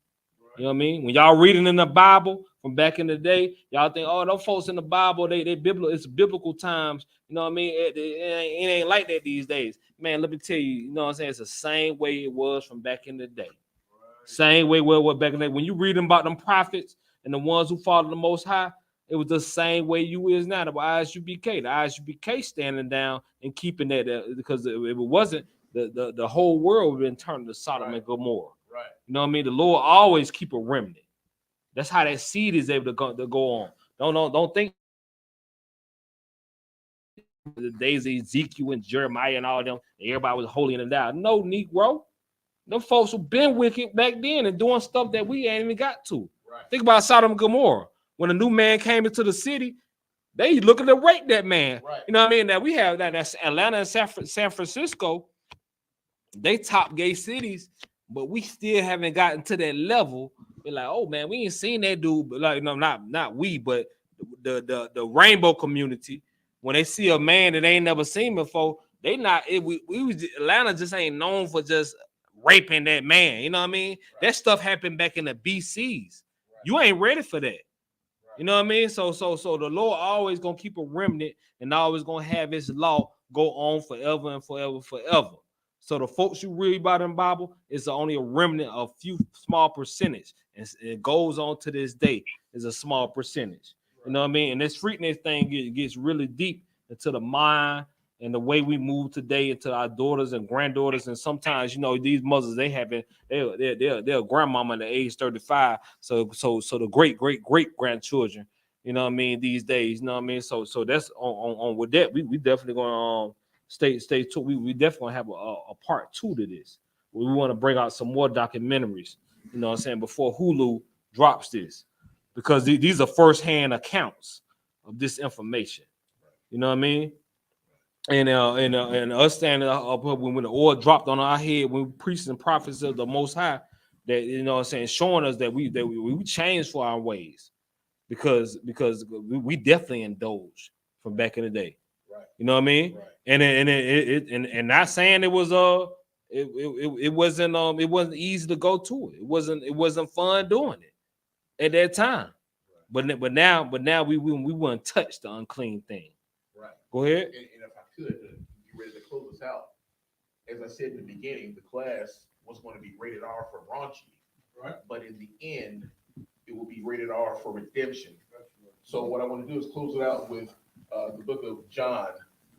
You know what I mean? When y'all reading in the Bible from back in the day, y'all think, oh, those folks in the Bible, they biblical, it's biblical times. You know what I mean? It ain't like that these days. Man, let me tell you, you know what I'm saying? It's the same way it was from back in the day. Same way what back in the day. When you reading about them prophets and the ones who followed the Most High, it was the same way you is now. The I.S.U.P.K. The I.S.U.P.K. standing down and keeping that because if it wasn't, the whole world would have been turned to Sodom and Gomorrah. Right. You know what I mean? The Lord always keep a remnant. That's how that seed is able to go on. Don't think the days of Ezekiel and Jeremiah and all them, everybody was holy and down. No, Negro. Them folks who been wicked back then and doing stuff that we ain't even got to. Right. Think about Sodom and Gomorrah. When a new man came into the city, they looking to rape that man. Right. You know what I mean? Now we have that's Atlanta and San Francisco. They top gay cities, but we still haven't gotten to that level. We're like, oh man, we ain't seen that dude, but like, no, not we, but the rainbow community. When they see a man that they ain't never seen before, they not. Atlanta just ain't known for just raping that man. You know what I mean? Right. That stuff happened back in the BCs. Right. You ain't ready for that. Right. You know what I mean? So the Lord always gonna keep a remnant and always gonna have His law go on forever and forever, forever. So the folks you read about in the Bible is only a remnant of a few small percentage, and it goes on to this day is a small percentage. Right. You know what I mean? And this Freaknik thing gets really deep into the mind and the way we move today into our daughters and granddaughters. And sometimes, you know, these mothers, they're grandmama at the age 35. So the great grandchildren, you know what I mean, these days, you know what I mean? So that's on with that. We definitely gonna stay tuned. We definitely gonna have a part 2 to this. We want to bring out some more documentaries, you know what I'm saying, before Hulu drops this, because these are first-hand accounts of this information. You know what I mean? And us standing up when the oil dropped on our head, when we priests and prophets of the Most High, that, you know what I'm saying, showing us that we changed for our ways, because we definitely indulged from back in the day. Right. You know what I mean? Right. And not saying it was it wasn't easy to go to it. It wasn't fun doing it at that time. Right. But now we wouldn't touch the unclean thing. Right. Go ahead. And if I could, you ready to close us out? As I said in the beginning, the class was going to be rated R for raunchy, right? But in the end, it will be rated R for redemption. So what I want to do is close it out with the book of John,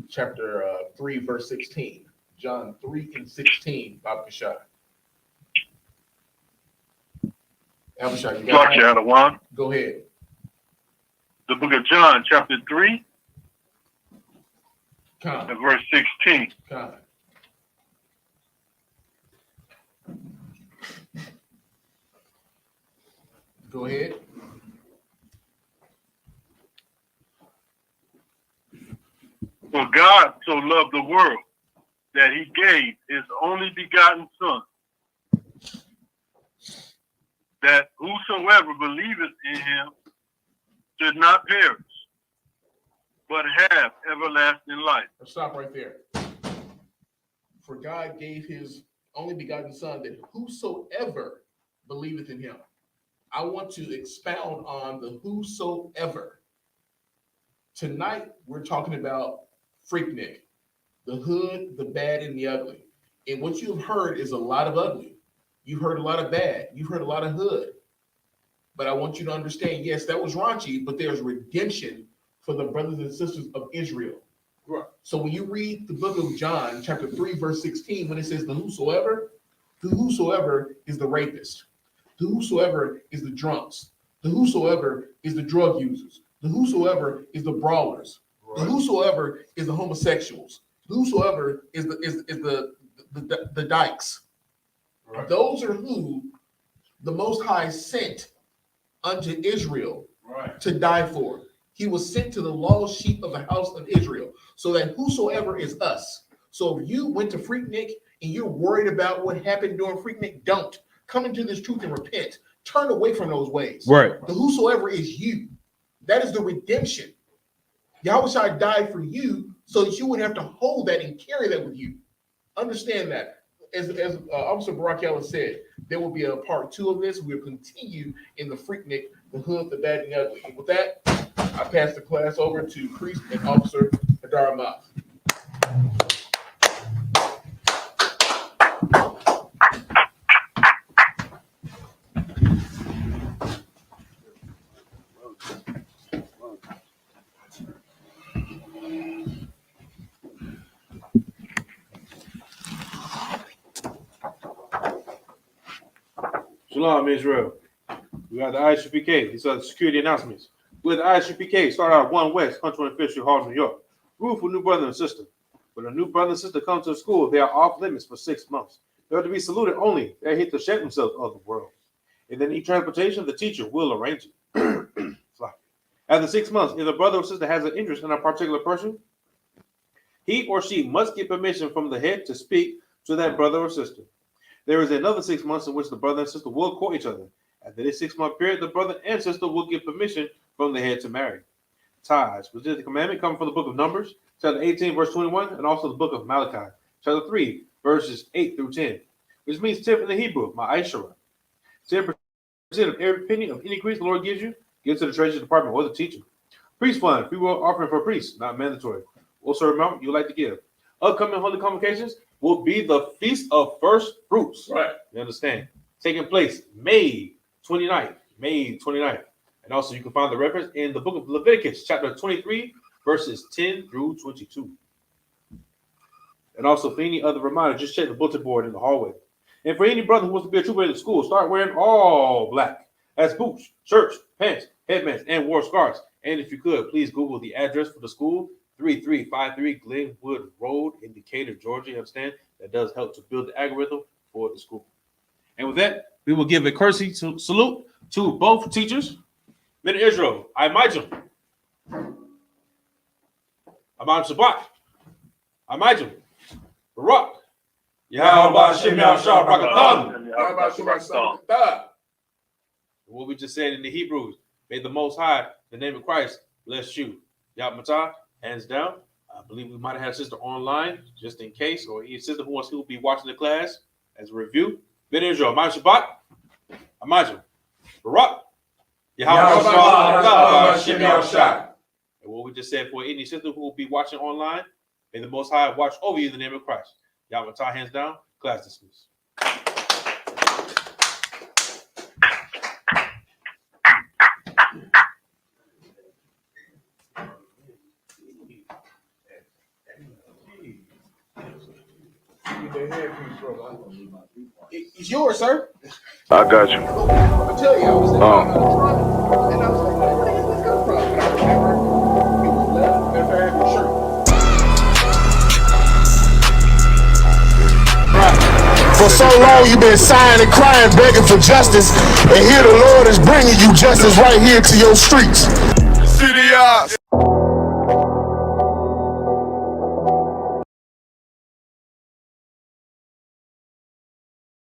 chapter 3, verse 16. John 3:16, Bob Kashai. Abishai, you got it? Go ahead. The book of John, chapter 3, and verse 16. Go ahead. For God so loved the world that He gave His only begotten Son, that whosoever believeth in Him should not perish, but have everlasting life. Let's stop right there. For God gave His only begotten Son, that whosoever believeth in Him. I want to expound on the whosoever. Tonight, we're talking about Freaknik, the hood, the bad, and the ugly. And what you've heard is a lot of ugly. You've heard a lot of bad. You've heard a lot of hood. But I want you to understand, yes, that was raunchy, but there's redemption for the brothers and sisters of Israel. Right. So when you read the book of John, chapter 3, verse 16, when it says the whosoever is the rapist. The whosoever is the drunks. The whosoever is the drug users. The whosoever is the brawlers. Right. The whosoever is the homosexuals. The whosoever is the dykes. Right. Those are who the Most High sent unto Israel to die for. He was sent to the lost sheep of the house of Israel, so that whosoever is us. So if you went to Freaknik and you're worried about what happened during Freaknik, don't. Come into this truth and repent. Turn away from those ways. Right. The whosoever is you. That is the redemption. Yahweh died for you so that you wouldn't have to hold that and carry that with you. Understand that. As Officer Barack Allen said, there will be a part 2 of this. We'll continue in the Freaknik, the hood, the bad, and the ugly. And with that, I pass the class over to Priest and Officer Hadar Moth. Shalom, Israel. We got the I.S.U.P.K. These are the security announcements. With the I.S.U.P.K, start out 1 West, 125th Hall, New York. Rule for new brother and sister. When a new brother and sister come to the school, they are off limits for 6 months. They are to be saluted only. They hit the shape themselves of the world. If they need transportation, the teacher will arrange it. After 6 months, if the brother or sister has an interest in a particular person, he or she must get permission from the head to speak to that brother or sister. There is another 6 months in which the brother and sister will court each other. After this 6-month period, the brother and sister will get permission from the head to marry. Tithes, which is the commandment, come from the book of Numbers, chapter 18, verse 21, and also the book of Malachi, chapter 3, verses 8 through 10, which means 10 in the Hebrew, ma'ashara. 10% of every penny of any increase the Lord gives you, give to the treasury department or the teacher. Priest fund, free will offering for priests, not mandatory. Also amount you like to give. Upcoming holy convocations will be the Feast of First Fruits. Right. You understand? Taking place May 29th. And also you can find the reference in the book of Leviticus, chapter 23, verses 10 through 22. And also for any other reminder, just check the bulletin board in the hallway. And for any brother who wants to be a trooper in the school, start wearing all black. That's boots, shirts, pants, headbands, and war scarves. And if you could, please Google the address for the school, 3353 Glenwood Road in Decatur, Georgia. You understand? That does help to build the algorithm for the school. And with that, we will give a courtesy salute to both teachers. Men of Israel, I.S.U.P.K. I.S.U.P.K. Barak. What we just said in the Hebrews, may the Most High, the name of Christ, bless you. Yahweh, hands down. I believe we might have had a sister online, just in case, or any sister who will be watching the class as a review. Ben Israel, Shabbat, Amajim, Barak, and what we just said for any sister who will be watching online, may the Most High watch over you in the name of Christ. Yahweh, hands down, class dismissed. It's yours, sir. I got you. I tell you, I was and I was like, where the heck did this come from? And I remember it was left. Matter of fact, the shirt. For so long you've been sighing and crying, begging for justice, and here the Lord is bringing you justice right here to your streets. City eyes.